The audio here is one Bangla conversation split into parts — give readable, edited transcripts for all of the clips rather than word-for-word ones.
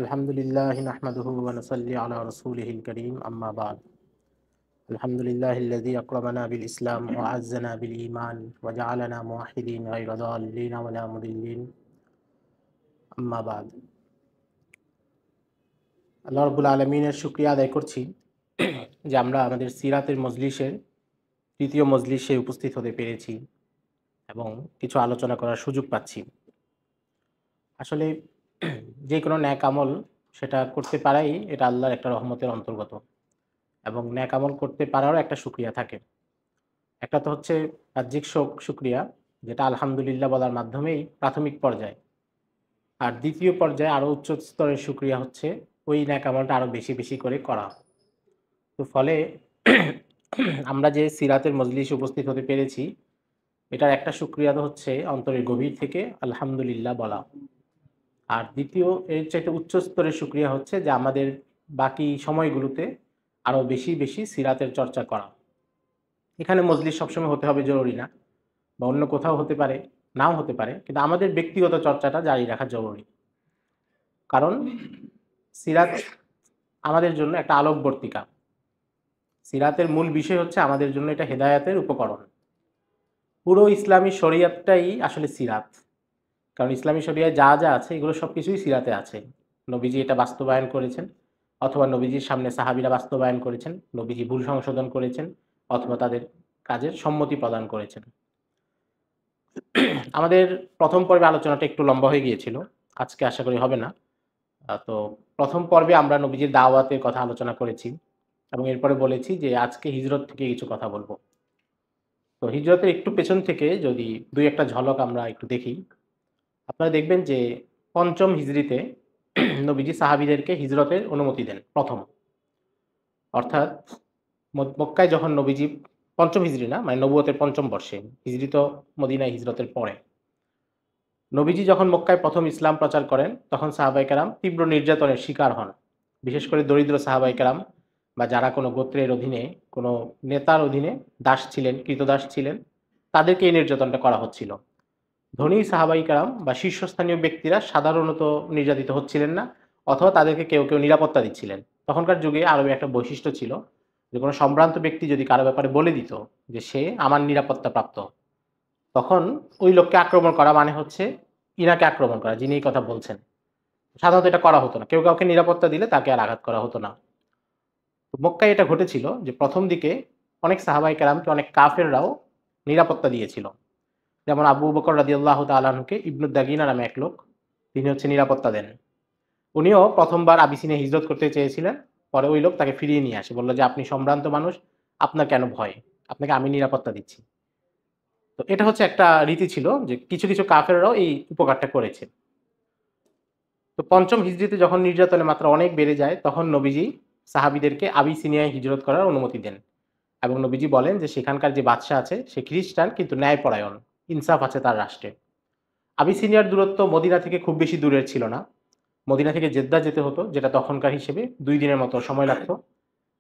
আলহামদুলিল্লাহি নাহমাদুহু ওয়া নুসাল্লি আলা রাসূলিহিল কারীম আম্মা বা'দ। আলহামদুলিল্লাহিল্লাযী আকরামানা বিল ইসলাম ওয়া আ'আজ্জানা বিল ঈমান ওয়া জা'আলানা মুওয়াহহিদিন গায়রা দাল্লিন ওয়ালা মুদিল্লিন আম্মা বা'দ। আল্লাহ রাব্বুল আলামিনের শুকরিয়া আদায় করছি যে আমরা আমাদের সিরাতের মজলিসের তৃতীয় মজলিসে উপস্থিত হতে পেরেছি এবং কিছু আলোচনা করার সুযোগ পাচ্ছি। আসলে যে কোনো ন্যাক আমল সেটা করতে পারাই এটা আল্লাহর একটা রহমতের অন্তর্গত এবং ন্যাক আমল করতে পারারও একটা শুকরিয়া থাকে। একটা তো হচ্ছে বাহ্যিক শুকরিয়া, যেটা আলহামদুলিল্লাহ বলার মাধ্যমেই প্রাথমিক পর্যায়ে। আর দ্বিতীয় পর্যায়ে আরও উচ্চ স্তরের শুকরিয়া হচ্ছে ওই ন্যাক আমলটা আরও বেশি বেশি করে করা। তো ফলে আমরা যে সিরাতের মজলিসে উপস্থিত হতে পেরেছি, এটার একটা শুকরিয়া তো হচ্ছে অন্তরের গভীর থেকে আলহামদুলিল্লাহ বলা। আর দ্বিতীয় এর চাইতে উচ্চ স্তরের শুকরিয়া হচ্ছে যে আমাদের বাকি সময়গুলোতে আরও বেশি বেশি সিরাতের চর্চা করা। এখানে মজলিস সবসময় হতে হবে জরুরি না, বা অন্য কোথাও হতে পারে, নাও হতে পারে, কিন্তু আমাদের ব্যক্তিগত চর্চাটা জারি রাখা জরুরি। কারণ সিরাত আমাদের জন্য একটা আলোকবর্তিকা। সিরাতের মূল বিষয় হচ্ছে আমাদের জন্য এটা হেদায়াতের উপকরণ। পুরো ইসলামী শরিয়াতটাই আসলে সিরাত। কারণ ইসলামী শরিয়ায় যা যা আছে এগুলো সব কিছুই সিরাতে আছে। নবীজি এটা বাস্তবায়ন করেছেন, অথবা নবীজির সামনে সাহাবীরা বাস্তবায়ন করেছেন, নবীজি ভুল সংশোধন করেছেন, অথবা তাদের কাজের সম্মতি প্রদান করেছেন। আমাদের প্রথম পর্বে আলোচনাটা একটু লম্বা হয়ে গিয়েছিল, আজকে আশা করি হবে না। তো প্রথম পর্বে আমরা নবীজির দাওয়াতের কথা আলোচনা করেছি এবং এরপরে বলেছি যে আজকে হিজরত থেকে কিছু কথা বলবো। তো হিজরতের একটু পেছন থেকে যদি দুই একটা ঝলক আমরা একটু দেখি, আপনারা দেখবেন যে পঞ্চম হিজরিতে নবীজি সাহাবীদেরকে হিজরতের অনুমতি দেন প্রথম। অর্থাৎ মক্কায় যখন নবীজি, পঞ্চম হিজরি না, মানে নবুয়তের পঞ্চম বর্ষে, হিজরি তো মদিনায় হিজরতের পরে। নবীজি যখন মক্কায় প্রথম ইসলাম প্রচার করেন তখন সাহাবায়ে কেরাম তীব্র নির্যাতনের শিকার হন। বিশেষ করে দরিদ্র সাহাবায়ে কেরাম বা যারা কোনো গোত্রের অধীনে, কোনো নেতার অধীনে দাস ছিলেন, কৃতদাস ছিলেন, তাদেরকে এই নির্যাতনটা করা হচ্ছিল। ধনী সাহাবায়ে কেরাম বা শীর্ষস্থানীয় ব্যক্তিরা সাধারণত নির্যাতিত হচ্ছিলেন না, অথবা তাদেরকে কেউ কেউ নিরাপত্তা দিচ্ছিলেন। তখনকার যুগে আরবে একটা বৈশিষ্ট্য ছিল যে কোনো সম্ভ্রান্ত ব্যক্তি যদি কারো ব্যাপারে বলে দিত যে সে আমার নিরাপত্তা প্রাপ্ত, তখন ওই লোককে আক্রমণ করা মানে হচ্ছে ইনাকে আক্রমণ করা, যিনি এই কথা বলছেন। সাধারণত এটা করা হতো না, কেউ কাউকে নিরাপত্তা দিলে তাকে আর আঘাত করা হতো না। তো মক্কায় এটা ঘটেছিল যে প্রথম দিকে অনেক সাহাবায়ে কেরামকে অনেক কাফেররাও নিরাপত্তা দিয়েছিল। যেমন আবু বকর রাদিয়াল্লাহু তাআলা আনহুকে ইবনু দাগিনা নামে এক লোক, তিনি হচ্ছে নিরাপত্তা দেন। উনিও প্রথমবার আবিসিনিয়া হিজরত করতে চেয়েছিলেন, পরে ওই লোক তাকে ফিরিয়ে নিয়ে আসে, বলল যে আপনি সম্ভ্রান্ত মানুষ, আপনার কেন ভয়, আপনাকে আমি নিরাপত্তা দিচ্ছি। তো এটা হচ্ছে একটা রীতি ছিল যে কিছু কিছু কাফেররাও এই উপকারটা করেছে। তো পঞ্চম হিজরিতে যখন নির্যাতনের মাত্রা অনেক বেড়ে যায় তখন নবীজি সাহাবীদেরকে আবিসিনিয়ায় হিজরত করার অনুমতি দেন এবং নবীজি বলেন যে সেখানকার যে বাদশা আছে সে খ্রিস্টান কিন্তু ন্যায়পরায়ণ, ইনসাফ আছে তার রাষ্ট্রে। আবিসিনিয়ার দূরত্ব মদিনা থেকে খুব বেশি দূরের ছিল না। মদিনা থেকে জেদ্দা যেতে হতো, যেটা তখনকার হিসেবে ২ দিনের মতো সময় লাগতো।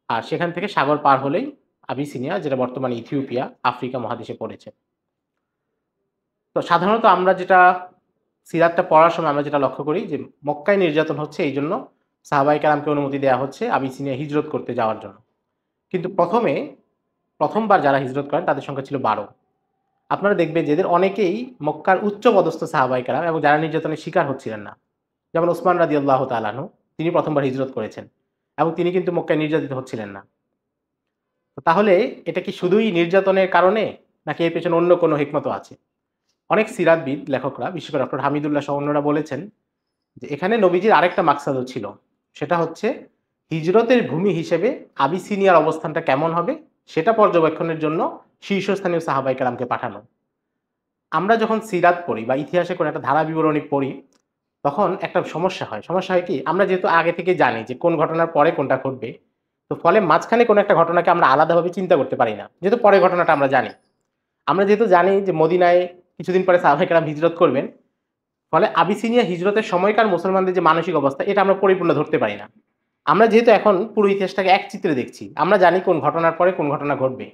আর সেখান থেকে সাগর পার হলেই আবিসিনিয়া, যেটা বর্তমানে ইথিওপিয়া, আফ্রিকা মহাদেশে পড়েছে। তো সাধারণত আমরা যেটা সিরাতটা পড়ার সময় আমরা যেটা লক্ষ্য করি যে মক্কায় নির্যাতন হচ্ছে, এই জন্য সাহাবায়ে কেরামকে অনুমতি দেওয়া হচ্ছে আবিসিনিয়া হিজরত করতে যাওয়ার জন্য। কিন্তু প্রথমবার যারা হিজরত করেন তাদের সংখ্যা ছিল ১২। আপনারা দেখবেন যে এদের অনেকেই মক্কার উচ্চ পদস্থ সাহাবায়ে কেরাম এবং যারা নির্যাতনের শিকার হচ্ছিলেন না। যেমন ওসমান রাদিয়াল্লাহু তাআলা আনহু, তিনি প্রথমবার হিজরত করেছেন এবং তিনি কিন্তু মক্কায় নির্যাতিত হচ্ছিলেন না। তো তাহলে এটা কি শুধুই নির্যাতনের কারণে, নাকি এর পেছনে অন্য কোনো হিকমতও আছে? অনেক সিরাতবিদ লেখকরা, বিশেষ করে ডক্টর হামিদুল্লাহ সহ অন্যরা বলেছেন যে এখানে নবীজির আরেকটা মাকসাদও ছিল। সেটা হচ্ছে হিজরতের ভূমি হিসেবে আবিসিনিয়ার অবস্থানটা কেমন হবে সেটা পর্যবেক্ষণের জন্য শীর্ষস্থানীয় সাহাবায়ে কেরামকে পাঠানো। আমরা যখন সিরাত পড়ি বা ইতিহাসে কোনো একটা ধারা বিবরণী পড়ি, তখন একটা সমস্যা হয়। সমস্যা হয় কি, আমরা যেহেতু আগে থেকে জানি যে কোন ঘটনার পরে কোনটা ঘটবে, তো ফলে মাঝখানে কোনো একটা ঘটনাকে আমরা আলাদাভাবে চিন্তা করতে পারি না, যেহেতু পরের ঘটনাটা আমরা জানি। আমরা যেহেতু জানি যে মদিনায় কিছুদিন পরে সাহাবায়ে কেরাম হিজরত করবেন, ফলে আবিসিনিয়া হিজরতের সময়কার মুসলমানদের যে মানসিক অবস্থা, এটা আমরা পরিপূর্ণ ধরতে পারি না। আমরা যেহেতু এখন পুরো ইতিহাসটাকে এক চিত্রে দেখছি, আমরা জানি কোন ঘটনার পরে কোন ঘটনা ঘটবে,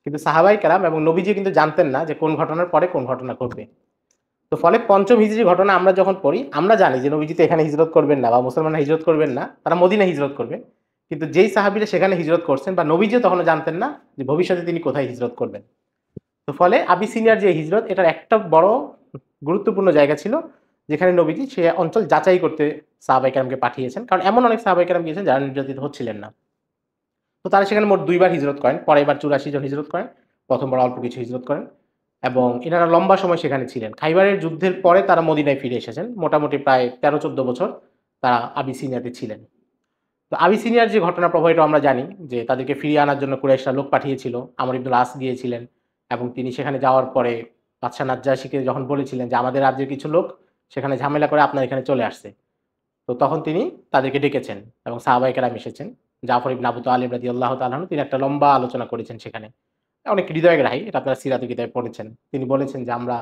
কিন্তু সাহাবায়ে কেরাম এবং নবীজি কিন্তু জানতেন না যে কোন ঘটনার পরে কোন ঘটনা ঘটবে। তো ফলে পঞ্চম হিজরি ঘটনা আমরা যখন পড়ি, আমরা জানি যে নবীজি তো এখানে হিজরত করবেন না বা মুসলমানরা হিজরত করবেন না, তারা মদিনায় হিজরত করবে। কিন্তু যেই সাহাবীরা সেখানে হিজরত করছেন বা নবীজিও তখনও জানতেন না যে ভবিষ্যতে তিনি কোথায় হিজরত করবেন। তো ফলে আবিসিনিয়ার যে হিজরত, এটার একটা বড় গুরুত্বপূর্ণ জায়গা ছিল যেখানে নবীজি সে অঞ্চল যাচাই করতে সাহাবায়ে কেরামকে পাঠিয়েছেন। কারণ এমন অনেক সাহাবায়ে কেরাম গিয়েছেন যারা নির্যাতিত হচ্ছিলেন না। তো তারা সেখানে মোট ২ বার হিজরত করেন। পরের বার ৮৪ জন হিজরত করেন। প্রথমবার অল্প কিছু হিজরত করেন এবং এনারা লম্বা সময় সেখানে ছিলেন। খাইবারের যুদ্ধের পরে তারা মদিনায় ফিরে এসেছেন। মোটামুটি প্রায় ১৩-১৪ বছর তারা আবিসিনিয়াতে ছিলেন। তো আবিসিনিয়ার যে ঘটনা প্রবাহ এটা আমরা জানি যে তাদেরকে ফিরিয়ে আনার জন্য কুরাইশরা লোক পাঠিয়েছিল। আমর ইবনুল আস গিয়েছিলেন এবং তিনি সেখানে যাওয়ার পরে বাদশা নাজ্জাশীকে যখন বলেছিলেন যে আমাদের রাজ্যের কিছু লোক সেখানে ঝামেলা করে আপনার এখানে চলে আসছে। তো তখন তিনি তাদেরকে ডেকেছেন এবং সাহাবায়ে কেরাম এসেছেন। জাফর ইবনে আবু তালিব রাদিয়াল্লাহু তাআলা আনহু তিনি একটা লম্বা আলোচনা করেছেন সেখানে। অনেক হৃদয়গ্রাহী, এটা আপনারা সিরাতের কিতাবে পড়েছেন। তিনি বলেছেন যে আমরা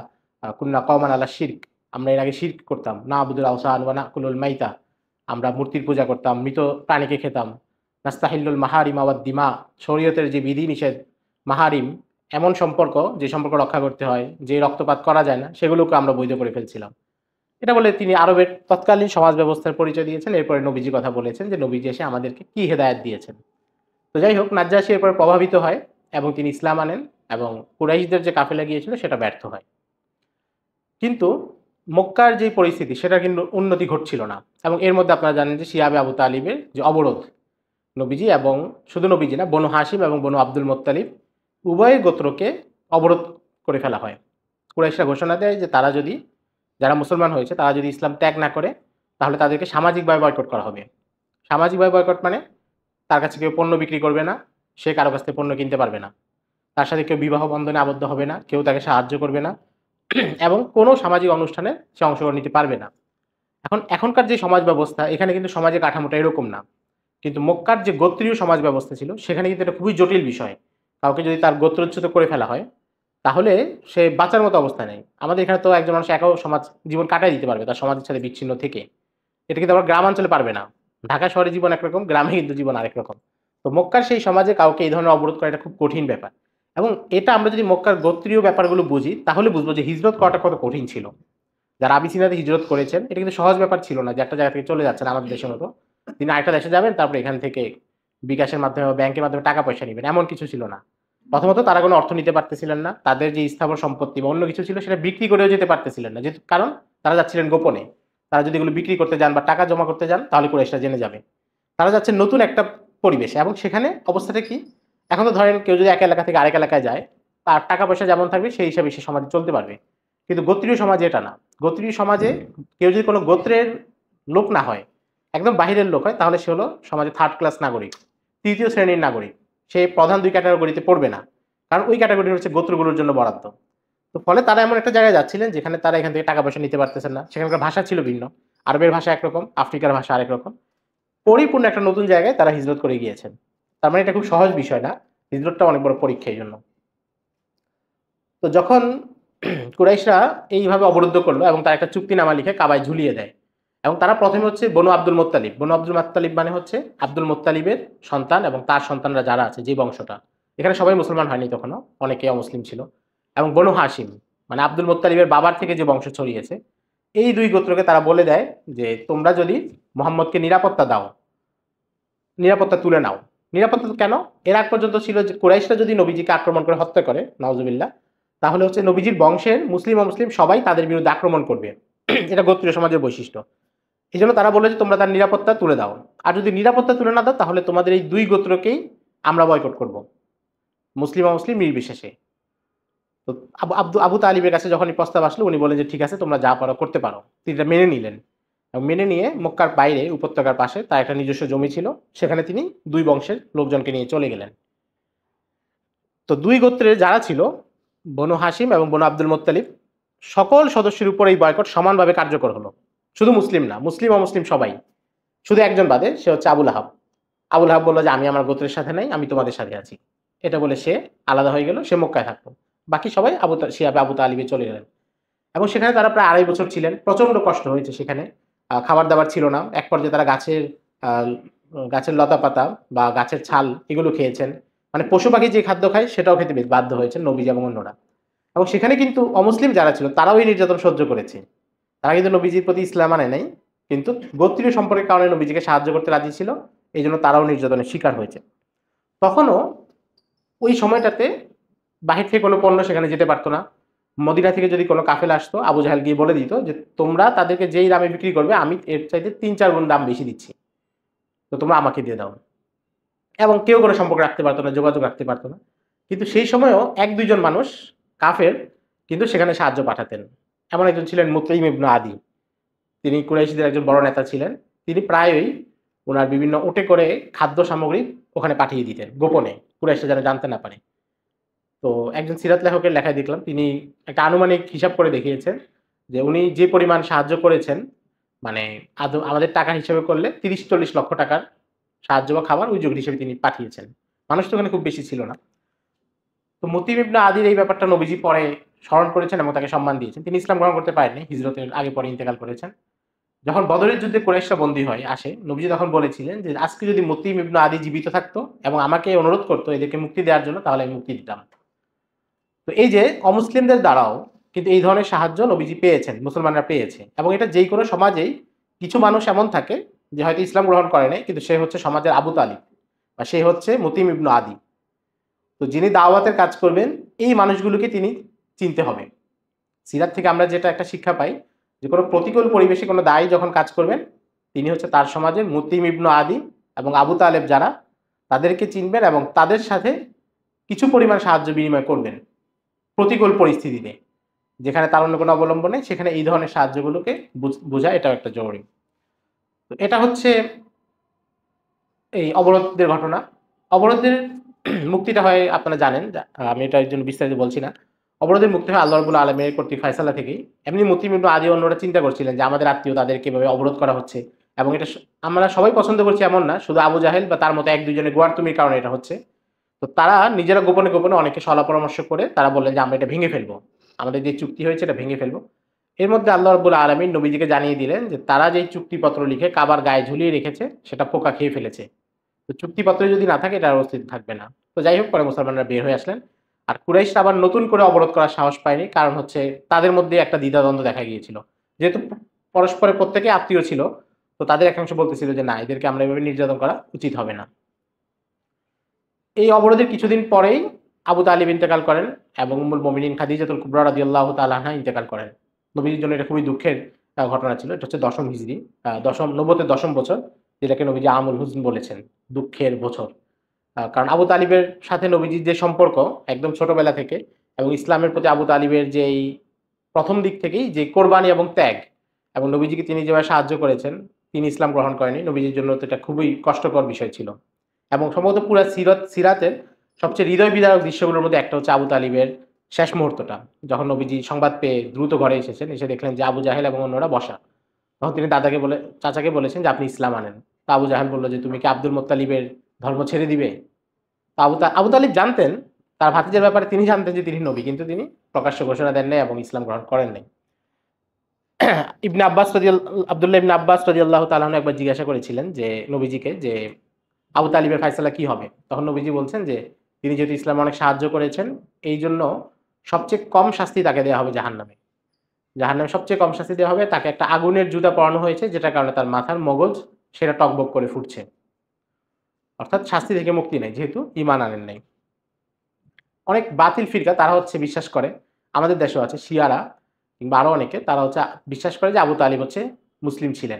কুন্না কওমান আলা শিরক, আমরা এর আগে শিরক করতাম। না'বুদুল আওসান ওয়া নাকুলুল মাইতা, আমরা মূর্তির পূজা করতাম, মৃত প্রাণীকে খেতাম। নাস্তাহিল্লুল মাহারিমা ওয়াদ দিমা, শরীয়তের যে বিধি নিষেধ, মাহারিম এমন সম্পর্ক যে সম্পর্ক রক্ষা করতে হয়, যে রক্তপাত করা যায় না, সেগুলোকে আমরা বৈধ করে ফেলছিলাম। এটা বলে তিনি আরবের তৎকালীন সমাজ ব্যবস্থার পরিচয় দিয়েছেন। এরপরে নবীজির কথা বলেছেন যে নবীজি এসে আমাদেরকে কি হেদায়েত দিয়েছেন। তো যাই হোক, নাজ্জাশী এরপর প্রভাবিত হয় এবং তিনি ইসলাম আনেন এবং কুরাইশদের যে কাফেলা গিয়েছিল সেটা ব্যর্থ হয়। কিন্তু মক্কার যে পরিস্থিতি সেটা কিন্তু উন্নতি ঘটছিল না এবং এর মধ্যে আপনারা জানেন যে শিয়াবে আবু তালিবের যে অবরোধ, নবীজি এবং শুধু নবীজি না, বনু হাশিম এবং বনু আব্দুল মোত্তালিব উভয় গোত্রকে অবরোধ করে ফেলা হয়। কুরাইশরা ঘোষণা দেয় যে তারা যদি, যারা মুসলমান হয়েছে তারা যদি ইসলাম ত্যাগ না করে তাহলে তাদেরকে সামাজিকভাবে বয়কট করা হবে। সামাজিকভাবে বয়কট মানে তার কাছে কেউ পণ্য বিক্রি করবে না, সে কারো কাছ থেকে পণ্য কিনতে পারবে না, তার সাথে কেউ বিবাহ বন্ধনে আবদ্ধ হবে না, কেউ তাকে সাহায্য করবে না এবং কোনো সামাজিক অনুষ্ঠানে সে অংশগ্রহণ নিতে পারবে না। এখনকার যে সমাজ ব্যবস্থা, এখানে কিন্তু সমাজের কাঠামোটা এরকম না। কিন্তু মক্কার যে গোত্রীয় সমাজ ব্যবস্থা ছিল সেখানে কিন্তু এটা খুবই জটিল বিষয়। কাউকে যদি তার গোত্রচ্যুত করে ফেলা হয় তাহলে সে বাঁচার মতো অবস্থা নেই। আমাদের এখানে তো একজন মানুষ একাও সমাজ জীবন কাটাই দিতে পারবে তার সমাজের সাথে বিচ্ছিন্ন থেকে। এটা কিন্তু আবার গ্রামাঞ্চলে পারবে না। ঢাকা শহরে জীবন একরকম, গ্রামে কিন্তু জীবন আরেক রকম। তো মক্কার সেই সমাজে কাউকে এই ধরনের অবরোধ করা এটা খুব কঠিন ব্যাপার। এবং এটা আমরা যদি মক্কার গোত্রীয় ব্যাপারগুলো বুঝি তাহলে বুঝবো যে হিজরত করাটা কত কঠিন ছিল। যারা আবিসিনিয়াতে হিজরত করেছেন এটা কিন্তু সহজ ব্যাপার ছিল না যে একটা জায়গা থেকে চলে যাচ্ছেন আমাদের দেশের মতো, তিনি আরেকটা দেশে যাবেন তারপরে এখান থেকে বিকাশের মাধ্যমে বা ব্যাংকের মাধ্যমে টাকা পয়সা নেবেন, এমন কিছু ছিল না। প্রথমত তারা কোনো অর্থ নিতে পারতেছিলেন না, তাদের যে স্থাবর সম্পত্তি বা অন্য কিছু ছিল সেটা বিক্রি করেও যেতে পারতেছিলেন না, যেহেতু কারণ তারা যাচ্ছিলেন গোপনে। তারা যদি এগুলো বিক্রি করতে যান বা টাকা জমা করতে যান তাহলে কুরাইশরা জেনে যাবে। তারা যাচ্ছেন নতুন একটা পরিবেশে এবং সেখানে অবস্থাটা কি, এখন তো ধরেন কেউ যদি এক এলাকা থেকে আরেক এলাকায় যায় তার টাকা পয়সা যেমন থাকবে সেই হিসাবে সে সমাজে চলতে পারবে। কিন্তু গোত্রীয় সমাজে এটা না। গোত্রীয় সমাজে কেউ যদি কোনো গোত্রের লোক না হয়, একদম বাহিরের লোক হয়, তাহলে সে হলো সমাজে থার্ড ক্লাস নাগরিক, তৃতীয় শ্রেণীর নাগরিক। সে প্রধান দুই ক্যাটাগরিতে পড়বে না, কারণ ওই ক্যাটাগরি হচ্ছে গোত্রগুলোর জন্য বরাদ্দ। তো ফলে তারা এমন একটা জায়গায় যাচ্ছিলেন যেখানে তারা এখান থেকে টাকা পয়সা নিতে পারতেছেন না, সেখানকার ভাষা ছিল ভিন্ন, আরবের ভাষা একরকম, আফ্রিকার ভাষা আরেক রকম। পরিপূর্ণ একটা নতুন জায়গায় তারা হিজরত করে গিয়েছেন। তার মানে এটা খুব সহজ বিষয় না, হিজরতটা অনেক বড় পরীক্ষা এই জন্য। তো যখন কুরাইশরা এইভাবে অবরুদ্ধ করলো এবং তারা একটা চুক্তিনামা লিখে কাবায় ঝুলিয়ে দেয় এবং তারা প্রথমে হচ্ছে বনু আব্দুল মোত্তালিব, বনু আব্দুল মোত্তালিব মানে হচ্ছে আব্দুল মোত্তালিবের সন্তান এবং তার সন্তানরা যারা আছে যে বংশটা, এখানে সবাই মুসলমান হয়নি তখনও, অনেকে অমুসলিম ছিল, এবং বনু হাশিম মানে আব্দুল মোত্তালিবের বাবার থেকে যে বংশ ছড়িয়েছে, এই দুই গোত্রকে তারা বলে দেয় যে তোমরা যদি মোহাম্মদকে নিরাপত্তা দাও, নিরাপত্তা তুলে নাও। নিরাপত্তা কেন? এর আগ পর্যন্ত ছিল যে কুরাইশরা যদি নবীজিকে আক্রমণ করে হত্যা করে, নাউজুবিল্লাহ, তাহলে হচ্ছে নবীজির বংশের মুসলিম অমুসলিম সবাই তাদের বিরুদ্ধে আক্রমণ করবে। এটা গোত্রীয় সমাজের বৈশিষ্ট্য। এই জন্য তারা বলে যে তোমরা তার নিরাপত্তা তুলে দাও, আর যদি নিরাপত্তা তুলে না দাও তাহলে তোমাদের এই দুই গোত্রকেই আমরা বয়কট করব, মুসলিম অমুসলিম নির্বিশেষে। তো আবু তালিবের কাছে যখন এই প্রস্তাব আসলো উনি বলেন যে ঠিক আছে তোমরা যা পারো করতে পারো। তিনি এটা মেনে নিলেন এবং মেনে নিয়ে মক্কার বাইরে উপত্যকার পাশে তার একটা নিজস্ব জমি ছিল, সেখানে তিনি দুই বংশের লোকজনকে নিয়ে চলে গেলেন। তো দুই গোত্রের যারা ছিল, বনু হাশিম এবং বনু আব্দুল মোত্তালিব, সকল সদস্যের উপর এই বয়কট সমানভাবে কার্যকর হলো। শুধু মুসলিম না, মুসলিম অমুসলিম সবাই, শুধু একজন বাদে, সে হচ্ছে আবুল আহাব। আবুল আহাব বললো যে আমি আমার গোত্রের সাথে নাই, আমি তোমাদের সাথে আছি। এটা বলে সে আলাদা হয়ে গেল, সে মক্কায় থাকতো। বাকি সবাই শিয়াবে আবু তালিবে চলে গেলেন এবং সেখানে তারা প্রায় ২.৫ বছর ছিলেন। প্রচন্ড কষ্ট হয়েছে সেখানে, খাবার দাবার ছিল না। এক পর্যায়ে তারা গাছের লতা পাতা বা গাছের ছাল এগুলো খেয়েছেন, মানে পশু পাখি যে খাদ্য খায় সেটাও খেতে বাধ্য হয়েছেন নবীজি এবং অন্যরা। এবং সেখানে কিন্তু অমুসলিম যারা ছিল তারাও এই নির্যাতন সহ্য করেছে। তারা কিন্তু নবীজির প্রতি ইসলাম আনে নাই, কিন্তু গোত্রীয় সম্পর্কের কারণে নবীজিকে সাহায্য করতে রাজি ছিল, এই জন্য তারাও নির্যাতনের শিকার হয়েছে। তখনও ওই সময়টাতে বাহির থেকে কোনো পণ্য সেখানে যেতে পারতো না। মদিনা থেকে যদি কোনো কাফেলা আসতো, আবু জাহেল গিয়ে বলে দিত যে তোমরা তাদেরকে যেই দামে বিক্রি করবে আমি এর চাইতে ৩-৪ গুণ দাম বেশি দিচ্ছি, তো তোমরা আমাকে দিয়ে দাও। এবং কেউ কোনো সম্পর্ক রাখতে পারতো না, যোগাযোগ রাখতে পারতো না। কিন্তু সেই সময়ও ১-২ জন মানুষ কাফের কিন্তু সেখানে সাহায্য পাঠাতেন। এমন একজন ছিলেন মুতঈম ইবনে আদি। তিনি কুরাইশদের একজন বড় নেতা ছিলেন। তিনি প্রায়ই ওনার বিভিন্ন উটে করে খাদ্য সামগ্রী ওখানে পাঠিয়ে দিতেন গোপনে, কুরাইশরা যেন জানতে না পারে। তো একজন সিরাত লেখকের লেখায় দেখলাম তিনি একটা আনুমানিক হিসাব করে দেখিয়েছেন যে উনি যে পরিমাণ সাহায্য করেছেন, মানে আমাদের টাকা হিসেবে করলে ৩০-৪০ লক্ষ টাকার সাহায্য বা খাবার উইজুর হিসেবে তিনি পাঠিয়েছেন। মানুষ তো ওখানে খুব বেশি ছিল না। তো মুতিম ইবনে আদির এই ব্যাপারটা নবীজি পরে স্মরণ করেছেন এবং তাকে সম্মান দিয়েছেন। তিনি ইসলাম গ্রহণ করতে পারেননি, হিজরতের আগে পরে ইন্তেকাল করেছেন। যখন বদরের যুদ্ধে কুরাইশরা বন্দী হয় আসে, নবীজি তখন বলেছিলেন যে আজকে যদি মুতিম ইবনে আদি জীবিত থাকতো এবং আমাকে অনুরোধ করতো এদেরকে মুক্তি দেওয়ার জন্য, তাহলে আমি মুক্তি দিতাম। তো এই যে অমুসলিমদের দ্বারাও কিন্তু এই ধরনের সাহায্য নবীজি পেয়েছেন, মুসলমানরা পেয়েছে। এবং এটা যেই কোনো সমাজেই কিছু মানুষ এমন থাকে যে হয়তো ইসলাম গ্রহণ করে নাই, কিন্তু সে হচ্ছে সমাজের আবু তালিব বা সে হচ্ছে মুতিম ইবনু আদি। তো যিনি দাওয়াতের কাজ করবেন এই মানুষগুলোকে তিনি চিনতে হবে। সিরাত থেকে আমরা যেটা একটা শিক্ষা পাই যে কোনো প্রতিকূল পরিবেশে কোনো দায়ী যখন কাজ করবেন, তিনি হচ্ছে তার সমাজের মুতিম ইবনু আদি এবং আবু তালেব যারা, তাদেরকে চিনবেন এবং তাদের সাথে কিছু পরিমাণ সাহায্য বিনিময় করবেন প্রতিকূল পরিস্থিতিতে। যেখানে তার অন্য কোনো অবলম্বন নেই সেখানে এই ধরনের সাহায্যগুলোকে বোঝা এটাও একটা জরুরি। তো এটা হচ্ছে এই অবরোধদের ঘটনা। অবরোধের মুক্তিটা হয় আপনারা জানেন, আমি এটার জন্য বিস্তারিত বলছি না। অবরোধের মুক্তি হয় আল্লাহ রাব্বুল আলামিনের কর্তৃক ফয়সালা থেকেই। এমনি মুতিম ইবনে আদি অন্যরা চিন্তা করছিলেন যে আমাদের আত্মীয় তাদেরকে এভাবে অবরোধ করা হচ্ছে এবং এটা আমরা সবাই পছন্দ করছি এমন না, শুধু আবু জাহেল বা তার মতো ১-২ জনের গোয়ার্তুমির কারণে এটা হচ্ছে। তো তারা নিজেরা গোপনে গোপনে অনেকে সলা পরামর্শ করে তারা বললেন যে আমরা এটা ভেঙে ফেলবো, আমাদের যে চুক্তি হয়েছে এটা ভেঙে ফেলবো। এর মধ্যে আল্লাহ রাব্বুল আলামিন নবীজিকে জানিয়ে দিলেন যে তারা যেই চুক্তিপত্র লিখে কাবার গায়ে ঝুলিয়ে রেখেছে সেটা পোকা খেয়ে ফেলেছে। তো চুক্তিপত্র যদি না থাকে এটার অস্তিত্ব থাকবে না। তো যাই হোক, পরে মুসলমানরা বের হয়ে আসলেন। আর কুরাইশরা আবার নতুন করে অবরোধ করার সাহস পায়নি, কারণ হচ্ছে তাদের মধ্যে একটা দ্বিধাদ্বন্দ্ব দেখা গিয়েছিল। যেহেতু পরস্পরের প্রত্যেকে আত্মীয় ছিল, তো তাদের একাংশ বলতেছিল যে না, এদেরকে আমরা এভাবে নির্যাতন করা উচিত হবে না। এই অবরোধের কিছুদিন পরেই আবু তালিব ইন্তেকাল করেন এবং উম্মুল মুমিনিন খাদিজাতুল কুবরা রাদিয়াল্লাহু তাআলা আনহা ইন্তেকাল করেন। নবীজির জন্য এটা খুবই দুঃখের ঘটনা ছিল। এটা হচ্ছে ১০ম হিজরি, নবুয়তের ১০ম বছর, যেটাকে নবীজি আমুল হুজন বলেছেন, দুঃখের বছর। কারণ আবু তালিবের সাথে নবীজির যে সম্পর্ক একদম ছোটবেলা থেকে, এবং ইসলামের প্রতি আবু তালিবের যেই প্রথম দিক থেকেই যে কোরবানি এবং ত্যাগ, এবং নবীজিকে তিনি যেভাবে সাহায্য করেছেন, তিনি ইসলাম গ্রহণ করেনি, নবীজির জন্য তো এটা খুবই কষ্টকর বিষয় ছিল। এবং সম্ভবত পুরা সিরাতের সবচেয়ে হৃদয় বিদারক দৃশ্যগুলোর মধ্যে একটা হচ্ছে আবু তালিবের শেষ মুহূর্তটা, যখন নবীজি সংবাদ পেয়ে দ্রুত ঘরে এসেছেন, এসে দেখলেন যে আবু জাহেল এবং অন্যরা বসা। তখন তিনি চাচাকে বলেছেন যে আপনি ইসলাম আনেন। তো আবু জাহেল বলল যে তুমি কি আব্দুল মোত্তালিবের ধর্ম ছেড়ে দিবে? তো আবু তালিব জানতেন তার ভাতিজার ব্যাপারে, তিনি জানতেন যে তিনি নবী, কিন্তু তিনি প্রকাশ্য ঘোষণা দেন নাই এবং ইসলাম গ্রহণ করেন নাই। আব্দুল্লাহ ইবনে আব্বাস রাদিয়াল্লাহু তাআলা আনহু একবার জিজ্ঞাসা করেছিলেন যে নবীজিকে যে আবু তালিবের ফায়সালা কি হবে? তখন নবীজি বলছেন যে তিনি যেহেতু ইসলামে অনেক সাহায্য করেছেন, এই জন্য সবচেয়ে কম শাস্তি তাকে দেওয়া হবে জাহান্নামে। জাহান্নামে সবচেয়ে কম শাস্তি দেওয়া হবে, তাকে একটা আগুনের জুতা পরানো হয়েছে যেটার কারণে তার মাথার মগজ সেটা টগবগ করে ফুটছে। অর্থাৎ শাস্তি থেকে মুক্তি নাই, যেহেতু ঈমান আনেন নাই। অনেক বাতিল ফিরকা তারা হচ্ছে বিশ্বাস করে, আমাদের দেশেও আছে শিয়ারা কিংবা আরো অনেকে, তারা হচ্ছে বিশ্বাস করে যে আবু তালিব হচ্ছে মুসলিম ছিলেন,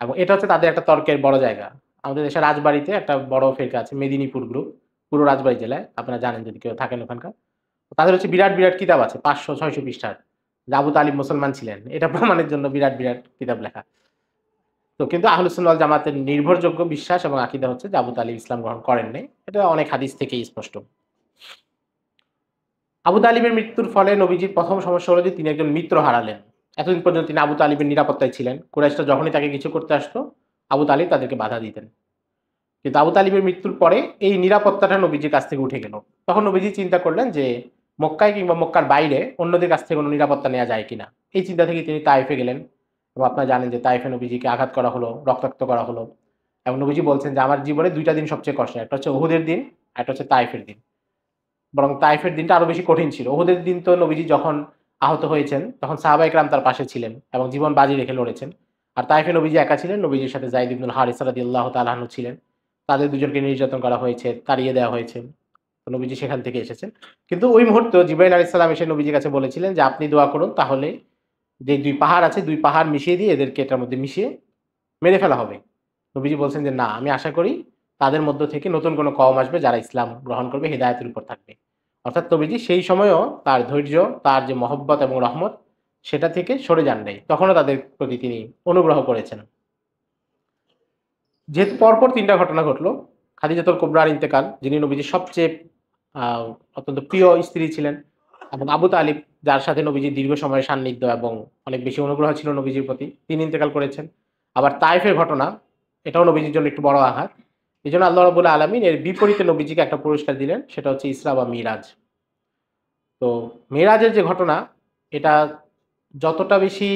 এবং এটা হচ্ছে তাদের একটা তর্কের বড় জায়গা। আমাদের দেশের রাজবাড়িতে একটা বড় ফিরকা আছে, মেদিনীপুর গ্রুপ, পুরো রাজবাড়ী জেলায়, আপনারা জানেন যদি কেউ থাকেন ওখানকার। তাদের হচ্ছে বিরাট বিরাট কিতাব আছে ৫০০-৬০০ পৃষ্ঠার, যে আবু তালিব মুসলমান ছিলেন এটা প্রমাণের জন্য বিরাট বিরাট কিতাব লেখা। তো কিন্তু আহলুস সুন্নাহ ওয়াল জামাতের নির্ভরযোগ্য বিশ্বাস এবং আকীদা হচ্ছে যে আবু তালিব ইসলাম গ্রহণ করেন নাই। এটা অনেক হাদিস থেকেই স্পষ্ট। আবু তালিবের মৃত্যুর ফলে নবীজির প্রথম সমস্যা হলো যে তিনি একজন মিত্র হারালেন। এতদিন পর্যন্ত তিনি আবু তালিবের নিরাপত্তায় ছিলেন। কুরাইশরা যখনই তাকে কিছু করতে আসতো, আবু তালিব তাদেরকে বাধা দিতেন। কিন্তু আবু তালিবের মৃত্যুর পরে এই নিরাপত্তাটা নবীজির কাছ থেকে উঠে গেল। তখন নবীজি চিন্তা করলেন যে মক্কায় কিংবা মক্কার বাইরে অন্যদের কাছ থেকে কোনো নিরাপত্তা নেওয়া যায় কিনা। এই চিন্তা থেকে তিনি তায়েফে গেলেন, এবং আপনারা জানেন যে তায়েফে নবীজিকে আঘাত করা হলো, রক্তাক্ত করা হলো। এবং নবীজি বলছেন যে আমার জীবনে ২টা দিন সবচেয়ে কষ্টের, একটা হচ্ছে উহুদের দিন, একটা হচ্ছে তায়েফের দিন। বরং তাইফের দিনটা আরো বেশি কঠিন ছিল। উহুদের দিন তো নবীজি যখন আহত হয়েছেন তখন সাহাবায়ে কেরাম তার পাশে ছিলেন এবং জীবন বাজি রেখে লড়েছেন। আর তাইফে নবীজি একা ছিলেন, নবীজির সাথে যায়েদ ইবনুল হারিসা রাদিয়াল্লাহু তাআলা আনহু ছিলেন। তাদের দুজনকে নির্যাতন করা হয়েছে, তাড়িয়ে দেওয়া হয়েছে। তো নবীজি সেখান থেকে এসেছেন। কিন্তু ওই মুহূর্তে জিবরাইল আলাইহিস সালাম এসে নবীজির কাছে বলেছিলেন যে, "আপনি দোয়া করুন, তাহলে যে ২ পাহাড় আছে, ২ পাহাড় মিশিয়ে দিয়ে এদেরকে এটার মধ্যে মিশিয়ে মেরে ফেলা হবে।" নবীজি বলছেন যে, "না, আমি আশা করি তাদের মধ্য থেকে নতুন কোনো কওম আসবে যারা ইসলাম গ্রহণ করবে, হিদায়াতের উপর থাকবে।" অর্থাৎ নবীজি সেই সময়েও তার ধৈর্য, তার যে মহব্বত এবং রহমত সেটা থেকে সরে যান নাই। তখনও তাদের প্রতি তিনি অনুগ্রহ করেছেন। যেহেতু পরপর ৩ টা ঘটনা ঘটলো, খাদিজাতুল কুবরার ইন্তেকাল, যিনি নবীজির সবচেয়ে আ অত্যন্ত প্রিয় স্ত্রী ছিলেন, এবং আবু তালিব, যার সাথে নবীজির দীর্ঘ সময়ের সান্নিধ্য এবং অনেক বেশি অনুগ্রহ ছিল নবীজির প্রতি, তিনি ইন্তেকাল করেছেন। আবার তায়েফের ঘটনা, এটাও নবীজির জন্য একটু বড় আঘাত। এজন্য আল্লাহ রাব্বুল আলামিন এর বিপরীতে নবীজিকে একটা পুরস্কার দিলেন, সেটা হচ্ছে ইসরা বা মিরাজ। তো মেরাজের যে ঘটনা, এটা যতটা বেশি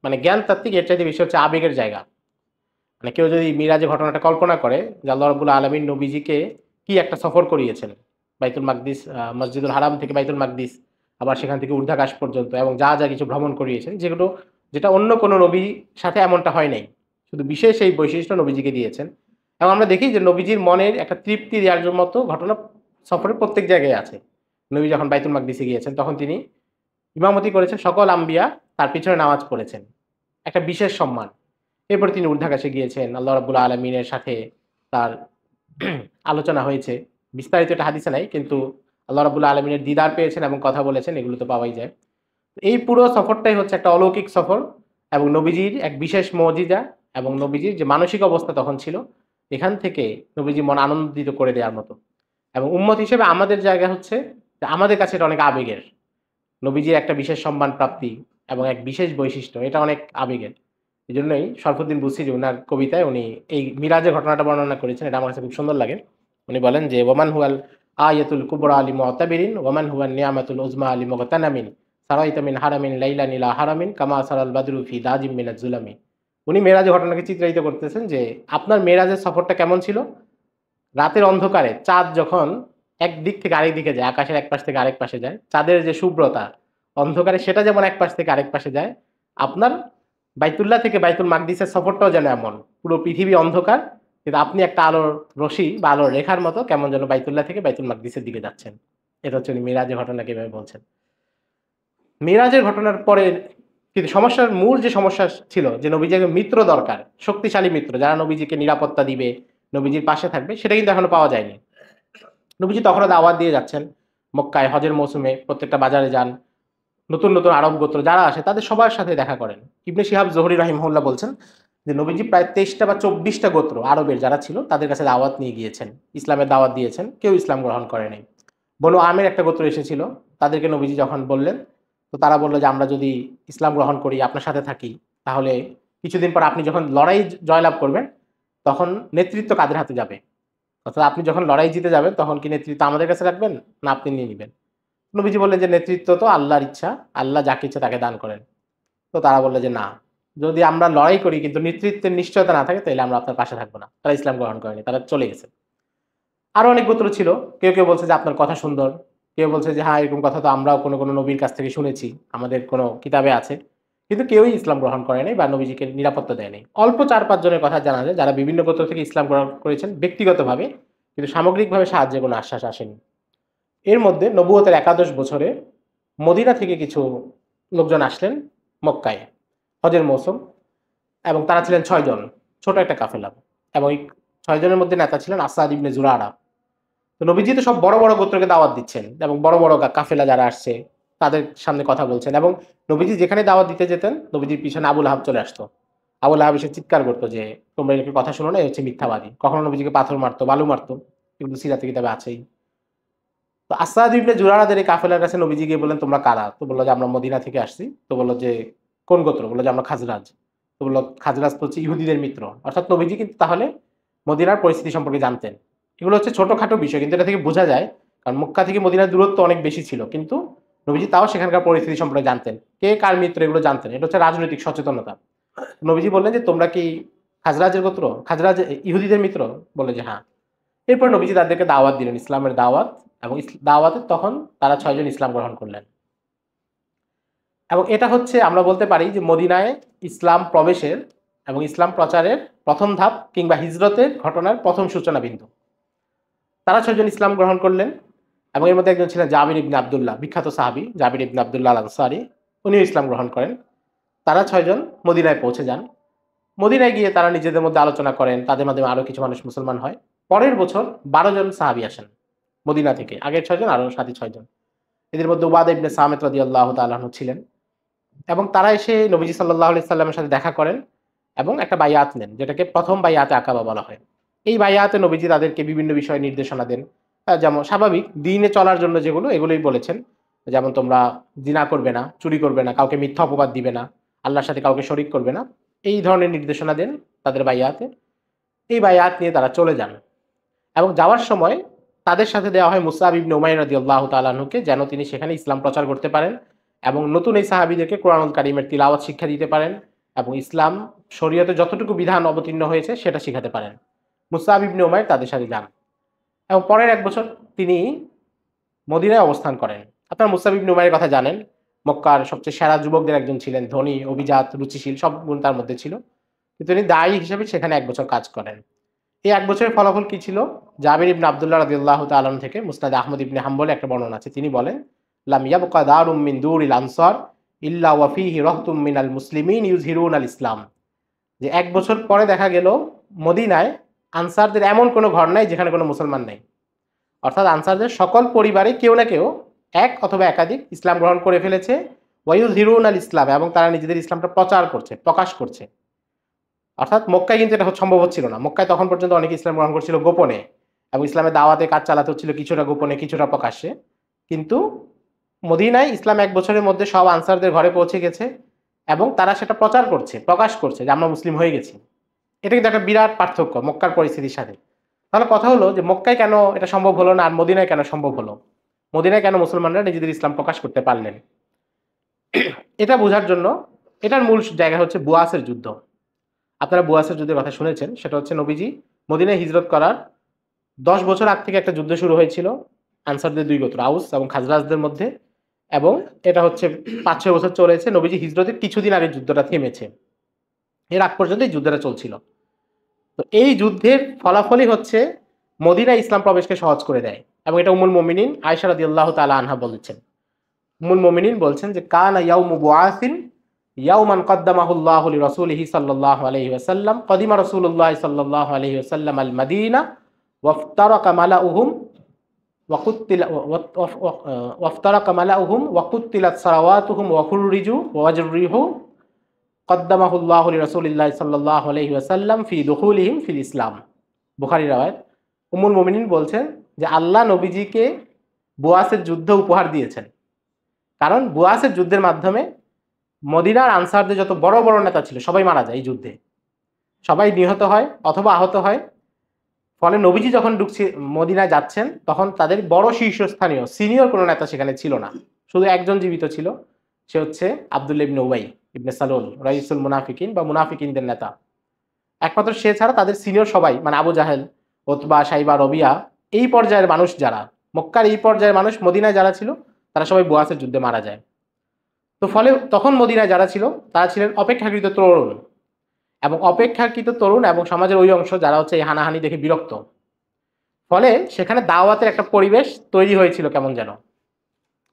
মানে জ্ঞানতাত্ত্বিক, এর চাইতে বেশি হচ্ছে আবেগের জায়গা। মানে কেউ যদি মিরাজের ঘটনাটা কল্পনা করে যে আল্লাহ রাব্বুল আলামিন নবীজিকে কি একটা সফর করিয়েছেন। বাইতুল মাকদিস, মসজিদুল হারাম থেকে বাইতুল মাকদিস, আবার সেখান থেকে ঊর্ধ্বাকাশ পর্যন্ত, এবং যা কিছু ভ্রমণ করিয়েছেন, যেটা অন্য কোনো নবীর সাথে এমনটা হয় নাই। শুধু বিশেষ এই বৈশিষ্ট্য নবীজিকে দিয়েছেন। এবং আমরা দেখি যে নবীজির মনের একটা তৃপ্তি দেওয়ার মতো ঘটনা সফরের প্রত্যেক জায়গায় আছে। নবী যখন বাইতুল মাকদিসে গিয়েছেন তখন তিনি ইমামতি করেছেন, সকল আম্বিয়া তার পিছনে নামাজ পড়েছেন। একটা বিশেষ সম্মান। এরপরে তিনি ঊর্ধ্বাকাশে গিয়েছেন। আল্লাহ রাব্বুল আলামিনের সাথে তার আলোচনা হয়েছে। বিস্তারিত এটা হাদিসে নাই, কিন্তু আল্লাহ রাব্বুল আলামিনের দিদার পেয়েছেন এবং কথা বলেছেন, এগুলো তো পাওয়াই যায়। এই পুরো সফরটাই হচ্ছে একটা অলৌকিক সফর, এবং নবীজির এক বিশেষ মুজিজা, এবং নবীজির যে মানসিক অবস্থা তখন ছিল, এখান থেকে নবীজির মন আনন্দিত করে দেওয়ার মতো। এবং উম্মত হিসেবে আমাদের জায়গা হচ্ছে যে আমাদের কাছে এটা অনেক আবেগের। নবীজির একটা বিশেষ সম্মান প্রাপ্তি এবং এক বিশেষ বৈশিষ্ট্য, এটা অনেক আবেগের। এজন্যই শরফুদ্দীন বুসিরি উনার কবিতায় উনি এই মিরাজের ঘটনাটা বর্ণনা করেছেন। এটা আমার কাছে খুব সুন্দর লাগে। উনি বলেন যে, "ওমান হুয়াল আয়াতুল কুবরা লি মুতাবিরিন, ওমান হুয়ান নিয়ামাতুল উজমা লি মুগতানামিন, সারাইতা মিন হারামিন লাইলান ইলা হারামিন, কামা সারাল বাদরু ফি দাজিম মিনাজ জুলামি।" উনি মেরাজের ঘটনাকে চিত্রায়িত করতেছেন যে, আপনার মেরাজের সফরটা কেমন ছিল? রাতের অন্ধকারে চাঁদ যখন একদিক থেকে আরেক দিকে যায়, আকাশের এক পাশ থেকে আরেক পাশে যায়, চাঁদের যে শুভ্রতা, অন্ধকারে সেটা যেমন এক পাশ থেকে আরেক পাশে যায়, আপনার বাইতুল্লাহ থেকে বাইতুল মাকদিসের সফরটাও যেন এমন। পুরো পৃথিবী অন্ধকার, কিন্তু আপনি একটা আলোর রশ্মি বা আলোর রেখার মতো কেমন যেন বাইতুল্লাহ থেকে বাইতুল মাকদিসের দিকে যাচ্ছেন। এটা হচ্ছে উনি মিরাজের ঘটনাকে এভাবে বলছেন। মিরাজের ঘটনার পরে কিন্তু সমস্যার মূল যে সমস্যা ছিল যে নবীজিকে মিত্র দরকার, শক্তিশালী মিত্র যারা নবীজিকে নিরাপত্তা দিবে, নবীজির পাশে থাকবে, সেটা কিন্তু এখনো পাওয়া যায়নি। নবীজি তখনও দাওয়াত দিয়ে যাচ্ছেন। মক্কায় হজের মৌসুমে প্রত্যেকটা বাজারে যান। নতুন আরব গোত্র যারা আসে তাদের সবার সাথে দেখা করেন। ইবনে শিহাব জোহরি রাহিমাহুল্লাহ বলছেন যে নবীজি প্রায় ২৩ টা বা ২৪ টা গোত্র আরবের যারা ছিল তাদের কাছে দাওয়াত নিয়ে গিয়েছেন। ইসলামের দাওয়াত দিয়েছেন। কেউ ইসলাম গ্রহণ করে নাই। বনু আমের একটা গোত্র এসেছিল। তাদেরকে নবীজি যখন বললেন, তো তারা বলল যে, "আমরা যদি ইসলাম গ্রহণ করি, আপনার সাথে থাকি, তাহলে কিছুদিন পর আপনি যখন লড়াই জয়লাভ করবেন, তখন নেতৃত্ব কাদের হাতে যাবে? অর্থাৎ আপনি যখন লড়াই জিতে যাবেন তখন কি নেতৃত্ব আমাদের কাছে রাখবেন? না আপনি নিয়ে নিবেন?" নবীজি বললেন যে, "নেতৃত্ব তো আল্লাহর ইচ্ছা। আল্লাহ যাকে ইচ্ছা তাকে দান করেন।" তো তারা বলল যে, "না, যদি আমরা লড়াই করি কিন্তু নেতৃত্বের নিশ্চয়তা না থাকে তাহলে আমরা আপনার পাশে থাকব না।" তারা ইসলাম গ্রহণ করেনি। তারা চলে গেছে। আরো অনেক গোত্র ছিল। কেউ বলছে যে, "আপনার কথা সুন্দর।" কেউ বলছে যে, "হ্যাঁ, এরকম কথা তো আমরাও কোনো নবীর কাছ থেকে শুনেছি। আমাদের কোনো কিতাবে আছে।" কিন্তু কেউই ইসলাম গ্রহণ করে নাই বা নবীজিকে নিরাপত্তা দেয় নাই। অল্প ৪-৫ জনের কথা জানা যায় যারা বিভিন্ন গোত্র থেকে ইসলাম গ্রহণ করেছেন ব্যক্তিগতভাবে, কিন্তু সামগ্রিকভাবে সাহায্যের কোনো আশ্বাস আসেনি। এর মধ্যে নবুয়তের একাদশ বছরে মদিনা থেকে কিছু লোকজন আসলেন মক্কায়, হজের মৌসুম, এবং তারা ছিলেন ৬ জন, ছোট একটা কাফেলা। এবং এই ৬ জনের মধ্যে নেতা ছিলেন আসাদ ইবনে জুরারা। তো নবীজি তো সব বড় গোত্রকে দাওয়াত দিচ্ছেন, এবং বড় কাফেলা যারা আসছে তাদের সামনে কথা বলছেন, এবং নবীজি যেখানে দাওয়াত দিতে যেতেন নবীজির পিছনে আবুল আহাব চলে আসতো। আবুল আহাব এসে চিৎকার করতো যে, "তোমরা এর কথা শোনো না, এ হচ্ছে মিথ্যাবাদী।" কখনো নবীজিকে পাথর মারতো, বালু মারতো। এগুলো সিরাতে কিতাবে আছেই। তো আসাদ ইবনে জুরারাদের এই কাফেলার কাছে নবীজি গিয়ে বললেন, "তোমরা কারা?" তো বলল যে, "আমরা মদিনা থেকে আসছি।" তো বলল যে, "কোন গোত্র?" বলল যে, "আমরা খাজরাজ।" তো বলল, "খাজরাজ তো হচ্ছে ইহুদিদের মিত্র।" অর্থাৎ নবীজি কিন্তু তাহলে মদিনার পরিস্থিতি সম্পর্কে জানতেন। এগুলো হচ্ছে ছোটখাটো বিষয়, কিন্তু এটা থেকে বোঝা যায়, কারণ মক্কা থেকে মদিনার দূরত্ব অনেক বেশি ছিল, কিন্তু নবীজি তাও সেখানকার পরিস্থিতি সম্পর্কে জানতেন। কে কার মিত্র এগুলো জানতেন। এটা হচ্ছে রাজনৈতিক সচেতনতা। নবীজি বললেন যে, "তোমরা কি খাজরাজের গোত্র? খাজরাজ ইহুদিদের মিত্র?" বলল যে, "হ্যাঁ।" এরপর নবীজি তাদেরকে দাওয়াত দিলেন, ইসলামের দাওয়াত। এবং দাওয়াতে তখন তারা 6 জন ইসলাম গ্রহণ করলেন। এবং এটা হচ্ছে আমরা বলতে পারি যে মদিনায় ইসলাম প্রবেশের এবং ইসলাম প্রচারের প্রথম ধাপ কিংবা হিজরতের ঘটনার প্রথম সূচনা বিন্দু। তারা 6 জন ইসলাম গ্রহণ করলেন এবং এর মধ্যে একজন ছিলেন জাবির ইবনে আব্দুল্লাহ, বিখ্যাত সাহাবী জাবির ইবনে আব্দুল্লাহ আল আনসারী, উনিও ইসলাম গ্রহণ করেন। তারা 6 জন মদিনায় পৌঁছে যান। মদিনায় গিয়ে তারা নিজেদের মধ্যে আলোচনা করেন, তাদের মাধ্যমে আরো কিছু মানুষ মুসলমান হয়। পরের বছর 12 জন সাহাবী আসেন মদিনা থেকে, আগের 6 জন আরো সাথে 6 জন। এদের মধ্যে উবাদা ইবনে সামিত রাদিয়াল্লাহু তাআলা আনহু ছিলেন। এবং তারা এসে নবীজি সাল্লাল্লাহু আলাইহি সাল্লামের সাথে দেখা করেন এবং একটা বায়াত নেন, যেটাকে প্রথম বায়াতে আকাবা বলা হয়। এই বায়াতে নবীজি তাদেরকে বিভিন্ন বিষয়ে নির্দেশনা দেন, যেমন স্বাভাবিক দিনে চলার জন্য যেগুলো, এগুলোই বলেছেন। যেমন তোমরা জিনা করবে না, চুরি করবে না, কাউকে মিথ্যা অপবাদ দিবে না, আল্লাহর সাথে কাউকে শরীক করবে না, এই ধরনের নির্দেশনা দেন তাদের বায়াতে। এই বায়াত নিয়ে তারা চলে যান এবং যাওয়ার সময় তাদের সাথে দেওয়া হয় মুসআব ইবনে উমাইর রাদিয়াল্লাহু তাআলা আনহুকে, যেন তিনি সেখানে ইসলাম প্রচার করতে পারেন এবং নতুন এই সাহাবীদেরকে কোরআনুল কারীমের তিলাওয়াত শিক্ষা দিতে পারেন এবং ইসলাম শরীয়তে যতটুকু বিধান অবতীর্ণ হয়েছে সেটা শিখাতে পারেন। মুসআব ইবনে উমাইর তাদের সাথে যান এবং পরের 1 বছর তিনি মদিনায় অবস্থান করেন। আপনারা মুসআব ইবনে উমাইরের কথা জানেন, মক্কার সবচেয়ে সেরা যুবকদের একজন ছিলেন, ধনী, অভিজাত, রুচিশীল, সব গুণ তার মধ্যে ছিল। কিন্তু তিনি দায়ী হিসেবে সেখানে 1 বছর কাজ করেন। এই 1 বছরের ফলাফল কি ছিল? জাবির ইবনে আব্দুল্লাহ রাদিয়াল্লাহু তাআলা আনহু থেকে মুসনাদ আহমদ ইবনে হাম্বলে একটা বর্ণনা আছে। তিনি বলেন, লাম ইয়াবকা দারুম মিন দুরিল আনসার ইল্লা ওয়া ফীহি রাহতুম মিনাল মুসলিমিন ইউযহিরুনাল ইসলাম। যে 1 বছর পরে দেখা গেল মদিনায় আনসারদের এমন কোনো ঘর নাই যেখানে কোনো মুসলমান নাই। অর্থাৎ আনসারদের সকল পরিবারে কেউ না কেউ এক অথবা একাধিক ইসলাম গ্রহণ করে ফেলেছে। ওয়ায়ুযহিরুনাল ইসলাম, এবং তারা নিজেদের ইসলামটা প্রচার করছে, প্রকাশ করছে। অর্থাৎ মক্কায় কিন্তু এটা সম্ভব হচ্ছিল না। মক্কায় তখন পর্যন্ত অনেকে ইসলাম গ্রহণ করছিল গোপনে এবং ইসলামের দাওয়াতে কাজ চালাতে হচ্ছিল কিছুটা গোপনে কিছুটা প্রকাশ্যে। কিন্তু মদিনায় ইসলাম 1 বছরের মধ্যে সব আনসারদের ঘরে পৌঁছে গেছে এবং তারা সেটা প্রচার করছে, প্রকাশ করছে যে আমরা মুসলিম হয়ে গেছি। এটা কিন্তু একটা বিরাট পার্থক্য মক্কার পরিস্থিতির সাথে। তাহলে কথা হলো যে মক্কায় কেন এটা সম্ভব হলো না আর মদিনায় কেন সম্ভব হলো? মদিনায় কেন মুসলমানরা নিজেদের ইসলাম প্রকাশ করতে পারলেন? এটা বোঝার জন্য এটার মূল জায়গা হচ্ছে বুয়াসের যুদ্ধ। আপনারা বুয়াসের যুদ্ধের কথা শুনেছেন। সেটা হচ্ছে নবীজি মদিনায় হিজরত করার 10 বছর আগ থেকে একটা যুদ্ধ শুরু হয়েছিল আনসারদের 2 গোত্র আউস এবং খাজরাজদের মধ্যে, এবং এটা হচ্ছে 5-6 বছর চলেছে। নবীজি হিজরতের কিছুদিন আগে যুদ্ধটা থেমেছে, এর আগ পর্যন্ত এই যুদ্ধটা চলছিল। তো এই যুদ্ধের ফলাফলই হচ্ছে মদিনায় ইসলাম প্রবেশকে সহজ করে দেয়। এবং এটা উম্মুল মুমিনিন আয়েশা রাদিয়াল্লাহু তাআলা আনহা বলেছেন। উম্মুল মুমিনিন বলছেন যে কানা ইয়াউমু বুআসিন ইয়াউমান কদ্দামাহুল্লাহু লিরাসূলিহি সাল্লাল্লাহু আলাইহি ওয়াসাল্লাম কদিমা রাসূলুল্লাহ সাল্লাল্লাহু আলাইহি ওয়াসাল্লাম আল মাদিনা ওয়াফতারাকা মালাউহুম ওয়াফতারাকা মালাউহুম ওয়া কুত্তিলাত সারাওয়াতুহুম ওয়া ফুররিজু ওয়া ওয়াজরিহু কদ্দামাহুল্লাহু লিরাসূলিল্লাহি সাল্লাল্লাহু আলাইহি ওয়াসাল্লাম ফি দুখুলিহিম ফিল ইসলাম। বুখারী riwayat। উম্মুল মুমিনিন বলছেন যে আল্লাহ নবীজিকে বুয়াসের যুদ্ধ উপহার দিয়েছেন, কারণ বুয়াসের যুদ্ধের মাধ্যমে মদিনার আনসারদের যত বড় বড় নেতা ছিল সবাই মারা যায় এই যুদ্ধে, সবাই নিহত হয় অথবা আহত হয়। ফলে নবীজি যখন মদিনায় যাচ্ছেন তখন তাদের বড় শীর্ষস্থানীয় সিনিয়র কোনো নেতা সেখানে ছিল না, শুধু একজন জীবিত ছিল, সে হচ্ছে আব্দুল্লাহ ইবনে উবাই ইবনে সালুল রাইসুল মুনাফিকিন বা মুনাফিকিনদের নেতা। একমাত্র সে ছাড়া তাদের সিনিয়র সবাই, মানে আবু জাহেল, ওতবা, সাইবা, রবিয়া, এই পর্যায়ের মানুষ যারা মক্কার এই পর্যায়ের মানুষ মদিনায় যারা ছিল তারা সবাই বুয়াসের যুদ্ধে মারা যায়। তো ফলে তখন মদিনায় যারা ছিল তারা ছিলেন অপেক্ষাকৃত তরুণ, এবং অপেক্ষাকৃত তরুণ এবং সমাজের ওই অংশ যারা হচ্ছে এই হানাহানি দেখে বিরক্ত। ফলে সেখানে দাওয়াতের একটা পরিবেশ তৈরি হয়েছিল কেমন যেন,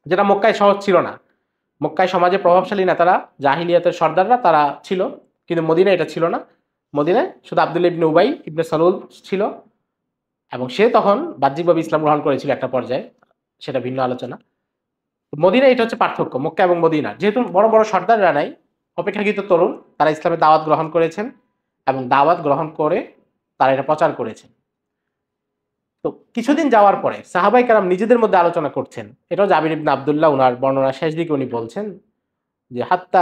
যেটা মক্কায় সহজ ছিল না। মক্কায় সমাজে প্রভাবশালী নেতারা, জাহিলিয়াতের সর্দাররা তারা ছিল, কিন্তু মদিনায় এটা ছিল না। মদিনায় শুধু আব্দুল্লাহ ইবনে উবাই ইবনে সালুল ছিল, এবং সে তখন বাহ্যিকভাবে ইসলাম গ্রহণ করেছিল একটা পর্যায়ে, সেটা ভিন্ন আলোচনা। মদিনায় এটা হচ্ছে পার্থক্য মক্কা এবং মদিনা। যেহেতু বড় বড় সর্দাররা নাই, অপেক্ষাকৃত তরুণ, তারা ইসলামের দাওয়াত গ্রহণ করেছেন এবং দাওয়াত গ্রহণ করে তারা এটা প্রচার করেছেন। তো কিছুদিন যাওয়ার পরে সাহাবায়ে কেরাম নিজেদের মধ্যে আলোচনা করছেন। এটাও জাবির ইবনে আব্দুল্লাহ উনার বর্ণনা শেষ দিকে উনি বলছেন যে হাত্তা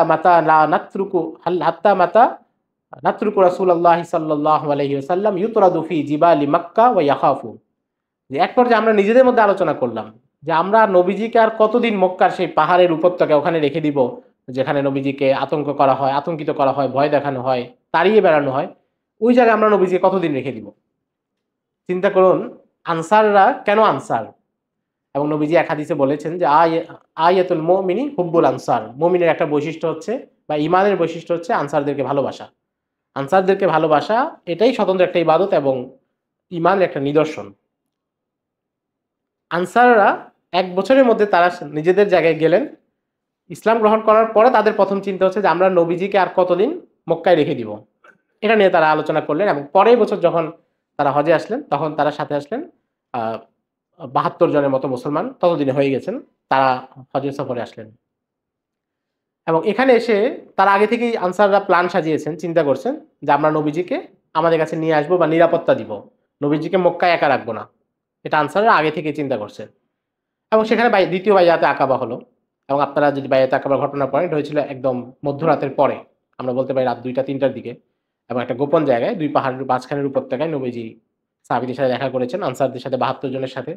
মাতা নাতরুকু রাসূলুল্লাহি সাল্লাল্লাহু আলাইহি ওয়াসাল্লাম ইউতরাদু ফি জিবালি মক্কা ওয়া ইয়াখাফু। যে এক পর্যায়ে আমরা নিজেদের মধ্যে আলোচনা করলাম যে আমরা নবীজিকে আর কতদিন মক্কার সেই পাহাড়ের উপত্যকা ওখানে রেখে দিব, যেখানে নবীজিকে আতঙ্ক করা হয়, আতঙ্কিত করা হয়, ভয় দেখানো হয়, তাড়িয়ে বেড়ানো হয়, ওই জায়গায় আমরা নবীজিকে কতদিন রেখে দিব। চিন্তা করুন, আনসাররা কেন আনসার? এবং নবীজি এক হাদিসে বলেছেন যে আয়াতুল মুমিনি হুব্বুল আনসার, মুমিনের একটা বৈশিষ্ট্য হচ্ছে বা ইমানের বৈশিষ্ট্য হচ্ছে আনসারদেরকে ভালোবাসা। আনসারদেরকে ভালোবাসা এটাই স্বতন্ত্র একটা ইবাদত এবং ইমানের একটা নিদর্শন। আনসাররা ১ বছরের মধ্যে তারা নিজেদের জায়গায় গেলেন। ইসলাম গ্রহণ করার পরে তাদের প্রথম চিন্তা হচ্ছে যে আমরা নবীজিকে আর কতদিন মক্কায় রেখে দিব, এটা নিয়ে তারা আলোচনা করলেন। এবং পরের বছর যখন তারা হজে আসলেন তখন তারা সাথে আসলেন ৭২ জনের মতো মুসলমান ততদিনে হয়ে গেছেন, তারা হজের সফরে আসলেন। এবং এখানে এসে তারা আগে থেকেই আনসাররা প্ল্যান সাজিয়েছেন, চিন্তা করছেন যে আমরা নবীজিকে আমাদের কাছে নিয়ে আসবো বা নিরাপত্তা দিব, নবীজিকে মক্কায় একা রাখবো না। এটা আনসাররা আগে থেকে চিন্তা করছে। এবং সেখানে দ্বিতীয় বাইয়াতে আকাবা হলো। এবং আপনারা যদি বাইয়াতে আকাবার ঘটনা পড়েন, এটা হয়েছিল একদম মধ্যরাতের পরে, আমরা বলতে পারি রাত ২টা-৩টার দিকে। এবং একটা গোপন জায়গায় ২ পাহাড়ের মাঝখানের উপত্যকায় নবীজি সাহাবীদের সাথে দেখা করেছেন, আনসারদের সাথে ৭২ জনের সাথে।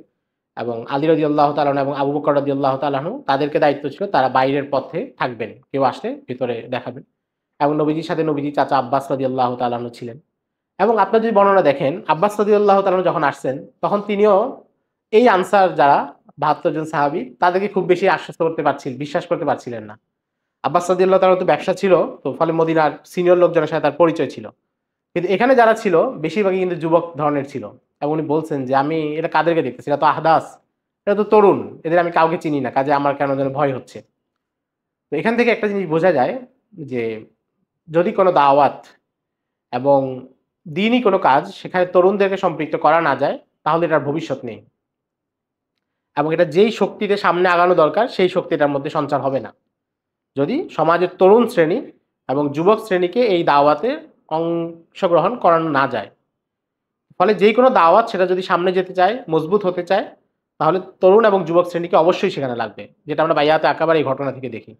এবং আলী রাদিয়াল্লাহু তাআলা আনহু এবং আবু বকর রাদিয়াল্লাহু তাআলা আনহু তাদেরকে দায়িত্ব ছিল তারা বাইরের পথে থাকবেন, কেউ আসলে ভিতরে দেখাবেন। এবং নবীজির সাথে নবীজির চাচা আব্বাস রাদিয়াল্লাহু তাআলা আনহু ছিলেন। এবং আপনারা যদি বর্ণনা দেখেন, আব্বাস রাদিয়াল্লাহু তাআলা আনহু যখন আসছেন তখন তিনিও এই আনসার যারা ৭২ জন সাহাবী তাদেরকে খুব বেশি আশ্বস্ত করতে পারছিলেন, বিশ্বাস করতে পারছিলেন না। আব্বাস রাদিয়াল্লাহু তাআলা তো ব্যবসা ছিল, তো ফলে মদিনার সিনিয়র লোকজনের সাথে তার পরিচয় ছিল। কিন্তু এখানে যারা ছিল বেশিরভাগই কিন্তু যুবক ধরনের ছিল। এবং উনি বলছেন যে আমি এটা কাদেরকে দেখতেছি, এরা তো আহদাস, এরা তো তরুণ, এদের আমি কাউকে চিনি না, কাজে আমার কেন যেন ভয় হচ্ছে। তো এখান থেকে একটা জিনিস বোঝা যায় যে যদি কোনো দাওয়াত এবং দিনই কোনো কাজ সেখানে তরুণদেরকে সম্পৃক্ত করা না যায় তাহলে এটার ভবিষ্যৎ নেই। এবং এটা যেই শক্তিতে সামনে আগানো দরকার সেই শক্তিটার মধ্যে সঞ্চার হবে না যদি সমাজের তরুণ শ্রেণী এবং যুবক শ্রেণীকে এই দাওয়াতে অংশগ্রহণ করানো না যায়। ফলে যেই কোনো দাওয়াত সেটা যদি সামনে যেতে চায়, মজবুত হতে চায়, তাহলে তরুণ এবং যুবক শ্রেণীকে অবশ্যই সেখানে লাগবে, যেটা আমরা বাইয়াতে আকাবার এই ঘটনা থেকে দেখি।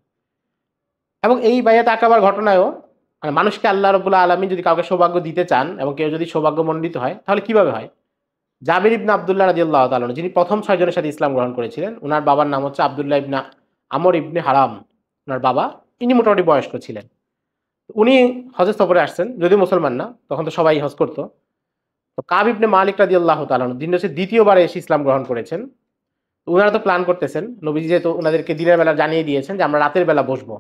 এবং এই বাইয়াতে আকাবার ঘটনায়ও মানে মানুষকে আল্লাহ রাব্বুল আলামিন যদি কাউকে সৌভাগ্য দিতে চান এবং কেউ যদি সৌভাগ্যমণ্ডিত হয় তাহলে কিভাবে হয়? জাবির ইবনে আব্দুল্লাহ রাদিয়াল্লাহু তাআলা আনহু যিনি প্রথম ৬ জনের সাথে ইসলাম গ্রহণ করেছিলেন, উনার বাবার নাম হচ্ছে আব্দুল্লাহ ইবনে আমর ইবনে হারাম। উনার বাবা, ইনি মোটামুটি বয়স্ক ছিলেন। উনি হজের সফরে আসছেন, যদিও মুসলমান না, তখন তো সবাই হজ করত। তো কাব ইবনে মালিক রাদিয়াল্লাহু তাআলা আনহু দিন শেষে দ্বিতীয়বারে এসে ইসলাম গ্রহণ করেছেন। তো উনারা তো প্ল্যান করতেছেন, নবীজি যেহেতু উনাদেরকে দিনের বেলা জানিয়ে দিয়েছেন যে আমরা রাতের বেলা বসবো।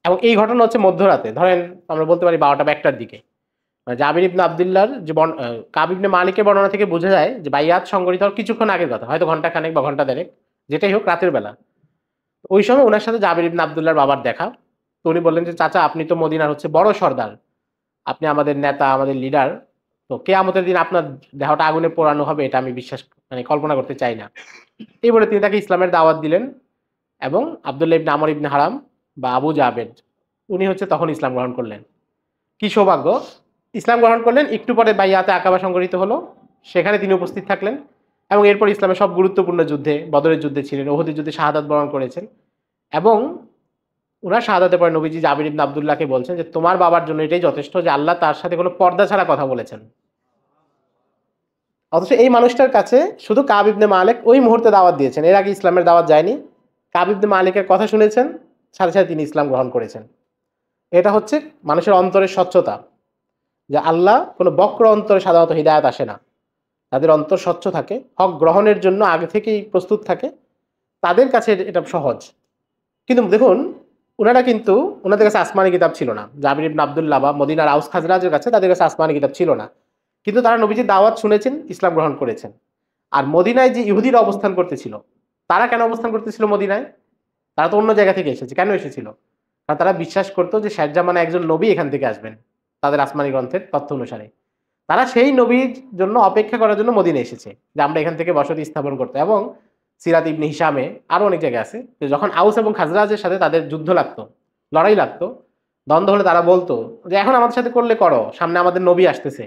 এবং এই ঘটনা হচ্ছে মধ্যরাতে, ধরেন আমরা বলতে পারি ১২টা বা ১টার দিকে। মানে জাবির ইবনে আব্দুল্লাহর যে কাব ইবনে মালিকের বর্ণনা থেকে বোঝা যায় যে বাইয়াত সংগঠিত হওয়ার কিছুক্ষণ আগের কথা, হয়তো ঘন্টা খানেক বা ঘন্টা দেড়েক, যেটাই হোক রাতের বেলা। ওই সময় উনার সাথে জাবির ইবনে আব্দুল্লাহর বাবার দেখা। তো উনি বললেন যে চাচা আপনি তো মদিনার হচ্ছে বড় সর্দার, আপনি আমাদের নেতা, আমাদের লিডার, তো কিয়ামতের দিন আপনার দেহটা আগুনে পোড়ানো হবে এটা আমি বিশ্বাস মানে কল্পনা করতে চাই না। এই বলে তিনি তাকে ইসলামের দাওয়াত দিলেন। এবং আব্দুল্লাহ ইবনে আমর ইবনে হারাম বা আবু জাবেদ উনি হচ্ছে তখন ইসলাম গ্রহণ করলেন। কি সৌভাগ্য! ইসলাম গ্রহণ করলেন, একটু পরে বাইয়াতে আকাবা সংঘটিত হলো, সেখানে তিনি উপস্থিত থাকলেন। এবং এরপর ইসলামের সব গুরুত্বপূর্ণ যুদ্ধে, বদরের যুদ্ধে ছিলেন, উহুদের যুদ্ধে শাহাদাত বরণ করেছেন। এবং উনার শাহাদাতের পরে নবীজি জাবির ইবনে আব্দুল্লাহকে বলছেন যে তোমার বাবার জন্য এটাই যথেষ্ট যে আল্লাহ তার সাথে কোনো পর্দা ছাড়া কথা বলেছেন। অথচ এই মানুষটার কাছে শুধু কাব ইবনে মালিক ওই মুহূর্তে দাওয়াত দিয়েছেন, এর আগে ইসলামের দাওয়াত যায়নি। কাব ইবনে মালিকের কথা শুনেছেন, সাথে সাথে তিনি ইসলাম গ্রহণ করেছেন। এটা হচ্ছে মানুষের অন্তরের স্বচ্ছতা, যে আল্লাহ কোনো বক্র অন্তরে সাধারণত হিদায়াত আসে না। তাদের অন্তর স্বচ্ছ থাকে, হক গ্রহণের জন্য আগে থেকেই প্রস্তুত থাকে, তাদের কাছে এটা সহজ। কিন্তু দেখুন, উনারা কিন্তু উনাদের কাছে আসমানি কিতাব ছিল না। জাবির ইবনে আব্দুল্লাহ বা মদিনার আউস খাজরাজের কাছে তাদের কাছে আসমানি কিতাব ছিল না। কিন্তু তারা নবীজির দাওয়াত শুনেছেন, ইসলাম গ্রহণ করেছেন। আর মদিনায় যে ইহুদিরা অবস্থান করতেছিল, তারা কেন অবস্থান করতেছিল মদিনায়? তারা তো অন্য জায়গা থেকে এসেছে। কেন এসেছিল? কারণ তারা বিশ্বাস করতো যে শেষ জামানায় একজন নবী এখান থেকে আসবেন, তাদের আসমানি গ্রন্থের তথ্য অনুসারে। তারা সেই নবীর জন্য অপেক্ষা করার জন্য মদিনায় এসেছে, যে আমরা এখান থেকে বসতি স্থাপন করতে। এবং সিরাত ইবনে হিশামে আরো অনেক জায়গায় আছে যে যখন আউস এবং খাজরাজের সাথে তাদের যুদ্ধ লাগতো, লড়াই লাগতো, দ্বন্দ্ব হলে তারা বলতো যে এখন আমাদের সাথে করলে করো, সামনে আমাদের নবী আসতেছে,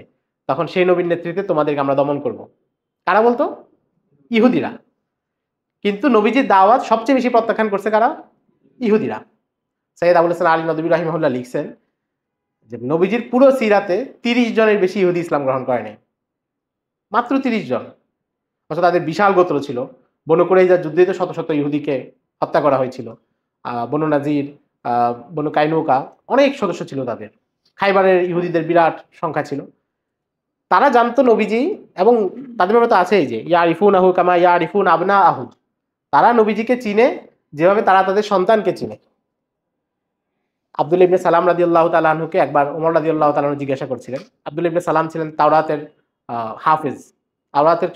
তখন সেই নবীর নেতৃত্বে তোমাদেরকে আমরা দমন করব। কারা বলতো? ইহুদিরা। কিন্তু নবীজির দাওয়াত সবচেয়ে বেশি প্রত্যাখ্যান করছে কারা? ইহুদিরা। সৈয়দ আবুল হাসান আলী নদভী রাহিমাহুল্লাহ লিখছেন যে নবীজির পুরো সিরাতে ৩০ জনের বেশি ইহুদি ইসলাম গ্রহণ করে নাই, মাত্র ৩০ জন। অথচ তাদের বিশাল গোত্র ছিল। বনু কুরাইজার যুদ্ধে তো শত শত ইহুদিকে হত্যা করা হয়েছিল। বনু নাজির, বনু কাইনুকা, অনেক সদস্য ছিল তাদের। খাইবারের ইহুদিদের বিরাট সংখ্যা ছিল। তারা জানতো নবীজি, এবং তাদের ব্যাপারে তো আছেই যে ইয়ারিফুন আহু কামা ইয়ারিফুন আবনা আহু, তারা নবীজিকে চিনে যেভাবে তারা তাদের সন্তানকে চিনে। আব্দুল ইবনে সালাম রাদিয়াল্লাহু তাআলা আনহুকে একবার ওমর রাদিয়াল্লাহু তাআলা আনহু জিজ্ঞাসা করছিলেন। আব্দুল ইবনে সালাম ছিলেন তাওরাতের হাফেজ। তাওরাতের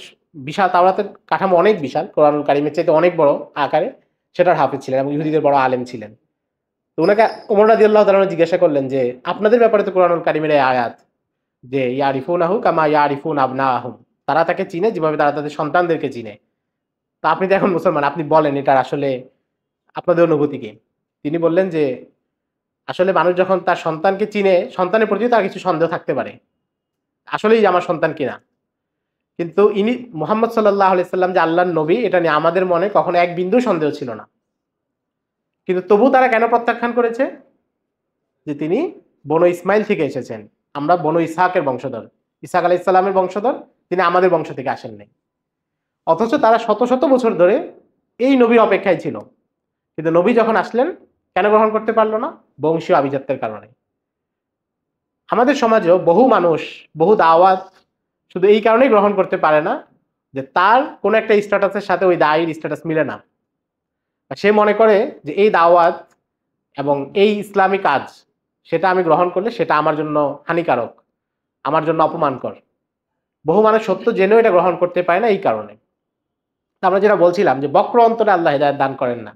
বিশাল, তাওরাতের কাঠামো অনেক বিশাল, কোরআনুল কারীমের চাইতে অনেক বড় আকারে, সেটার হাফেজ ছিলেন এবং ইহুদিদের বড় আলেম ছিলেন। তো ওনাকে ওমর রাদিয়াল্লাহু তাআলা আনহু জিজ্ঞাসা করলেন যে, আপনাদের ব্যাপারে তো কোরআনুল কারীমের এই আয়াত যে ইয়ারিফুনাহু কামা ইয়ারিফুন আবনাআহুম, তারা তাকে চিনে যেভাবে তারা তাদের সন্তানদেরকে চিনে। তা আপনি তো এখন মুসলমান, আপনি বলেন এটার আসলে আপনাদের অনুভূতি কি? তিনি বললেন যে, আসলে মানুষ যখন তার সন্তানকে চিনে, সন্তানের প্রতিও তার কিছু সন্দেহ থাকতে পারে, আসলেই যে আমার সন্তান কিনা। কিন্তু ইনি মুহাম্মদ সাল্লাল্লাহু আলাইহি সাল্লাম যে আল্লাহর নবী, এটা নিয়ে আমাদের মনে কখনো এক বিন্দু সন্দেহ ছিল না। কিন্তু তবু তারা কেন প্রত্যাখ্যান করেছে? যে তিনি বনু ইসমাইল থেকে এসেছেন, আমরা বনু ইসহাকের বংশধর, ইসহাক আলাইহিস সালামের বংশধর, তিনি আমাদের বংশ থেকে আসেন নাই। অথচ তারা শত শত বছর ধরে এই নবীর অপেক্ষায় ছিল। কিন্তু নবী যখন আসলেন, কেন গ্রহণ করতে পারলো না? বংশীয় আভিজাত্যের কারণে। আমাদের সমাজেও বহু মানুষ, বহু দাওয়াত শুধু এই কারণেই গ্রহণ করতে পারে না যে তার কোনো একটা স্ট্যাটাসের সাথে ওই দায়ীর স্ট্যাটাস মিলে না। সে মনে করে যে এই দাওয়াত এবং এই ইসলামী কাজ, সেটা আমি গ্রহণ করলে সেটা আমার জন্য হানিকারক, আমার জন্য অপমানকর। বহু মানুষ সত্য জেনেও এটা গ্রহণ করতে পারে না এই কারণে। আমরা যেটা বলছিলাম যে বক্র অন্তরে আল্লাহ হিদায়াত দান করেন না।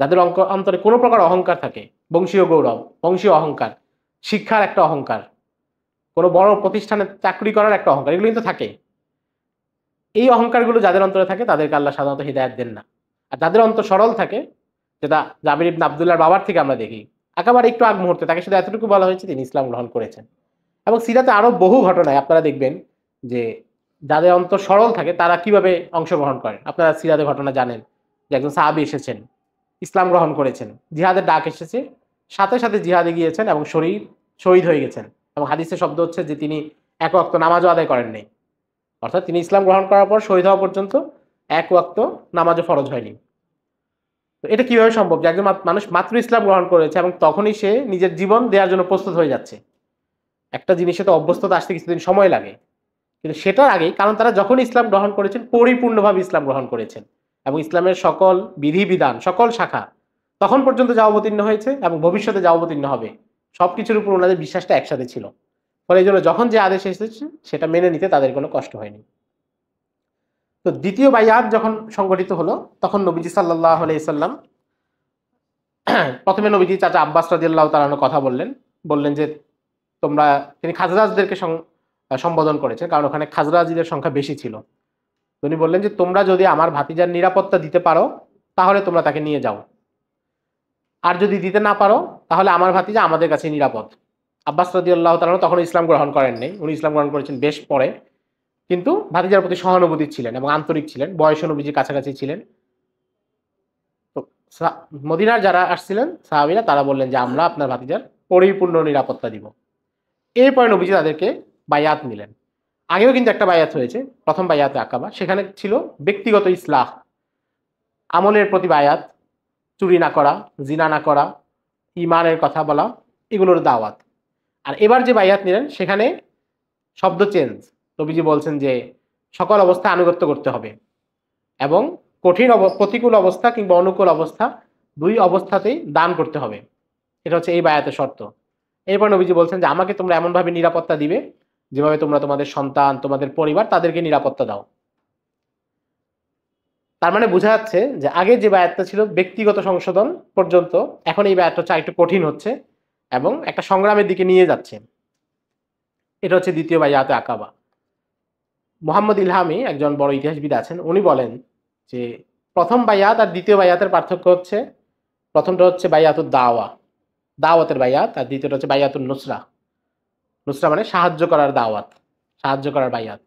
যাদের অন্তরে কোনো প্রকার অহংকার থাকে, বংশীয় গৌরব, বংশীয় অহংকার, শিক্ষার একটা অহংকার, কোনো বড় প্রতিষ্ঠানে চাকরি করার একটা অহংকার, এগুলো কিন্তু থাকে। এই অহংকারগুলো যাদের অন্তরে থাকে তাদেরকে আল্লাহ সাধারণত হিদায়াত দেন না। আর যাদের অন্তর সরল থাকে, যেটা জাবির ইবনে আব্দুল্লাহর বাবার থেকে আমরা দেখি, একেবারে একটু আগ মুহূর্তে তাকে শুধু এতটুকু বলা হয়েছে তিনি ইসলাম গ্রহণ করেছেন। এবং সিরাতে আরো বহু ঘটনায় আপনারা দেখবেন যে যাদের অন্তর সরল থাকে তারা কিভাবে অংশগ্রহণ করেন। আপনারা সিরাতে ঘটনা জানেন যে একজন সাহাবী এসেছেন, ইসলাম গ্রহণ করেছেন, জিহাদের ডাক এসেছে, সাথে সাথে জিহাদে গিয়েছেন এবং শহীদ হয়ে গেছেন। এবং হাদিসের শব্দ হচ্ছে যে তিনি এক ওয়াক্ত নামাজও আদায় করেন নাই। অর্থাৎ তিনি ইসলাম গ্রহণ করার পর শহীদ হওয়া পর্যন্ত এক ওয়াক্ত নামাজও ফরজ হয়নি। তো এটা কিভাবে সম্ভব যে একজন মানুষ মাত্র ইসলাম গ্রহণ করেছে এবং তখনই সে নিজের জীবন দেওয়ার জন্য প্রস্তুত হয়ে যাচ্ছে? একটা জিনিসে তো অভ্যস্ততা আসতে কিছুদিন সময় লাগে, কিন্তু সেটার আগেই, কারণ তারা যখন ইসলাম গ্রহণ করেছেন পরিপূর্ণভাবে ইসলাম গ্রহণ করেছেন এবং ইসলামের সকল বিধিবিধান, সকল শাখা তখন পর্যন্ত যা অবতীর্ণ হয়েছে এবং ভবিষ্যতে যা অবতীর্ণ হবে সবকিছুর উপর ওনাদের বিশ্বাসটা একসাথে ছিল। ফলে এই জন্য যখন যে আদেশ এসেছে সেটা মেনে নিতে তাদের কোনো কষ্ট হয়নি। তো দ্বিতীয় বাইআত যখন সংগঠিত হলো, তখন নবীজি সাল্লাল্লাহু আলাইহি সাল্লাম প্রথমে নবীজি চাচা আব্বাস রাদিয়াল্লাহু তাআলা আনহু কথা বললেন যে তোমরা, তিনি খাজরাজদেরকে সম্বোধন করেছেন কারণ ওখানে খাজরাজিদের সংখ্যা বেশি ছিল। তিনি বললেন যে তোমরা যদি আমার ভাতিজার নিরাপত্তা দিতে পারো তাহলে তোমরা তাকে নিয়ে যাও, আর যদি দিতে না পারো তাহলে আমার ভাতিজা আমাদের কাছে নিরাপদ। আব্বাস রাদিয়াল্লাহু তাআলা তখন ইসলাম গ্রহণ করেননি, উনি ইসলাম গ্রহণ করেছেন বেশ পরে, কিন্তু ভাতিজার প্রতি সহানুভূতি ছিলেন এবং আন্তরিক ছিলেন, বয়স নবীজির কাছাকাছি ছিলেন। তো মদিনার যারা আসছিলেন সাহাবীরা, তারা বললেন যে আমরা আপনার ভাতিজার পরিপূর্ণ নিরাপত্তা দিব। এরপরে নবীজি তাদেরকে বায়াত নিলেন। আগেও কিন্তু একটা বায়াত হয়েছে, প্রথম বায়াতে আকাবা, সেখানে ছিল ব্যক্তিগত ইসলাহ, আমলের প্রতি বায়াত, চুরি না করা, জিনা না করা, ইমানের কথা বলা, এগুলোর দাওয়াত। আর এবার যে বায়াত নিলেন সেখানে শব্দ চেঞ্জ। নবীজি বলছেন যে সকল অবস্থায় আনুগত্য করতে হবে এবং প্রতিকূল অবস্থা কিংবা অনুকূল অবস্থা, দুই অবস্থাতেই দান করতে হবে। এটা হচ্ছে এই বায়াতের শর্ত। এরপর নবীজি বলছেন যে আমাকে তোমরা এমনভাবে নিরাপত্তা দিবে যেভাবে তোমরা তোমাদের সন্তান, তোমাদের পরিবার, তাদেরকে নিরাপত্তা দাও। তার মানে বোঝা যাচ্ছে যে আগে যে বায়াতটা ছিল ব্যক্তিগত সংশোধন পর্যন্ত, এখন এই বায়াতটা হচ্ছে একটু কঠিন হচ্ছে এবং একটা সংগ্রামের দিকে নিয়ে যাচ্ছে। এটা হচ্ছে দ্বিতীয় বায়াতে আকাবা। মোহাম্মদ ইলহামি, একজন বড় ইতিহাসবিদ আছেন, উনি বলেন যে প্রথম বায়াত আর দ্বিতীয় বায়াতের পার্থক্য হচ্ছে, প্রথমটা হচ্ছে বায়াতুদ দাওয়া, দাওয়াতের বায়াত, আর দ্বিতীয়টা হচ্ছে বায়াতুন নুসরা। নুসরা মানে সাহায্য করার দাওয়াত, সাহায্য করার বায়াত।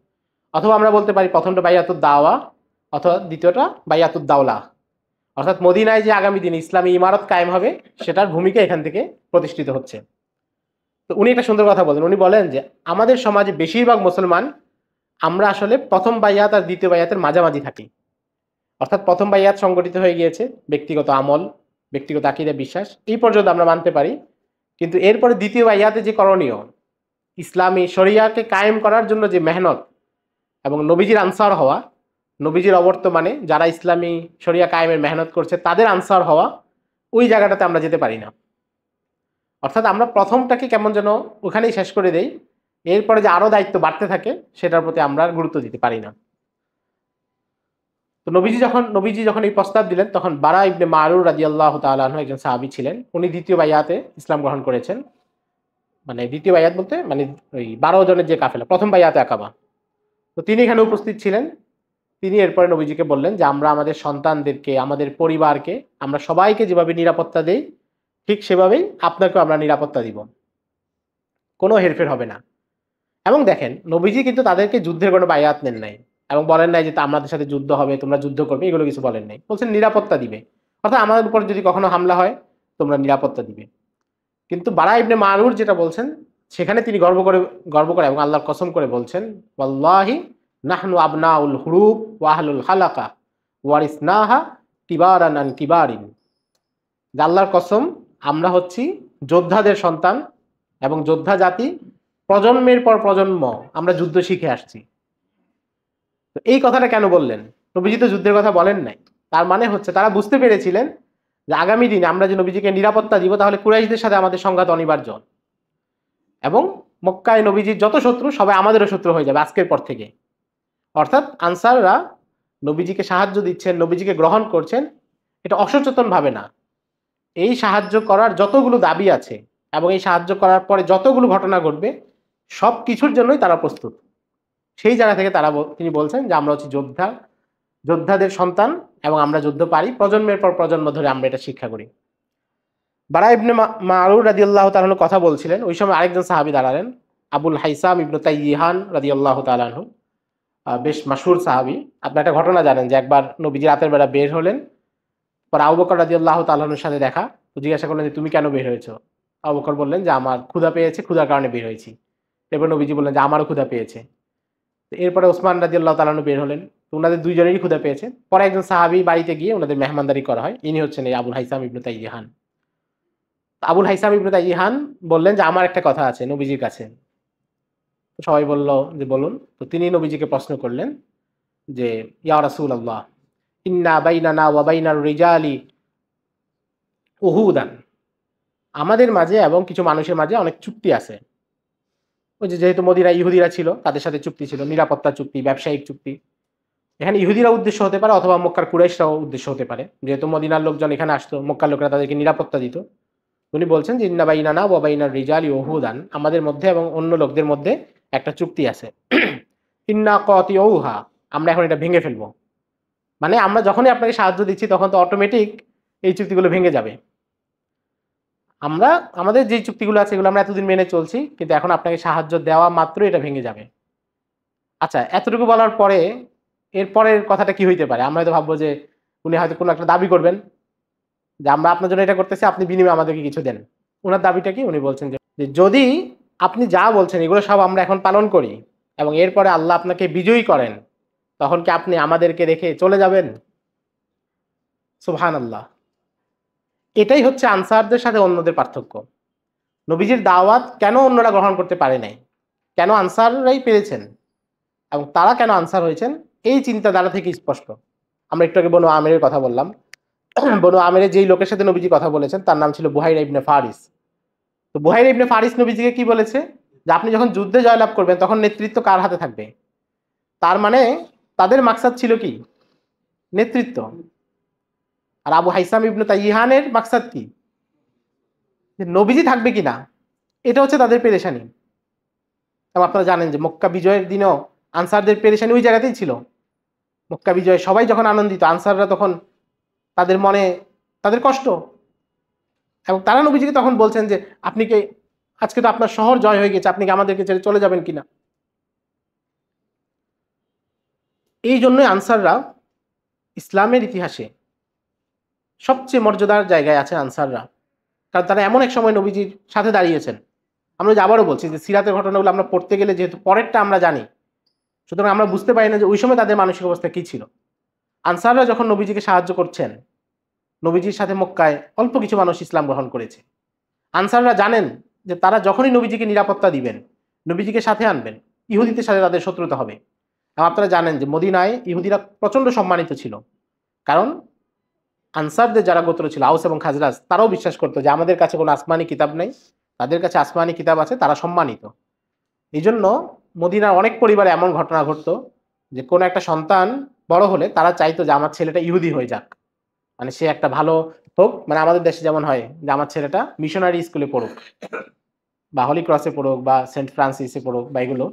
অথবা আমরা বলতে পারি প্রথমটা বায়াতুদ দাওয়া অথবা দ্বিতীয়টা বায়াতুদ দাওলা। অর্থাৎ মদিনায় যে আগামী দিনে ইসলামী ইমারত কায়েম হবে সেটার ভূমিকা এখান থেকে প্রতিষ্ঠিত হচ্ছে। তো উনি একটা সুন্দর কথা বলেন, উনি বলেন যে আমাদের সমাজে বেশিরভাগ মুসলমান আমরা আসলে প্রথম বায়াত আর দ্বিতীয় বায়াতের মাঝামাঝি থাকি। অর্থাৎ প্রথম বায়াত সংগঠিত হয়ে গিয়েছে, ব্যক্তিগত আমল, ব্যক্তিগত আকীদা, বিশ্বাস, এই পর্যন্ত আমরা মানতে পারি। কিন্তু এরপরে দ্বিতীয় বায়াতে যে করণীয়, ইসলামী শরিয়াকে কায়েম করার জন্য যে মেহনত এবং নবীজির আনসার হওয়া, নবীজির অবর্তমানে যারা ইসলামী শরিয়া কায়েমের মেহনত করছে তাদের আনসার হওয়া, ওই জায়গাটাতে আমরা যেতে পারি না। অর্থাৎ আমরা প্রথমটাকে কেমন যেন ওখানেই শেষ করে দেই, এরপরে যে আরো দায়িত্ব বাড়তে থাকে সেটার প্রতি আমরা আর গুরুত্ব দিতে পারি না। তো নবীজি যখন এই প্রস্তাব দিলেন, তখন বারা ইবনে মারুর রাদিয়াল্লাহু তাআলা আনহু একজন সাহাবী ছিলেন। উনি দ্বিতীয় বাইয়াতে ইসলাম গ্রহণ করেছেন। মানে দ্বিতীয় বাইয়াত বলতে মানে ওই 12 জনের যে কাফেলা, প্রথম বাইয়াতে আকাবা। তো তিনি এখানে উপস্থিত ছিলেন। তিনি এরপরে নবীজিকে বললেন যে আমরা আমাদের সন্তানদেরকে, আমাদের পরিবারকে, আমরা সবাইকে যেভাবে নিরাপত্তা দেই, ঠিক সেভাবেই আপনাকেও আমরা নিরাপত্তা দিব, কোনো হেরফের হবে না। এবং দেখেন, নবীজি কিন্তু তাদেরকে যুদ্ধের কোনো বায়াত নেন নাই এবং বলেন নাই যে আমাদের সাথে যুদ্ধ হবে, তোমরা যুদ্ধ করবে, এগুলো কিছু বলেন নাই। বলছেন নিরাপত্তা দিবে, অর্থাৎ আমাদের উপর যদি কখনো হামলা হয় তোমরা নিরাপত্তা দিবে। কিন্তু বারা ইবনে মারুর যেটা বলছেন, সেখানে তিনি গর্ব করে এবং আল্লাহর কসম করে বলছেন, ওয়াল্লাহি নাহনু আবনাউল হুরুব ওয়া আহলুল হালাকা ওয়ারিসনাহা কিবারান আন কিবারিন। আল্লাহর কসম, আমরা হচ্ছি যোদ্ধাদের সন্তান এবং যোদ্ধা জাতি, প্রজন্মের পর প্রজন্ম আমরা যুদ্ধ শিখে আসছি। তো এই কথাটা কেন বললেন? নবীজি তো যুদ্ধের কথা বলেন নাই। তার মানে হচ্ছে তারা বুঝতে পেরেছিলেন যে আগামী দিনে আমরা যে নবীজিকে নিরাপত্তা দিব, তাহলে কুরাইশদের সাথে আমাদের সংঘাত অনিবার্য, এবং মক্কায় নবীজির যত শত্রু সবাই আমাদেরও শত্রু হয়ে যাবে আজকের পর থেকে। অর্থাৎ আনসাররা নবীজিকে সাহায্য দিচ্ছেন, নবীজিকে গ্রহণ করছেন, এটা অসচেতন ভাবে না। এই সাহায্য করার যতগুলো দাবি আছে এবং এই সাহায্য করার পরে যতগুলো ঘটনা ঘটবে, সব কিছুর জন্যই তারা প্রস্তুত। সেই জায়গা থেকে তিনি বলছেন যে আমরা হচ্ছি যোদ্ধাদের সন্তান এবং আমরা যুদ্ধ পারি, প্রজন্মের পর প্রজন্ম ধরে আমরা এটা শিক্ষা করি। বারা ইবনে মারুর রাদিয়াল্লাহু তাআলা আনহু কথা বলছিলেন, ওই সময় আরেকজন সাহাবী দাঁড়ালেন, আবুল হাইসাম ইবনে তাইয়িহান রাদিয়াল্লাহু তাআলা আনহু, বেশ মাশহুর সাহাবী। আপনি একটা ঘটনা জানেন যে একবার নবীজি রাতের বেলা বের হলেন, পর আবু বকর রাদিয়াল্লাহু তাআলা আনহুর সাথে দেখা, তো জিজ্ঞাসা করলেন যে তুমি কেন বের হয়েছো? আবু বকর বললেন যে আমার ক্ষুধা পেয়েছে, ক্ষুধার কারণে বের হয়েছি। এরপর নবীজি বললেন যে আমারও ক্ষুধা পেয়েছে। এরপরে ওসমান রাদিয়াল্লাহু তাআলা আনহু বের হলেন, তো ওনাদের দুইজনেরই ক্ষুধা পেয়েছে। পরে একজন সাহাবী বাড়িতে গিয়ে ওনাদের মেহমানদারি করা হয়, ইনি হচ্ছেন এই আবুল হাইসাম ইবনে তাইয়িহান। আবুল হাইসাম ইবনে তাইয়িহান বললেন যে আমার একটা কথা আছে নবীজির কাছে। তো সবাই বলল যে বলুন। তো তিনি নবীজিকে প্রশ্ন করলেন যে ইয়া রাসূলুল্লাহ, ইন্না বাইনানা ওয়া বাইনার রিজালি উহুদান, আমাদের মাঝে এবং কিছু মানুষের মাঝে অনেক চুক্তি আছে। ওই যে যেহেতু মদিনায় ইহুদিরা ছিল, তাদের সাথে চুক্তি ছিল, নিরাপত্তা চুক্তি, ব্যবসায়িক চুক্তি। এখানে ইহুদিরা উদ্দেশ্য হতে পারে অথবা মক্কার কুরাইশরাও উদ্দেশ্য হতে পারে, যেহেতু মদিনার লোকজন এখানে আসতো, মক্কার লোকেরা তাদেরকে নিরাপত্তা দিত। উনি বলছেন যে ইন্না বাইনানা ওয়া বাইনার রিজালি উহুদান, আমাদের মধ্যে এবং অন্য লোকদের মধ্যে একটা চুক্তি আছে। ইন্না কাতিউহা, আমরা এখন এটা ভেঙে ফেলবো। মানে আমরা যখনই আপনাকে সাহায্য দিচ্ছি তখন তো অটোমেটিক এই চুক্তিগুলো ভেঙে যাবে। আমরা আমাদের যে চুক্তিগুলো আছে এগুলো আমরা এতদিন মেনে চলছি, কিন্তু এখন আপনাকে সাহায্য দেওয়া মাত্র এটা ভেঙে যাবে। আচ্ছা, এতটুকু বলার পরে এরপরের কথাটা কি হইতে পারে? আমরা হয়তো ভাববো যে উনি হয়তো কোনো একটা দাবি করবেন যে আমরা আপনার জন্য এটা করতেছি, আপনি বিনিময়ে আমাদেরকে কিছু দেন। ওনার দাবিটা কি? উনি বলছেন যে যদি আপনি যা বলছেন এগুলো সব আমরা এখন পালন করি এবং এরপরে আল্লাহ আপনাকে বিজয়ী করেন, তখন কি আপনি আমাদেরকে রেখে চলে যাবেন? সুবহানাল্লাহ। এটাই হচ্ছে আনসারদের সাথে অন্যদের পার্থক্য। নবীজির দাওয়াত কেন অন্যরা গ্রহণ করতে পারে নাই, কেন আনসাররাই পেরেছেন এবং তারা কেন আনসার হয়েছেন, এই চিন্তাধারা থেকে স্পষ্ট। আমরা একটু আগে বনু আমেরের কথা বললাম। বনু আমেরের যেই লোকের সাথে নবীজি কথা বলেছেন তার নাম ছিল বুহাইরা ইবনে ফারিস। তো বুহাইরা ইবনে ফারিস নবীজিকে কি বলেছে যে আপনি যখন যুদ্ধে জয়লাভ করবেন তখন নেতৃত্ব কার হাতে থাকবে? তার মানে তাদের মাকসাদ ছিল কি? নেতৃত্ব। আর আবু হাইসাম ইবনে তাইয়িহানের মাকসাদ কি? যে নবীজি থাকবে কিনা, এটা হচ্ছে তাদের পেরেশানি। এবং আপনারা জানেন যে মক্কা বিজয়ের দিনও আনসারদের পেরেশানি ওই জায়গাতেই ছিল। মক্কা বিজয় সবাই যখন আনন্দিত, আনসাররা তখন তাদের মনে তাদের কষ্ট, এবং তারা নবীজিকে তখন বলছেন যে আপনি কি আজকে তো আপনার শহর জয় হয়ে গেছে, আপনি কি আমাদেরকে ছেড়ে চলে যাবেন কিনা? এই জন্যই আনসাররা ইসলামের ইতিহাসে সবচেয়ে মর্যাদার জায়গায় আছে আনসাররা, কারণ তারা এমন এক সময় নবীজির সাথে দাঁড়িয়েছেন। আমরা যে আবারও বলছি যে সিরাতের ঘটনাগুলো আমরা পড়তে গেলে যেহেতু পরেরটা আমরা জানি, সুতরাং আমরা বুঝতে পারি না যে ওই সময় তাদের মানসিক অবস্থা কি ছিল। আনসাররা যখন নবীজিকে সাহায্য করছেন, নবীজির সাথে মক্কায় অল্প কিছু মানুষ ইসলাম গ্রহণ করেছে। আনসাররা জানেন যে তারা যখনই নবীজিকে নিরাপত্তা দিবেন, নবীজিকে সাথে আনবেন, ইহুদিদের সাথে তাদের শত্রুতা হবে এবং আপনারা জানেন যে মদিনায় ইহুদিরা প্রচন্ড সম্মানিত ছিল, কারণ আনসারদের যারা গোত্র ছিল আউস এবং খাজরাজ, তারাও বিশ্বাস করতো যে আমাদের কাছে কোনো আসমানি কিতাব নেই, তাদের কাছে আসমানি কিতাব আছে, তারা সম্মানিত। এই জন্য মদিনার অনেক পরিবারে এমন ঘটনা ঘটতো যে কোনো একটা সন্তান বড় হলে তারা চাইতো যে আমার ছেলেটা ইহুদি হয়ে যাক, মানে সে একটা ভালো হোক, মানে আমাদের দেশে যেমন হয় যে আমার ছেলেটা মিশনারি স্কুলে পড়ুক বা হলি ক্রসে পড়ুক বা সেন্ট ফ্রান্সিসে পড়ুক বা এগুলো।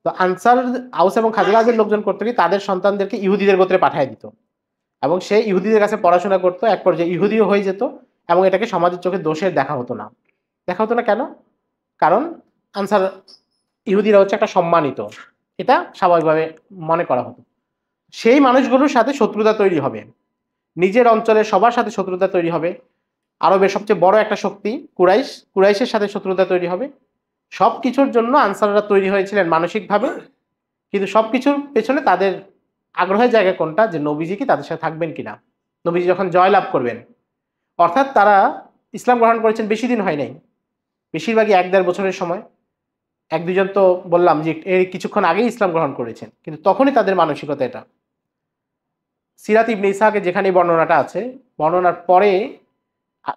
তো আনসার, আউস এবং খাজরাজের লোকজন করতো কি, তাদের সন্তানদেরকে ইহুদিদের গোত্রে পাঠিয়ে দিত এবং সে ইহুদিদের কাছে পড়াশোনা করতো, এক পর্যায়ে ইহুদিও হয়ে যেত এবং এটাকে সমাজের চোখে দোষের দেখা হতো না। দেখা হতো না কেন? কারণ আনসার ইহুদিরা হচ্ছে একটা সম্মানিত, এটা স্বাভাবিকভাবে মনে করা হতো। সেই মানুষগুলোর সাথে শত্রুতা তৈরি হবে, নিজের অঞ্চলের সবার সাথে শত্রুতা তৈরি হবে। আরবের সবচেয়ে বড় একটা শক্তি কুরাইশ, কুরাইশের সাথে শত্রুতা তৈরি হবে। সবকিছুর জন্য আনসাররা তৈরি হয়েছিলেন মানসিকভাবে, কিন্তু সবকিছুর পেছনে তাদের আগ্রহের জায়গা কোনটা, যে নবীজি কি তাদের সাথে থাকবেন কিনা, নবীজি যখন জয় লাভ করবেন। অর্থাৎ তারা ইসলাম গ্রহণ করেছেন বেশি দিন হয় নাই, বেশিরভাগই 1-1.5 বছরের সময়। এক দুজন তো বললাম যে এর কিছুক্ষণ আগেই ইসলাম গ্রহণ করেছেন, কিন্তু তখনই তাদের মানসিকতা এটা। সিরাত ইবনে ইসহাকে যেখানে বর্ণনাটা আছে, বর্ণনার পরে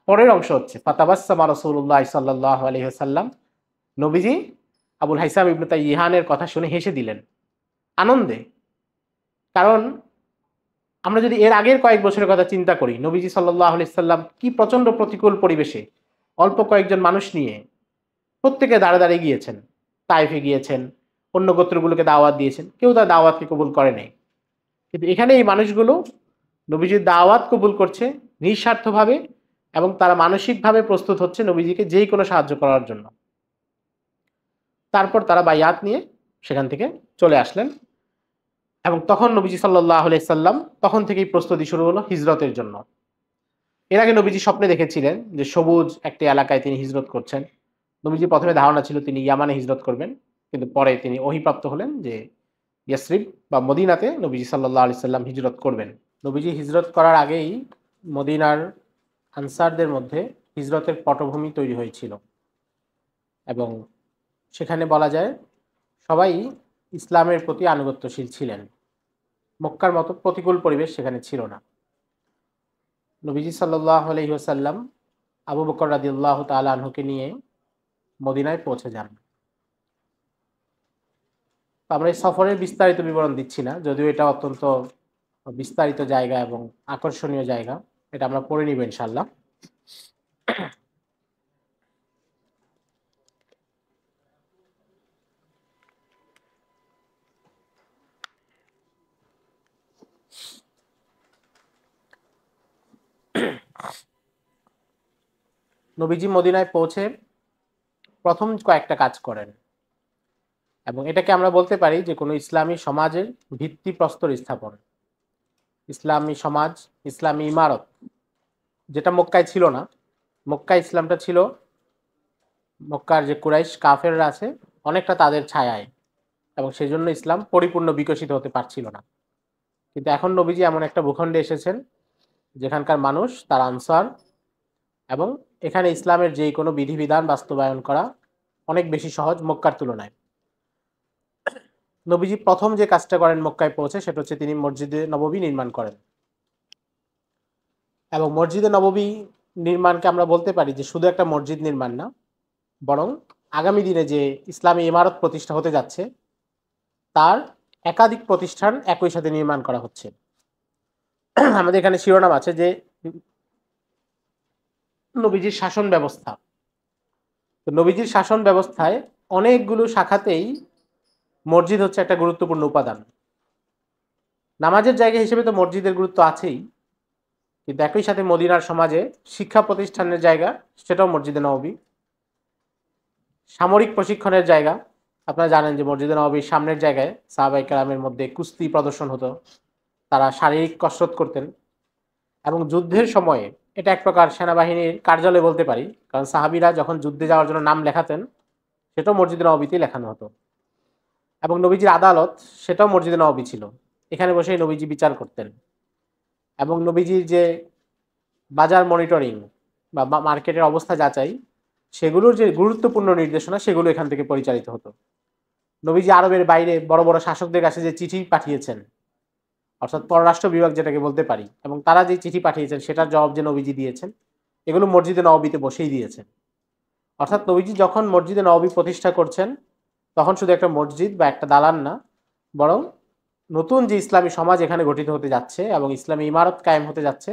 পরের অংশ হচ্ছে ফাতাবাসসামা রাসূলুল্লাহ সাল্লাল্লাহু আলাইহি ওয়াসাল্লাম, নবীজি আবুল হাইসাম ইবনে তাইহানের কথা শুনে হেসে দিলেন আনন্দে। কারণ আমরা যদি এর আগের কয়েক বছরের কথা চিন্তা করি, নবীজি সাল্লাল্লাহু আলাইহি সাল্লাম কি প্রচন্ড প্রতিকূল পরিবেশে অল্প কয়েকজন মানুষ নিয়ে প্রত্যেকে দাঁড়ে দাঁড়িয়ে গিয়েছেন, তাইফে গিয়েছেন, অন্য গোত্রগুলোকে দাওয়াত দিয়েছেন, কেউ তার দাওয়াতকে কবুল করে নাই। কিন্তু এখানে এই মানুষগুলো নবীজির দাওয়াত কবুল করছে নিঃস্বার্থভাবে, এবং তারা মানসিকভাবে প্রস্তুত হচ্ছে নবীজিকে যেই কোনো সাহায্য করার জন্য। তারপর তারা বাইয়াত নিয়ে সেখান থেকে চলে আসলেন, এবং তখন নবীজি সাল্লাল্লাহু আলাইহি সাল্লাম তখন থেকেই প্রস্তুতি শুরু হলো হিজরতের জন্য। এর আগে নবীজি স্বপ্নে দেখেছিলেন যে সবুজ একটি এলাকায় তিনি হিজরত করছেন। নবীজি প্রথমে ধারণা ছিল তিনি ইয়ামানে হিজরত করবেন, কিন্তু পরে তিনি ওহীপ্রাপ্ত হলেন যে ইয়াসরিব বা মদিনাতে নবীজি সাল্লাল্লাহু আলাইহি সাল্লাম হিজরত করবেন। নবীজি হিজরত করার আগেই মদিনার আনসারদের মধ্যে হিজরতের পটভূমি তৈরি হয়েছিল, এবং সেখানে বলা যায় সবাই ইসলামের প্রতি আনুগত্যশীল ছিলেন। মক্কার মতো প্রতিকূল পরিবেশ সেখানে ছিল না। নবীজি সাল্লাল্লাহু আলাইহি ওয়াসাল্লাম আবু বকর রাদিয়াল্লাহু তাআলা আনহুকে নিয়ে মদিনায় পৌঁছে যান। তো আমরা এই সফরের বিস্তারিত বিবরণ দিচ্ছি না, যদিও এটা অত্যন্ত বিস্তারিত জায়গা এবং আকর্ষণীয় জায়গা, এটা আমরা পড়ে নিব ইনশাআল্লাহ। নবীজি মদিনায় পৌঁছে প্রথম কয়েকটা কাজ করেন, এবং এটাকে আমরা বলতে পারি যে কোনো ইসলামী সমাজের ভিত্তিপ্রস্তর স্থাপন, ইসলামী সমাজ, ইসলামী ইমারত, যেটা মক্কায় ছিল না। মক্কায় ইসলামটা ছিল মক্কার যে কুরাইশ কাফেররা আছে অনেকটা তাদের ছায়ায়, এবং সেই জন্য ইসলাম পরিপূর্ণ বিকশিত হতে পারছিল না। কিন্তু এখন নবীজি এমন একটা ভূখণ্ডে এসেছেন যেখানকার মানুষ তার আনসার, এবং এখানে ইসলামের যে কোনো বিধিবিধান বাস্তবায়ন করা অনেক বেশি সহজ মক্কার তুলনায়। নবীজি প্রথম যে কাজটা করেন মক্কায় পৌঁছে, সেটা হচ্ছে তিনি মসজিদে নববী নির্মাণ করেন। এবং মসজিদে নববী নির্মাণকে আমরা বলতে পারি যে শুধু একটা মসজিদ নির্মাণ না, বরং আগামী দিনে যে ইসলামী ইমারত প্রতিষ্ঠা হতে যাচ্ছে তার একাধিক প্রতিষ্ঠান একই সাথে নির্মাণ করা হচ্ছে। আমাদের এখানে শিরোনাম আছে যে নবীজির শাসন ব্যবস্থা। তো নবীজির শাসন ব্যবস্থায় অনেকগুলো শাখাতেই মসজিদ হচ্ছে একটা গুরুত্বপূর্ণ উপাদান। নামাজের জায়গা হিসেবে তো মসজিদের গুরুত্ব আছেই, কিন্তু একই সাথে মদিনার সমাজে শিক্ষা প্রতিষ্ঠানের জায়গা, সেটাও মসজিদে নববী। সামরিক প্রশিক্ষণের জায়গা, আপনারা জানেন যে মসজিদে নববীর সামনের জায়গায় সাহাবায়ে কেরামের মধ্যে কুস্তি প্রদর্শন হতো, তারা শারীরিক কসরত করতেন। এবং যুদ্ধের সময়ে এটা এক প্রকার সেনাবাহিনীর কার্যালয় বলতে পারি, কারণ সাহাবীরা যখন যুদ্ধে যাওয়ার জন্য নাম লেখাতেন সেটাও মসজিদে নববীতেই লেখানো হতো। এবং নবীজির আদালত, সেটাও মসজিদে নববী ছিল, এখানে বসেই নবীজি বিচার করতেন। এবং নবীজির যে বাজার মনিটরিং বা মার্কেটের অবস্থা যাচাই, সেগুলোর যে গুরুত্বপূর্ণ নির্দেশনা, সেগুলো এখান থেকে পরিচালিত হতো। নবীজি আরবের বাইরে বড় বড় শাসকদের কাছে যে চিঠি পাঠিয়েছেন, অর্থাৎ পররাষ্ট্র বিভাগ যেটাকে বলতে পারি, এবং তারা যে চিঠি পাঠিয়েছেন সেটার জবাব যে নবীজি দিয়েছেন, এগুলো মসজিদে নববীতে বসেই দিয়েছেন। অর্থাৎ নবীজি যখন মসজিদে নববী প্রতিষ্ঠা করছেন, তখন শুধু একটা মসজিদ বা একটা দালান না, বরং নতুন যে ইসলামী সমাজ এখানে গঠিত হতে যাচ্ছে এবং ইসলামী ইমারত কায়েম হতে যাচ্ছে,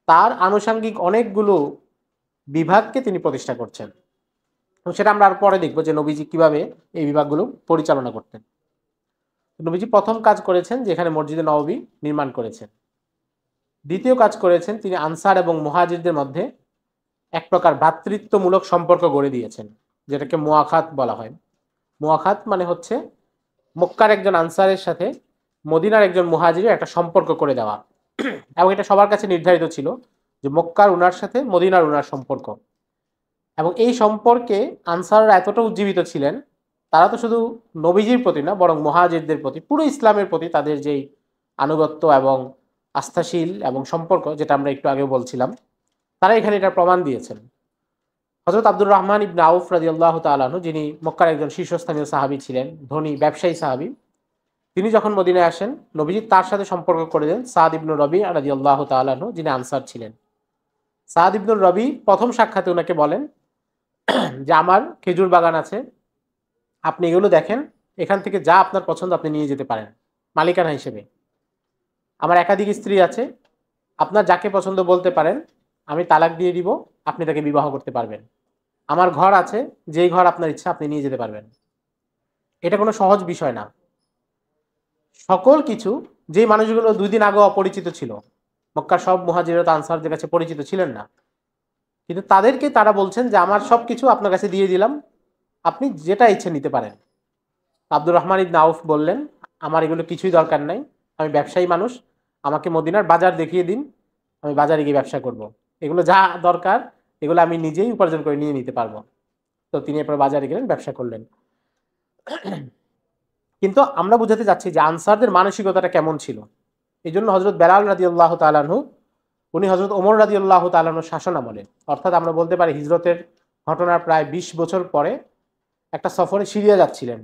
তার আনুষঙ্গিক অনেকগুলো বিভাগকে তিনি প্রতিষ্ঠা করছেন। এবং সেটা আমরা আর পরে দেখবো যে নবীজি কিভাবে এই বিভাগগুলো পরিচালনা করতেন। নবীজি প্রথম কাজ করেছেন যে এখানে মসজিদে নববী নির্মাণ করেছেন। দ্বিতীয় কাজ করেছেন, তিনি আনসার এবং মুহাজিরদের মধ্যে এক প্রকার ভ্রাতৃত্বমূলক সম্পর্ক গড়ে দিয়েছেন, যেটাকে মুআখাত বলা হয়। মুআখাত মানে হচ্ছে মক্কার একজন আনসারের সাথে মদিনার একজন মুহাজিরের একটা সম্পর্ক করে দেওয়া। এবং এটা সবার কাছে নির্ধারিত ছিল যে মক্কার উনার সাথে মদিনার উনার সম্পর্ক। এবং এই সম্পর্কে আনসাররা এতটা উজ্জীবিত ছিলেন, তারা তো শুধু নবীজির প্রতি না, বরং মুহাজিরদের প্রতি, পুরো ইসলামের প্রতি তাদের যেই আনুগত্য এবং আস্থাশীল এবং সম্পর্ক, যেটা আমরা একটু আগে বলছিলাম, তারা এখানে এটা প্রমাণ দিয়েছেন। হযরত আব্দুর রহমান ইবনে আউফ রাদিয়াল্লাহু তাআলা আনহু, যিনি মক্কার একজন শীর্ষস্থানীয় সাহাবী ছিলেন, ধনী ব্যবসায়ী সাহাবী, তিনি যখন মদিনায় আসেন, নবীজি তার সাথে সম্পর্ক করে দেন সাদ ইবনুর রবি রাদিয়াল্লাহু তাআলা আনহু, যিনি আনসার ছিলেন। সাদ ইবনুর রবি প্রথম সাক্ষাতে ওনাকে বলেন যে আমার খেজুর বাগান আছে, আপনি এগুলো দেখেন, এখান থেকে যা আপনার পছন্দ আপনি নিয়ে যেতে পারেন মালিকানা হিসেবে। আমার একাধিক স্ত্রী আছে, আপনার যাকে পছন্দ বলতে পারেন, আমি তালাক দিয়ে দিব, আপনি তাকে বিবাহ করতে পারবেন। আমার ঘর আছে, যেই ঘর আপনার ইচ্ছা আপনি নিয়ে যেতে পারবেন। এটা কোনো সহজ বিষয় না। সকল কিছু, যে মানুষগুলো 2 দিন আগে অপরিচিত ছিল, মক্কার সব মুহাজিরত আনসারদের কাছে পরিচিত ছিলেন না, কিন্তু তাদেরকে তারা বলছেন যে আমার সবকিছু আপনার কাছে দিয়ে দিলাম, আপনি যেটা ইচ্ছে নিতে পারেন। আব্দুর রহমান ইবনে আউফ বললেন, আমার এগুলো কিছুই দরকার নাই, আমি ব্যবসায়ী মানুষ, আমাকে মদিনার বাজার দেখিয়ে দিন, আমি বাজারে গিয়ে ব্যবসা করব। এগুলো যা দরকার এগুলো আমি নিজেই উপার্জন করে নিয়ে নিতে পারবো। তো তিনি এরপর বাজারে গেলেন, ব্যবসা করলেন। কিন্তু আমরা বুঝাতে যাচ্ছি যে আনসারদের মানসিকতাটা কেমন ছিল। এই জন্য হযরত বেলাল রাদিয়াল্লাহু তাআলা আনহু, উনি হযরত ওমর রাদিয়াল্লাহু তাআলা আনহুর শাসন আমলে, অর্থাৎ আমরা বলতে পারি হিজরতের ঘটনার প্রায় 20 বছর পরে, একটা সফরে সিরিয়া যাচ্ছিলেন।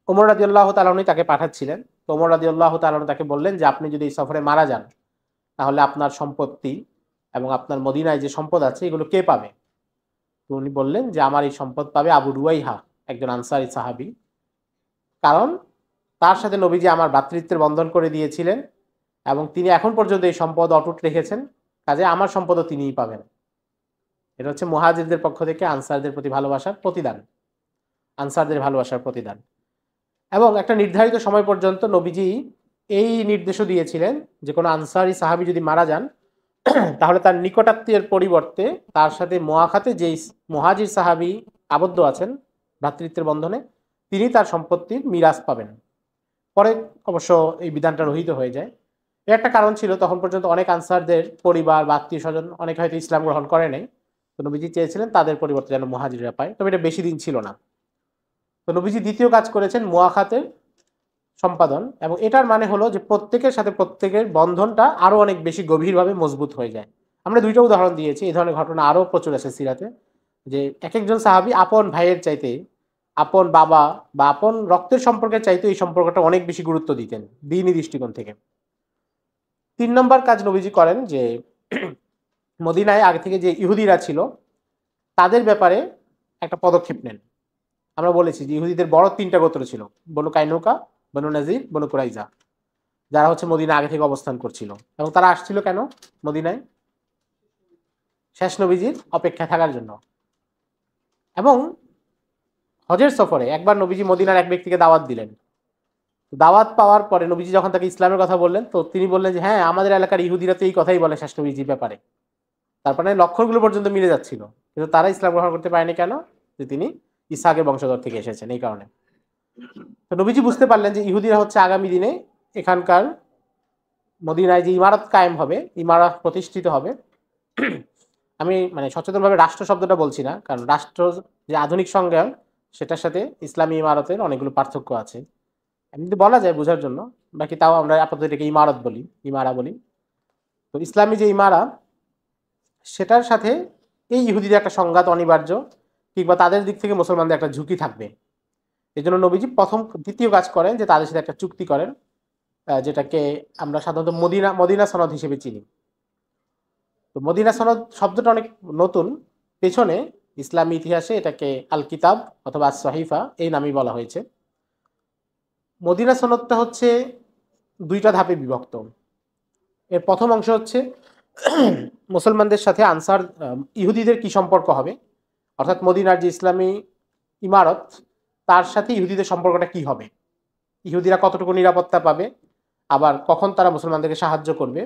ওমর রাদিয়াল্লাহু তাআলা আনহু তাকে পাঠাচ্ছিলেন। তো ওমর রাদিয়াল্লাহু তাআলা আনহু তাকে বললেন যে আপনি যদি এই সফরে মারা যান, তাহলে আপনার সম্পত্তি এবং আপনার মদিনায় যে সম্পদ আছে এগুলো কে পাবে? তো উনি বললেন যে আমার এই সম্পদ পাবে আবু রুয়াইহা, একজন আনসারী সাহাবী, কারণ তার সাথে নবীজি আমার ভ্রাতৃত্বের বন্ধন করে দিয়েছিলেন এবং তিনি এখন পর্যন্ত এই সম্পদ অটুট রেখেছেন, কাজে আমার সম্পদও তিনিই পাবেন। এটা হচ্ছে মুহাজিরদের পক্ষ থেকে আনসারদের প্রতি ভালোবাসার প্রতিদান, আনসারদের ভালোবাসার প্রতিদান। এবং একটা নির্ধারিত সময় পর্যন্ত নবীজি এই নির্দেশও দিয়েছিলেন যে কোনো আনসারী সাহাবী যদি মারা যান, তাহলে তার নিকটাত্মীয়ের পরিবর্তে তার সাথে মুআখাতে যেই মুহাজির সাহাবী আবদ্ধ আছেন ভ্রাতৃত্বের বন্ধনে, তিনি তার সম্পত্তির মিরাস পাবেন। পরে অবশ্য এই বিধানটা রহিত হয়ে যায়। এর একটা কারণ ছিল, তখন পর্যন্ত অনেক আনসারদের পরিবার বা আত্মীয় স্বজন অনেক হয়তো ইসলাম গ্রহণ করে নাই। তো নবীজি চেয়েছিলেন তাদের পরিবর্তে যেন মুহাজিররা পায়, তবে এটা বেশি দিন ছিল না। তো নবীজি দ্বিতীয় কাজ করেছেন মুআখাতের সম্পাদন, এবং এটার মানে হলো যে প্রত্যেকের সাথে প্রত্যেকের বন্ধনটা আরো অনেক বেশি গভীরভাবে মজবুত হয়ে যায়। আমরা 2টা উদাহরণ দিয়েছি, এই ধরনের ঘটনা আরো প্রচুর আছে সিরাতে, যে এক একজন সাহাবী আপন ভাইয়ের চাইতে, আপন বাবা বা আপন রক্তের সম্পর্কের চাইতে এই সম্পর্কটা অনেক বেশি গুরুত্ব দিতেন দ্বীনি দৃষ্টিকোণ থেকে। 3 নম্বর কাজ নবীজি করেন যে মদিনায় আগে থেকে যে ইহুদিরা ছিল তাদের ব্যাপারে একটা পদক্ষেপ নেন। আমরা বলেছি যে ইহুদিদের বড় 3টা গোত্র ছিল, বনু কাইনুকা, বনু নাজির, বনু কুরাইজা, যারা হচ্ছে মদিনা আগে থেকে অবস্থান করছিল। এবং তারা আসছিল কেন মদিনায়? শেষ নবীজির অপেক্ষায় থাকার জন্য। এবং হজের সফরে একবার নবীজি মদিনার এক ব্যক্তিকে দাওয়াত দিলেন। দাওয়াত পাওয়ার পরে নবীজি যখন তাকে ইসলামের কথা বললেন, তো তিনি বললেন যে হ্যাঁ, আমাদের এলাকার ইহুদিরা তো এই কথাই বলে শেষ নবীজির ব্যাপারে। তারপরে লক্ষণগুলো পর্যন্ত মিলে যাচ্ছিল, কিন্তু তারা ইসলাম গ্রহণ করতে পারেনি কেন? যে তিনি ইসহাকের বংশধর থেকে এসেছেন, এই কারণে। তো নবীজি বুঝতে পারলেন যে ইহুদিরা হচ্ছে আগামী দিনে এখানকার মদিনায় যে ইমারত কায়েম হবে, ইমারত প্রতিষ্ঠিত হবে। আমি মানে সচেতনভাবে রাষ্ট্র শব্দটা বলছি না, কারণ রাষ্ট্র যে আধুনিক সংজ্ঞা, সেটার সাথে ইসলামী ইমারতের অনেকগুলো পার্থক্য আছে, এমনি বলা যায় বোঝার জন্য, বাকি তাও আমরা আপাতত এটাকে ইমারত বলি, ইমারা বলি। তো ইসলামী যে ইমারা, সেটার সাথে এই ইহুদিদের একটা সংঘাত অনিবার্য, কিংবা তাদের দিক থেকে মুসলমানদের একটা ঝুঁকি থাকবে। এই জন্য নবীজি দ্বিতীয় কাজ করেন যে তাদের সাথে একটা চুক্তি করেন, যেটাকে আমরা সাধারণত মদিনা সনদ হিসেবে চিনি। তো মদিনা সনদ শব্দটা অনেক নতুন, পেছনে ইসলামী ইতিহাসে এটাকে আল কিতাব অথবা সহিফা এই নামেই বলা হয়েছে। মদিনা সনদটা হচ্ছে দুইটা ধাপে বিভক্ত। এর প্রথম অংশ হচ্ছে মুসলমানদের সাথে আনসার ইহুদিদের কি সম্পর্ক হবে, অর্থাৎ মদিনার যে ইসলামী ইমারত তার সাথে ইহুদিদের সম্পর্কটা কি হবে, ইহুদিরা কতটুকু নিরাপত্তা পাবে, আবার কখন তারা মুসলমানদেরকে সাহায্য করবে,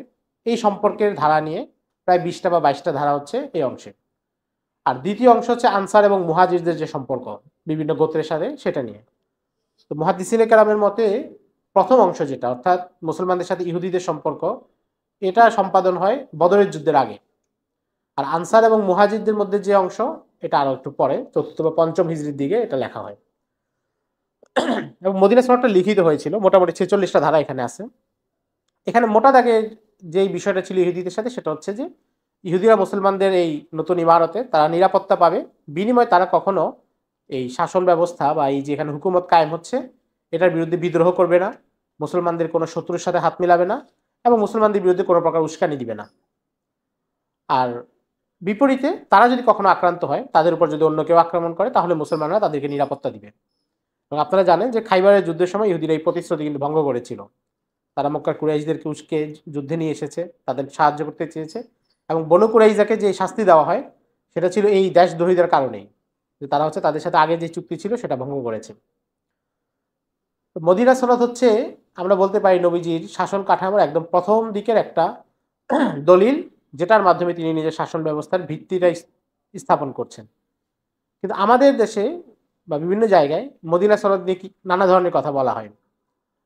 এই সম্পর্কের ধারা নিয়ে প্রায় 20টা বা 22টা ধারা হচ্ছে এই অংশে। আর দ্বিতীয় অংশ হচ্ছে আনসার এবং মুহাজিরদের যে সম্পর্ক বিভিন্ন গোত্রের সাথে, সেটা নিয়ে। তো মুহাদ্দিসিনে কেরামের মতে প্রথম অংশ যেটা, অর্থাৎ মুসলমানদের সাথে ইহুদিদের সম্পর্ক, এটা সম্পাদন হয় বদরের যুদ্ধের আগে। আর আনসার এবং মুহাজিরদের মধ্যে যে অংশ, এটা আরো একটু পরে 4th বা 5ম হিজরির দিকে এটা লেখা হয়। এবং মদিনা সনদটা লিখিত হয়েছিল, মোটামুটি 46টা ধারা এখানে আছে। এখানে মোটা দাগে যেই বিষয়টা ছিল ইহুদিদের সাথে, সেটা হচ্ছে যে ইহুদিরা মুসলমানদের এই নতুন ইমারতে তারা নিরাপত্তা পাবে, বিনিময়ে তারা কখনো এই শাসন ব্যবস্থা বা এই যে এখানে হুকুমত কায়েম হচ্ছে এটার বিরুদ্ধে বিদ্রোহ করবে না, মুসলমানদের কোনো শত্রুর সাথে হাত মিলাবে না, এবং মুসলমানদের বিরুদ্ধে কোনো প্রকার উস্কানি দিবে না। আর বিপরীতে তারা যদি কখনো আক্রান্ত হয়, তাদের উপর যদি অন্য কেউ আক্রমণ করে, তাহলে মুসলমানরা তাদেরকে নিরাপত্তা দিবে। এবং আপনারা জানেন যে খাইবারের যুদ্ধের সময় ইহুদিরা এই প্রতিশ্রুতি কিন্তু ভঙ্গ করেছিল। তারা মক্কার কুরাইশদেরকে উস্কে যুদ্ধে নিয়ে এসেছে, তাদের সাহায্য করতে চেয়েছে, এবং বনু কুরাইজাকে যে শাস্তি দেওয়া হয় সেটা ছিল এই দেশদ্রোহীদের কারণেই, যে তারা হচ্ছে তাদের সাথে আগে যে চুক্তি ছিল সেটা ভঙ্গ করেছে। তো মদিনা সনদ হচ্ছে আমরা বলতে পারি নবীজির শাসন কাঠামোর একদম প্রথম দিকের একটা দলিল, যেটার মাধ্যমে তিনি নিজের শাসন ব্যবস্থার ভিত্তিটা স্থাপন করছেন। কিন্তু আমাদের দেশে বা বিভিন্ন জায়গায় মদিনা সনদ নিয়ে নানা ধরনের কথা বলা হয়।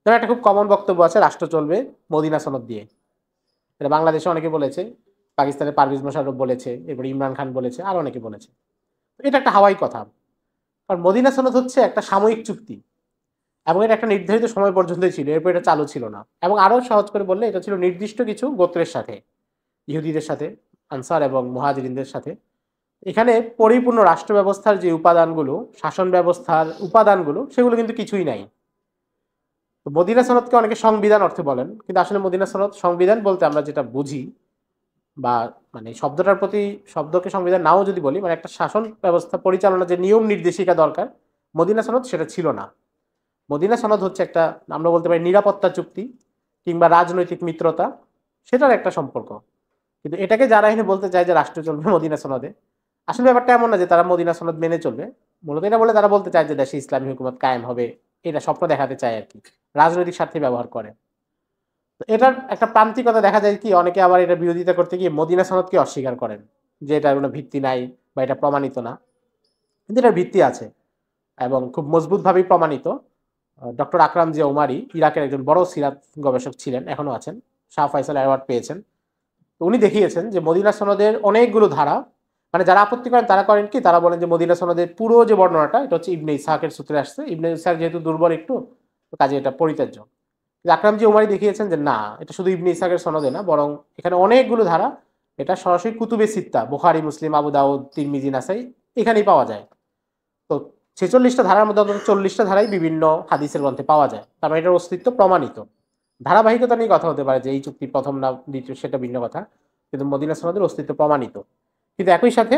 যেমন একটা খুব কমন বক্তব্য আছে, রাষ্ট্র চলবে মদিনা সনদ দিয়ে। এটা বাংলাদেশে অনেকে বলেছে, পাকিস্তানের পারভেজ মোশাররফ বলেছে, এরপর ইমরান খান বলেছে, আর অনেকে বলেছে। এটা একটা হাওয়াই কথা, কারণ মদিনা সনদ হচ্ছে একটা সাময়িক চুক্তি, এবং এটা একটা নির্ধারিত সময় পর্যন্তই ছিল, এরপর এটা চালু ছিল না। এবং আরো সহজ করে বললে এটা ছিল নির্দিষ্ট কিছু গোত্রের সাথে, ইহুদিদের সাথে, আনসার এবং মুহাজিরিনদের সাথে। এখানে পরিপূর্ণ রাষ্ট্র ব্যবস্থার যে উপাদানগুলো, শাসন ব্যবস্থার উপাদানগুলো, সেগুলো কিন্তু কিছুই নাই। তো মদিনা সনদকে অনেকে সংবিধান অর্থে বলেন, কিন্তু আসলে মদিনা সনদ সংবিধান বলতে আমরা যেটা বুঝি, বা মানে শব্দটার প্রতি, শব্দকে সংবিধান নাও যদি বলি, মানে একটা শাসন ব্যবস্থা পরিচালনার যে নিয়ম নির্দেশিকা দরকার, মদিনা সনদ সেটা ছিল না। মদিনা সনদ হচ্ছে একটা, আমরা বলতে পারি নিরাপত্তা চুক্তি কিংবা রাজনৈতিক মিত্রতা, সেটার একটা সম্পর্ক। কিন্তু এটাকে যারা এখানে বলতে চায় যে রাষ্ট্র চলবে মদিনা সনদে, আসলে ব্যাপারটা এমন না যে তারা মদিনা সনদ মেনে চলবে। মূলত এটা বলে তারা বলতে চায় যে দেশে ইসলামী হুকুমত কায়েম হবে, এটা স্বপ্ন দেখাতে চায় আর কি, রাজনৈতিক স্বার্থে ব্যবহার করে। তো এটার একটা প্রান্তিকতা দেখা যায় কি, অনেকে আবার এটা বিরোধিতা করতে গিয়ে মদিনা সনদকে অস্বীকার করেন, যে এটার কোনো ভিত্তি নাই বা এটা প্রমাণিত না। কিন্তু এটার ভিত্তি আছে এবং খুব মজবুতভাবেই প্রমাণিত। ডক্টর আকরাম জিয়া উমারি ইরাকের একজন বড় সিরাত গবেষক ছিলেন, এখনো আছেন, শাহ ফয়সাল অ্যাওয়ার্ড পেয়েছেন। তো উনি দেখিয়েছেন যে মদিনা সনদের অনেকগুলো ধারা, মানে যারা আপত্তি করেন তারা করেন কি, তারা বলেন যে মদিনা সনদের পুরো যে বর্ণনাটা এটা হচ্ছে ইবনে ইসহাকের সূত্রে আসছে, ইবনে ইসহাক যেহেতু দুর্বল একটু, কাজে এটা পরিত্যাজ্য। আকরামজি উমারি দেখিয়েছেন যে না, এটা শুধু ইবনে ইসহাকের সনদে না, বরং এখানে অনেকগুলো ধারা, এটা সরাসরি কুতুবে সিত্তা, বুখারী, মুসলিম, আবু দাউদ, তিরমিজি, নাসাই, এখানেই পাওয়া যায়। তো 46টা ধারার মধ্যে অন্তত 40টা ধারাই বিভিন্ন হাদিসের গ্রন্থে পাওয়া যায়, তার মানে এটার অস্তিত্ব প্রমাণিত। ধারাবাহিকতা নিয়ে কথা হতে পারে যে এই চুক্তি প্রথম না দ্বিতীয়, সেটা ভিন্ন কথা, কিন্তু মদিনা সনদের অস্তিত্ব প্রমাণিত। কিন্তু একই সাথে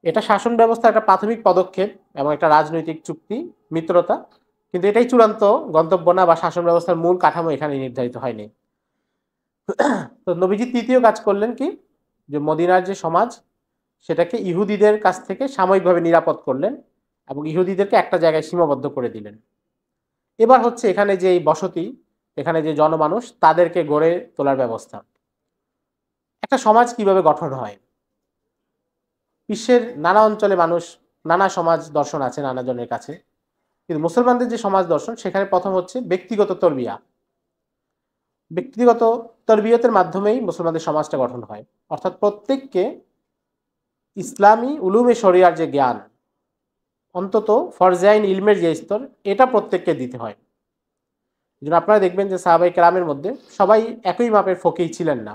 এটা শাসন ব্যবস্থার একটা প্রাথমিক পদক্ষেপ এবং একটা রাজনৈতিক চুক্তি, মিত্রতা, কিন্তু এটাই চূড়ান্ত গন্তব্য না, বা শাসন ব্যবস্থার মূল কাঠামো এখানে নির্ধারিত হয়নি। তো নবীজি তৃতীয় কাজ করলেন কি, যে মদিনার যে সমাজ সেটাকে ইহুদিদের কাছ থেকে সাময়িকভাবে নিরাপদ করলেন এবং ইহুদিদেরকে একটা জায়গায় সীমাবদ্ধ করে দিলেন। এবার হচ্ছে এখানে যে বসতি, এখানে যে জনমানুষ, তাদেরকে গড়ে তোলার ব্যবস্থা। একটা সমাজ কিভাবে গঠন হয়, বিশ্বের নানা অঞ্চলে মানুষ, নানা সমাজ দর্শন আছে নানা জনের কাছে, কিন্তু মুসলমানদের যে সমাজ দর্শন, সেখানে প্রথম হচ্ছে ব্যক্তিগত তরবিয়া। ব্যক্তিগত তরবিয়তের মাধ্যমেই মুসলমানদের সমাজটা গঠন হয়, অর্থাৎ প্রত্যেককে ইসলামী উলুমে শরিয়ার যে জ্ঞান, অন্তত ফরজাইন ইলমের যে স্তর, এটা প্রত্যেককে দিতে হয়। যেন আপনারা দেখবেন যে সাহাবাই কেরামের মধ্যে সবাই একই মাপের ফকিহ ছিলেন না,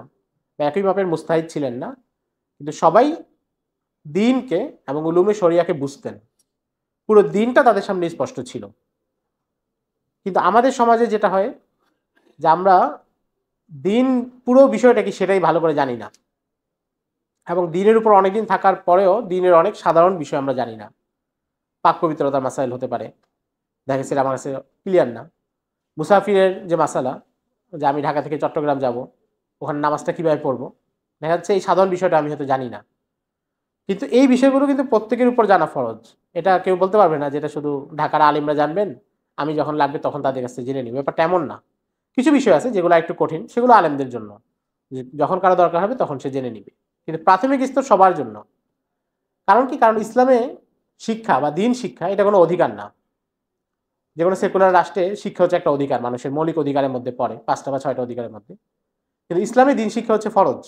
বা একই মাপের মুস্তাহিদ ছিলেন না, কিন্তু সবাই দিনকে এবং উলুমে শরিয়াকে বুঝতেন, পুরো দিনটা তাদের সামনে স্পষ্ট ছিল। কিন্তু আমাদের সমাজে যেটা হয় যে আমরা দিন পুরো বিষয়টা কি সেটাই ভালো করে জানি না, এবং দিনের উপর অনেকদিন থাকার পরেও দিনের অনেক সাধারণ বিষয় আমরা জানি না। পাক পবিত্রতার মাসাইল হতে পারে, দেখা গেছে আমার কাছে ক্লিয়ার না। মুসাফিরের যে মাসালা, যে আমি ঢাকা থেকে চট্টগ্রাম যাব, ওখানে নামাজটা কিভাবে পড়বো, দেখা যাচ্ছে এই সাধারণ বিষয়টা আমি হয়তো জানি না। কিন্তু এই বিষয়গুলো কিন্তু প্রত্যেকের উপর জানা ফরজ। এটা কেউ বলতে পারবে না যে এটা শুধু ঢাকার আলিমরা জানবেন, আমি যখন লাগবে তখন তাদের কাছে জেনে নিব, ব্যাপারটা এমন না। কিছু বিষয় আছে যেগুলো একটু কঠিন, সেগুলো আলেমদের জন্য, যে যখন কারো দরকার হবে তখন সে জেনে নিবে। কিন্তু প্রাথমিক স্তর সবার জন্য। কারণ কি? কারণ ইসলামে শিক্ষা বা দিন শিক্ষা এটা কোনো অধিকার না। যে কোনো সেকুলার রাষ্ট্রে শিক্ষা হচ্ছে একটা অধিকার, মানুষের মৌলিক অধিকারের মধ্যে পড়ে, 5টা বা 6টা অধিকারের মধ্যে। কিন্তু ইসলামে দিন শিক্ষা হচ্ছে ফরজ।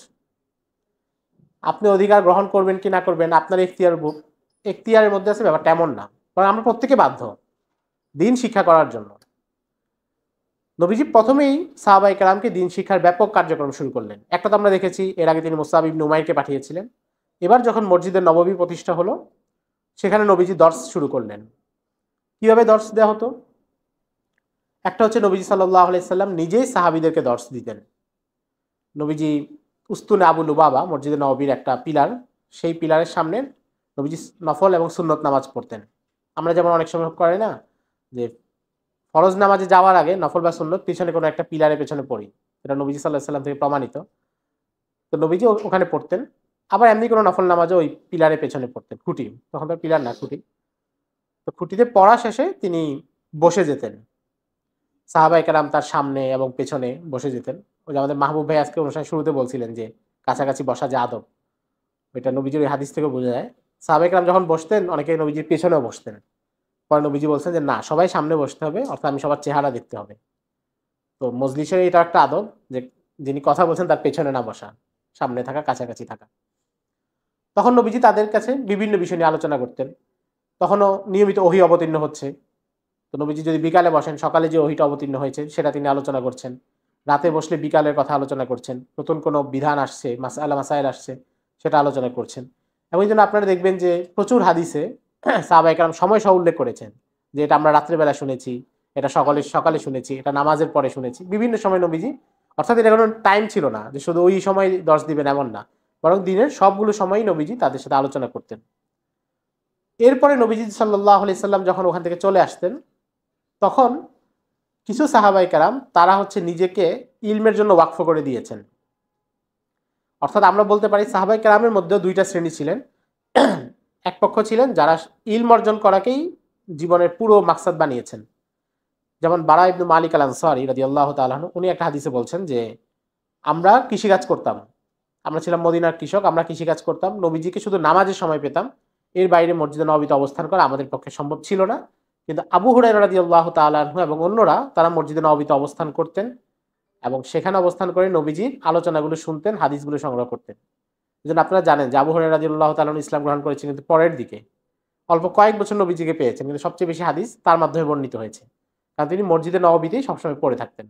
আপনি অধিকার গ্রহণ করবেন কি না করবেন আপনার এখতিয়ারের মধ্যে আছে, ব্যাপারটা এমন না। কারণ আমরা প্রত্যেকে বাধ্য দিন শিক্ষা করার জন্য। নবীজি প্রথমেই সাহাবায়ে কেরামকে দিন শিক্ষার ব্যাপক কার্যক্রম শুরু করলেন। একটা তো আমরা দেখেছি, এর আগে তিনি মুসআব ইবনে উমাইরকে পাঠিয়েছিলেন। এবার যখন মসজিদে নববী প্রতিষ্ঠা হলো, সেখানে নবীজি দর্স শুরু করলেন। কিভাবে দর্স দেওয়া হতো? একটা হচ্ছে নবীজি সাল্লাল্লাহু আলাইহি সাল্লাম নিজেই সাহাবীদেরকে দর্স দিতেন। নবীজি উস্তুনে আবু লুবাবা, মসজিদে নববীর একটা পিলার, সেই পিলারের সামনে নবীজি নফল এবং সুন্নত নামাজ পড়তেন। আমরা যেমন অনেক সময় করে না যে ফরজ নামাজে যাওয়ার আগে নফল বা সুন্নত পিছনে কোনো একটা পিলারের পেছনে পড়ি, এটা নবীজি সাল্লাল্লাহু আলাইহি সাল্লাম থেকে প্রমাণিত। তো নবীজি ওখানে পড়তেন। আবার এমনি কোনো নফল নামাজও ওই পিলারের পেছনে পড়তেন, খুঁটি, তখন তো পিলার না, খুঁটি। তো খুঁটিতে পড়া শেষে তিনি বসে যেতেন। সাহাবায়ে কেরাম তার সামনে এবং পেছনে বসে যেতেন। ওই যে আমাদের মাহবুব ভাই আজকে অনুষ্ঠানের শুরুতে বলছিলেন যে কাছাকাছি বসা যে আদব, ওইটা নবীজির ওই হাদিস থেকে বোঝা যায়। সাহাবায়ে কেরাম যখন বসতেন, অনেকে নবীজির পেছনেও বসতেন। পরে নবীজি বলছেন যে না, সবাই সামনে বসতে হবে, অর্থাৎ আমি সবার চেহারা দেখতে হবে। তো মজলিসের এটা একটা আদব যে যিনি কথা বলছেন তার পেছনে না বসা, সামনে থাকা, কাছাকাছি থাকা। তখন নবীজি তাদের কাছে বিভিন্ন বিষয় নিয়ে আলোচনা করতেন। তখনও নিয়মিত ওহী অবতীর্ণ হচ্ছে। তো নবীজি যদি বিকালে বসেন, সকালে যে ওহীটা অবতীর্ণ হয়েছে সেটা তিনি আলোচনা করছেন। রাতে বসলে বিকালের কথা আলোচনা করছেন। নতুন কোনো বিধান আসছে, মাসআলা মাসাইল আসছে, সেটা আলোচনা করছেন। এবং এই জন্য আপনারা দেখবেন যে প্রচুর হাদিসে সাহাবায়ে কেরাম সময় সহ উল্লেখ করেছেন যে এটা আমরা রাত্রেবেলা শুনেছি, এটা সকালে সকালে শুনেছি, এটা নামাজের পরে শুনেছি। বিভিন্ন সময় নবীজি, অর্থাৎ এটা কোনো টাইম ছিল না যে শুধু ওই সময় দর্শ দিবেন, এমন না, বরং দিনের সবগুলো সময়ই নবীজি তাদের সাথে আলোচনা করতেন। এরপরে নবীজি সাল্লাল্লাহু আলাইহি সাল্লাম যখন ওখান থেকে চলে আসতেন, তখন কিছু সাহাবায়ে কেরাম তারা হচ্ছে নিজেকে ইলমের জন্য ওয়াকফ করে দিয়েছেন। অর্থাৎ আমরা বলতে পারি সাহাবায়ে কেরামের মধ্যে দুইটা শ্রেণী ছিলেন। এক পক্ষ ছিলেন যারা ইলম অর্জন করাকেই জীবনের পুরো মাকসাদ বানিয়েছেন। যেমন বারা ইবনে মালিক আল আনসারী রাদিয়াল্লাহু তাআলা আনহু, উনি একটা হাদিসে বলছেন যে আমরা কৃষিকাজ করতাম, আমরা ছিলাম মদিনার কৃষক, আমরা কৃষিকাজ করতাম, নবীজিকে শুধু নামাজের সময় পেতাম, এর বাইরে মসজিদে নববীতে অবস্থান করা আমাদের পক্ষে সম্ভব ছিল না। কিন্তু আবু হুরায়রা রাদিয়াল্লাহু তাআলা আনহু এবং অন্যরা তারা মসজিদে নববীতে অবস্থান করতেন এবং সেখানে অবস্থান করে নবীজির আলোচনাগুলো শুনতেন, হাদিসগুলো সংগ্রহ করতেন। এজন্য আপনারা জানেন যে আবু হুরায়রা রাদিয়াল্লাহু তাআলা আনহু ইসলাম গ্রহণ করেছেন কিন্তু পরের দিকে, অল্প কয়েক বছর নবীজিকে পেয়েছেন, কিন্তু সবচেয়ে বেশি হাদিস তার মাধ্যমে বর্ণিত হয়েছে, কারণ তিনি মসজিদে নববীতেই সবসময় পড়ে থাকতেন।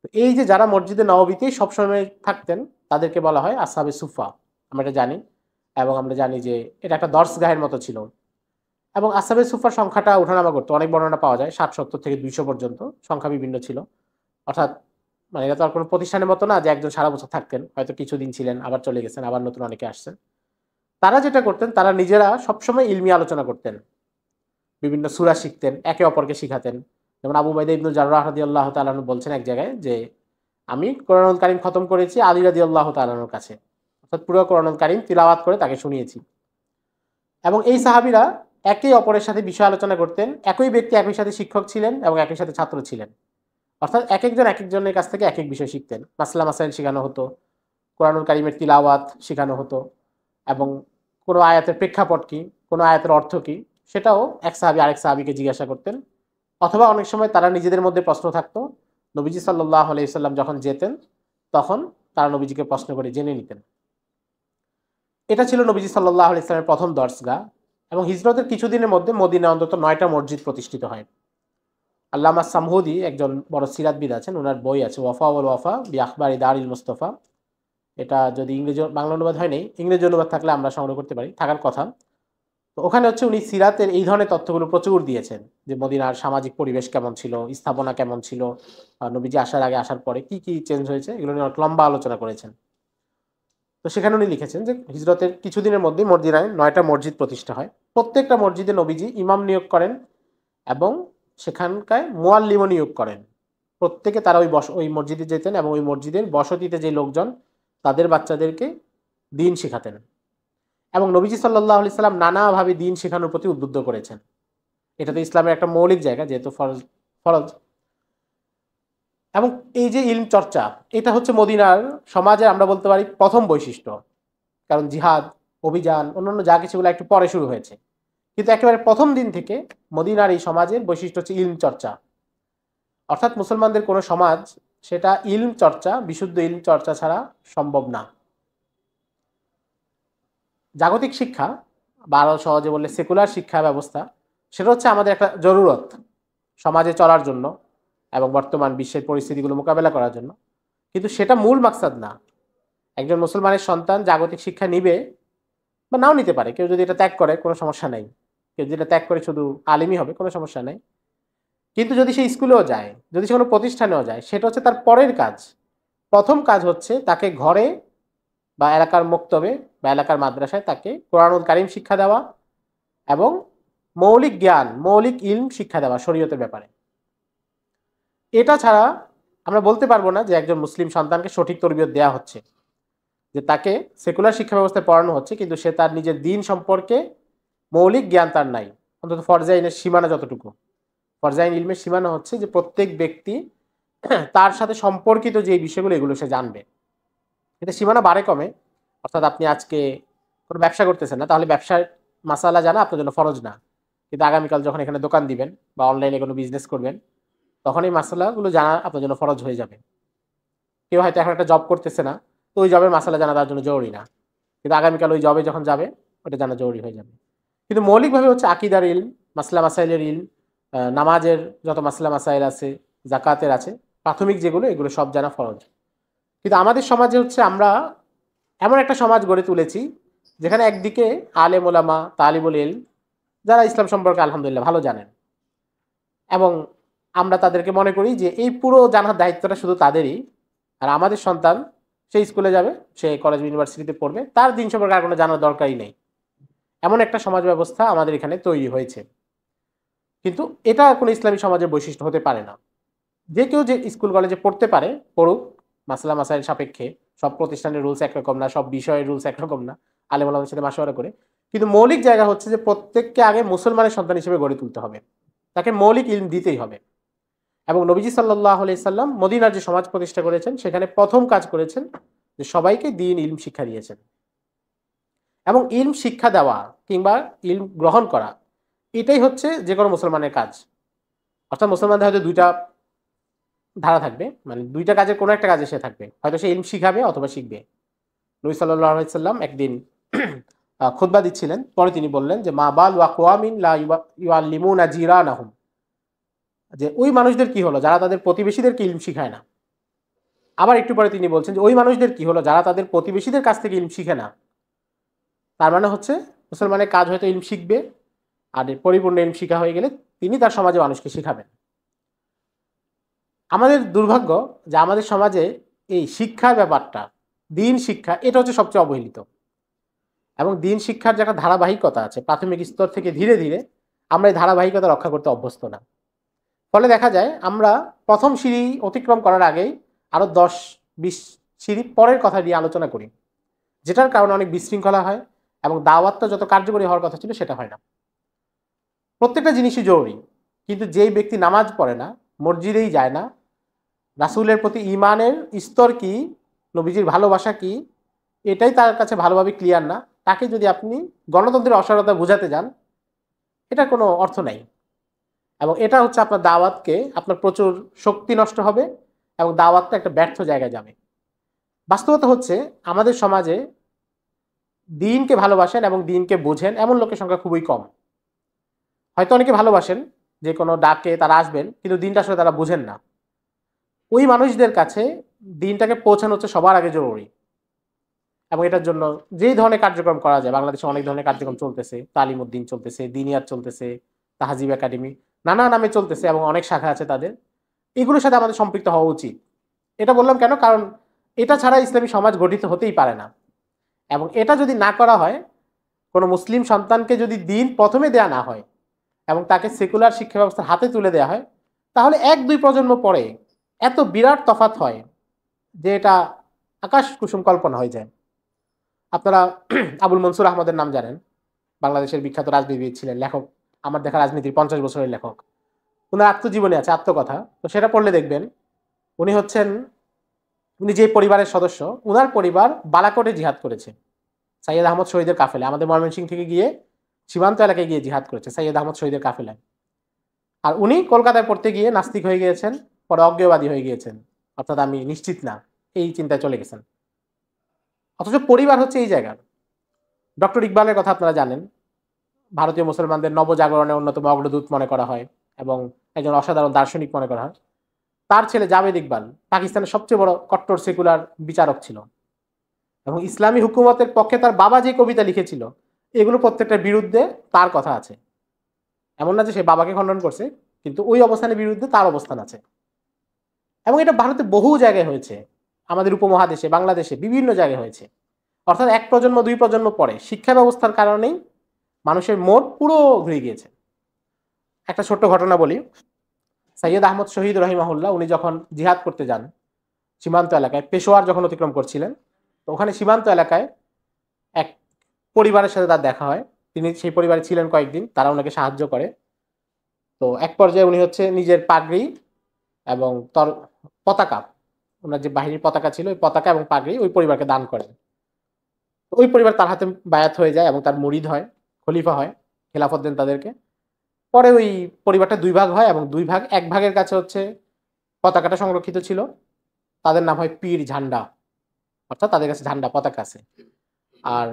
তো এই যে যারা মসজিদে নববীতেই সবসময় থাকতেন তাদেরকে বলা হয় আসহাবে সুফা, আমরা এটা জানি। এবং আমরা জানি যে এটা একটা দর্শগাহের মতো ছিল। এবং আসহাবে সুফার সংখ্যাটা ওঠানামা করতো, অনেক বর্ণনা পাওয়া যায়, 60-70 থেকে 200 পর্যন্ত সংখ্যা বিভিন্ন ছিল। অর্থাৎ মানে এটা তো আর কোনো প্রতিষ্ঠানের মতো না যে একজন সারা বছর থাকতেন, হয়তো কিছুদিন ছিলেন আবার চলে গেছেন, আবার নতুন অনেকে আসছেন। তারা যেটা করতেন, তারা নিজেরা সবসময় ইলমি আলোচনা করতেন, বিভিন্ন সূরা শিখতেন, একে অপরকে শিখাতেন। যেমন আবু উবাইদা ইবনে জাররাহ রাদিয়াল্লাহু তাআলা আনহু বলছেন এক জায়গায় যে আমি কোরআনুল কারীম খতম করেছি আলী রাদিয়াল্লাহু তাআলা আনহুর কাছে, অর্থাৎ পুরো কোরআনুল কারীম তিলাওয়াত করে তাকে শুনিয়েছি। এবং এই সাহাবীরা একে অপরের সাথে বিষয় আলোচনা করতেন, একই ব্যক্তি একই সাথে শিক্ষক ছিলেন এবং একই সাথে ছাত্র ছিলেন। অর্থাৎ একেকজন একেকজনের কাছ থেকে একেক বিষয় শিখতেন, মাসলা মাসাইল শেখানো হতো, কোরআনুল কারীমের তিলাওয়াত শেখানো হতো, এবং কোনো আয়াতের প্রেক্ষাপট কি, কোনো আয়াতের অর্থ কি, সেটাও এক সাহাবী আরেক সাহাবীকে জিজ্ঞাসা করতেন। অথবা অনেক সময় তারা নিজেদের মধ্যে প্রশ্ন থাকতো, নবীজি সাল্লাল্লাহু আলাইহি সাল্লাম যখন যেতেন তখন তারা নবীজিকে প্রশ্ন করে জেনে নিতেন। এটা ছিল নবীজি সাল্লাল্লাহু আলাইহি সাল্লামের প্রথম দর্সগাহ। এবং হিজরতের কিছুদিনের মধ্যে মদিনায় অন্তত 9টা মসজিদ প্রতিষ্ঠিত হয়। আল্লামা সামহুদি একজন বড় সিরাতবিদ আছেন, ওনার বই আছে ওয়াফা ওয়াল ওয়াফা বি আখবারি দারিল মুস্তাফা। এটা যদি ইংরেজি বাংলা অনুবাদ হয় নাই, ইংরেজি অনুবাদ থাকলে আমরা সংগ্রহ করতে পারি, থাকার কথা। তো ওখানে হচ্ছে উনি সিরাতের এই ধরনের তথ্যগুলো প্রচুর দিয়েছেন, যে মদিনার সামাজিক পরিবেশ কেমন ছিল, স্থাপনা কেমন ছিল, নবীজি আসার আগে আসার পরে কি কি চেঞ্জ হয়েছে, এগুলো নিয়ে অনেক লম্বা আলোচনা করেছেন। তো সেখানে উনি লিখেছেন যে হিজরতের কিছুদিনের মধ্যেই মদিনায় 9টা মসজিদ প্রতিষ্ঠা হয়। প্রত্যেকটা মসজিদে নবীজি ইমাম নিয়োগ করেন এবং সেখানকার মুয়াল্লিমও নিয়োগ করেন। প্রত্যেকে তারা ওই মসজিদে যেতেন এবং ওই মসজিদের বসতিতে যে লোকজন তাদের বাচ্চাদেরকে দিন শিখাতেন। এবং নবীজি সাল্লাল্লাহু আলাইহি সাল্লাম নানাভাবে দিন শেখানোর প্রতি উদ্বুদ্ধ করেছেন। এটা তো ইসলামের একটা মৌলিক জায়গা, যেহেতু ফরজ ফরজ এবং এই যে ইলম চর্চা, এটা হচ্ছে মদিনার সমাজে আমরা বলতে পারি প্রথম বৈশিষ্ট্য। কারণ জিহাদ, অভিযান, অন্যান্য যা কিছুগুলো একটু পরে শুরু হয়েছে, কিন্তু একেবারে প্রথম দিন থেকে মদিনার এই সমাজের বৈশিষ্ট্য হচ্ছে ইলম চর্চা। অর্থাৎ মুসলমানদের কোনো সমাজ সেটা ইলম চর্চা, বিশুদ্ধ ইলম চর্চা ছাড়া সম্ভব না। জাগতিক শিক্ষা বা আরো সহজে বললে সেকুলার শিক্ষা ব্যবস্থা, সেটা হচ্ছে আমাদের একটা জরুরত সমাজে চলার জন্য এবং বর্তমান বিশ্বের পরিস্থিতিগুলো মোকাবেলা করার জন্য, কিন্তু সেটা মূল মাকসাদ না। একজন মুসলমানের সন্তান জাগতিক শিক্ষা নিবে বা নাও নিতে পারে, কেউ যদি এটা ত্যাগ করে কোনো সমস্যা নাই, কেউ যদি এটা ত্যাগ করে শুধু আলিমই হবে কোনো সমস্যা নাই, কিন্তু যদি সে স্কুলেও যায়, যদি সে কোনো প্রতিষ্ঠানেও যায়, সেটা হচ্ছে তার পরের কাজ। প্রথম কাজ হচ্ছে তাকে ঘরে বা এলাকার মক্তবে বা এলাকার মাদ্রাসায় তাকে কোরআনুল কারীম শিক্ষা দেওয়া এবং মৌলিক জ্ঞান, মৌলিক ইলম শিক্ষা দেওয়া শরীয়তের ব্যাপারে। এটা ছাড়া আমরা বলতে পারবো না যে একজন মুসলিম সন্তানকে সঠিক তরবিয়ত দেওয়া হচ্ছে, যে তাকে সেকুলার শিক্ষা ব্যবস্থায় পড়ানো হচ্ছে কিন্তু সে তার নিজের দিন সম্পর্কে মৌলিক জ্ঞান তার নাই। অন্তত ফরজাইনের সীমানা যতটুকু, ফরজাইন ইলমের সীমানা হচ্ছে যে প্রত্যেক ব্যক্তি তার সাথে সম্পর্কিত যে বিষয়গুলো এগুলো সে জানবে। এটা সীমানা বাড়ে কমে। অর্থাৎ আপনি আজকে কোনো ব্যবসা করতেছেন না, তাহলে ব্যবসার মাসালা জানা আপনার জন্য ফরজ না, কিন্তু আগামীকাল যখন এখানে দোকান দিবেন বা অনলাইনে কোনো বিজনেস করবেন, তখন এই মাসালাগুলো জানা আপনার জন্য ফরজ হয়ে যাবে। কেউ হয়তো এখন একটা জব করতেছে না, তো ওই জবের মাসালা জানা তার জন্য জরুরি না, কিন্তু আগামীকাল ওই জবে যখন যাবে ওটা জানা জরুরি হয়ে যাবে। কিন্তু মৌলিকভাবে হচ্ছে আকিদার ইলম, মাসলা মাসাইলের ইলম, নামাজের যত মাসলা মাসাইল আছে, জাকাতের আছে, প্রাথমিক যেগুলো, এগুলো সব জানা ফরজ। কিন্তু আমাদের সমাজে হচ্ছে আমরা এমন একটা সমাজ গড়ে তুলেছি যেখানে একদিকে আলেম ওলামা, তালিবুল ইলম, যারা ইসলাম সম্পর্কে আলহামদুলিল্লাহ ভালো জানেন, এবং আমরা তাদেরকে মনে করি যে এই পুরো জানার দায়িত্বটা শুধু তাদেরই, আর আমাদের সন্তান সে স্কুলে যাবে, সে কলেজ ইউনিভার্সিটিতে পড়বে, তার দিন সম্পর্কে আর কোনো জানার দরকারই নেই। এমন একটা সমাজ ব্যবস্থা আমাদের এখানে তৈরি হয়েছে, কিন্তু এটা কোনো ইসলামী সমাজের বৈশিষ্ট্য হতে পারে না। যে কেউ যে স্কুল কলেজে পড়তে পারে পড়ুক, মাসলা মাসাইল সাপেক্ষে। সব প্রতিষ্ঠানের রুলস একরকম না, সব বিষয়ের রুলস একরকম না, আলেম ওলামাদের সাথে মাশওয়ারা করে। কিন্তু মৌলিক জায়গা হচ্ছে যে প্রত্যেককে আগে মুসলমানের সন্তান হিসেবে গড়ে তুলতে হবে, তাকে মৌলিক ইলম দিতেই হবে। এবং নবীজি সাল্লাল্লাহু আলাইহি সাল্লাম মদিনার যে সমাজ প্রতিষ্ঠা করেছেন, সেখানে প্রথম কাজ করেছেন যে সবাইকে দ্বীন ইলম শিক্ষা দিয়েছেন। এবং ইলম শিক্ষা দেওয়া কিংবা ইলম গ্রহণ করা, এটাই হচ্ছে যে কোনো মুসলমানের কাজ। অর্থাৎ মুসলমানদের হয়তো দুইটা ধারা থাকবে, মানে দুইটা কাজের কোনো একটা কাজে সে থাকবে, হয়তো সে ইলম শিখাবে অথবা শিখবে। নবী সাল্লাল্লাহু আলাইহি সাল্লাম একদিন খুতবা দিচ্ছিলেন, পরে তিনি বললেন যে মা বাল ওয়াকওয়ামিন লা ইউআল্লিমুনা জিরানাহুম, যে ওই মানুষদের কি হলো যারা তাদের প্রতিবেশীদেরকে ইলম শিখায় না। আবার একটু পরে তিনি বলছেন যে ওই মানুষদের কি হলো যারা তাদের প্রতিবেশীদের কাছ থেকে ইলম শিখে না। তার মানে হচ্ছে মুসলমানের কাজ হয়তো ইলম শিখবে, আর পরিপূর্ণ ইলম শিখা হয়ে গেলে তিনি তার সমাজে মানুষকে শিখাবেন। আমাদের দুর্ভাগ্য যে আমাদের সমাজে এই শিক্ষার ব্যাপারটা, দিন শিক্ষা, এটা হচ্ছে সবচেয়ে অবহেলিত। এবং দিন শিক্ষার যে একটা ধারাবাহিকতা আছে প্রাথমিক স্তর থেকে, ধীরে ধীরে আমরা এই ধারাবাহিকতা রক্ষা করতে অভ্যস্ত না। ফলে দেখা যায় আমরা প্রথম সিঁড়ি অতিক্রম করার আগেই আরো 10-20 সিঁড়ি পরের কথা দিয়ে আলোচনা করি, যেটার কারণে অনেক বিশৃঙ্খলা হয় এবং দাওয়াতটা যত কার্যকরী হওয়ার কথা ছিল সেটা হয় না। প্রত্যেকটা জিনিসই জরুরি, কিন্তু যেই ব্যক্তি নামাজ পড়ে না, মসজিদেই যায় না, রাসূলের প্রতি ঈমানের স্তর কি, নবীজির ভালোবাসা কি, এটাই তার কাছে ভালোভাবে ক্লিয়ার না, তাকে যদি আপনি গণতন্ত্রের অসারতা বোঝাতে যান, এটার কোনো অর্থ নাই। এবং এটা হচ্ছে আপনার দাওয়াতকে, আপনার প্রচুর শক্তি নষ্ট হবে এবং দাওয়াতটা একটা ব্যর্থ জায়গায় যাবে। বাস্তবতা হচ্ছে আমাদের সমাজে দ্বীনকে ভালোবাসেন এবং দ্বীনকে বোঝেন এমন লোকের সংখ্যা খুবই কম। হয়তো অনেকে ভালোবাসেন, যে কোনো ডাকে তারা আসবেন, কিন্তু দ্বীনটা আসলে তারা বুঝেন না। ওই মানুষদের কাছে দ্বীনটাকে পৌঁছানো হচ্ছে সবার আগে জরুরি। এবং এটার জন্য যেই ধরনের কার্যক্রম করা যায়, বাংলাদেশে অনেক ধরনের কার্যক্রম চলতেছে, তালিম উদ্দিন চলতেছে, দিনিয়াত চলতেছে, তাহাজিব একাডেমি, নানা নামে চলতেছে এবং অনেক শাখা আছে তাদের। এগুলোর সাথে আমাদের সম্পৃক্ত হওয়া উচিত। এটা বললাম কেন? কারণ এটা ছাড়া ইসলামী সমাজ গঠিত হতেই পারে না। এবং এটা যদি না করা হয়, কোনো মুসলিম সন্তানকে যদি দিন প্রথমে দেয়া না হয় এবং তাকে সেকুলার শিক্ষা ব্যবস্থার হাতে তুলে দেওয়া হয়, তাহলে 1-2 প্রজন্ম পরে এত বিরাট তফাৎ হয় যে এটা আকাশ কুসুম কল্পনা হয়ে যায়। আপনারা আবুল মনসুর আহমদের নাম জানেন, বাংলাদেশের বিখ্যাত রাজনীতিবিদ ছিলেন, লেখক, আমার দেখা রাজনীতির 50 বছরের লেখক। উনার আত্মজীবনী আছে, আত্মকথা, তো সেটা পড়লে দেখবেন উনি যে পরিবারের সদস্য, উনার পরিবার বালাকোটে জিহাদ করেছে সাইয়েদ আহমদ শহীদের কাফেলায়, আমাদের ময়মনসিংহ থেকে গিয়ে সীমান্ত এলাকায় গিয়ে জিহাদ করেছে সাইয়েদ আহমদ শহীদের কাফেলায়। আর উনি কলকাতায় পড়তে গিয়ে নাস্তিক হয়ে গিয়েছেন, পরে অজ্ঞেয়বাদী হয়ে গিয়েছেন, অর্থাৎ আমি নিশ্চিত না, এই চিন্তায় চলে গেছেন। অথচ পরিবার হচ্ছে এই জায়গার। ডক্টর ইকবালের কথা আপনারা জানেন, ভারতীয় মুসলমানদের নবজাগরণের অন্যতম অগ্রদূত মনে করা হয় এবং একজন অসাধারণ দার্শনিক মনে করা হয়। তার ছেলে জাভেদ ইকবাল পাকিস্তানের সবচেয়ে বড় কট্টর সেকুলার বিচারক ছিল এবং ইসলামী হুকুমতের পক্ষে তার বাবা যে কবিতা লিখেছিল, এগুলো প্রত্যেকটার বিরুদ্ধে তার কথা আছে। এমন না যে সে বাবাকে খণ্ডন করছে, কিন্তু ওই অবস্থানের বিরুদ্ধে তার অবস্থান আছে। এবং এটা ভারতে বহু জায়গায় হয়েছে, আমাদের উপমহাদেশে, বাংলাদেশে বিভিন্ন জায়গায় হয়েছে। অর্থাৎ 1 প্রজন্ম 2 প্রজন্ম পরে শিক্ষা ব্যবস্থার কারণেই মানুষের মোড় পুরো ঘুরে গিয়েছে। একটা ছোট্ট ঘটনা বলি। সৈয়দ আহমদ শহীদ রহিমাহুল্লাহ উনি যখন জিহাদ করতে যান সীমান্ত এলাকায়, পেশোয়ার যখন অতিক্রম করছিলেন, তো ওখানে সীমান্ত এলাকায় এক পরিবারের সাথে তার দেখা হয়। তিনি সেই পরিবারে ছিলেন কয়েকদিন, তারা ওনাকে সাহায্য করে। তো এক পর্যায়ে উনি নিজের পাগড়ি এবং পতাকা, ওনার যে বাহিনীর পতাকা ছিল, ওই পতাকা এবং পাগড়ি ওই পরিবারকে দান করেন। ওই পরিবার তার হাতে বায়াত হয়ে যায় এবং তার মুরিদ হয়, খলিফা হয়, খেলাফত দেন তাদেরকে। পরে ওই পরিবারটা 2 ভাগ হয় এবং 2 ভাগ, এক ভাগের কাছে পতাকাটা সংরক্ষিত ছিল, তাদের নাম হয় পীর ঝান্ডা, অর্থাৎ তাদের কাছে ঝান্ডা পতাকা আছে। আর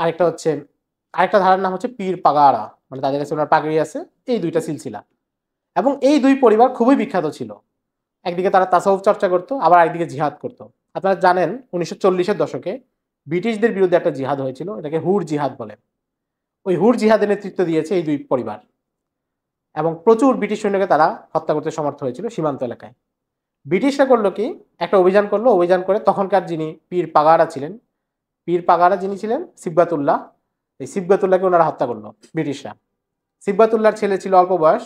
আরেকটা ধারার নাম হচ্ছে পীর পাগাড়া, মানে তাদের কাছে ওনার পাগড়ি আছে। এই 2টা সিলসিলা এবং এই 2 পরিবার খুবই বিখ্যাত ছিল। একদিকে তারা তাসাউফ চর্চা করতো, আবার একদিকে জিহাদ করতো। আপনারা জানেন 1940-এর দশকে ব্রিটিশদের বিরুদ্ধে একটা জিহাদ হয়েছিল, এটাকে হুর জিহাদ বলে। ওই হুর জিহাদের নেতৃত্ব দিয়েছে এই 2 পরিবার এবং প্রচুর ব্রিটিশ সৈন্যকে তারা হত্যা করতে সমর্থ হয়েছিল সীমান্ত এলাকায়। ব্রিটিশরা করলো কি, একটা অভিযান করলো, অভিযান করে তখনকার যিনি পীর পাগাড়া যিনি ছিলেন সিবগাতুল্লাহ, এই সিবগাতুল্লাহকে ওনারা হত্যা করলো ব্রিটিশরা। সিবগাতুল্লাহর ছেলে ছিল অল্প বয়স,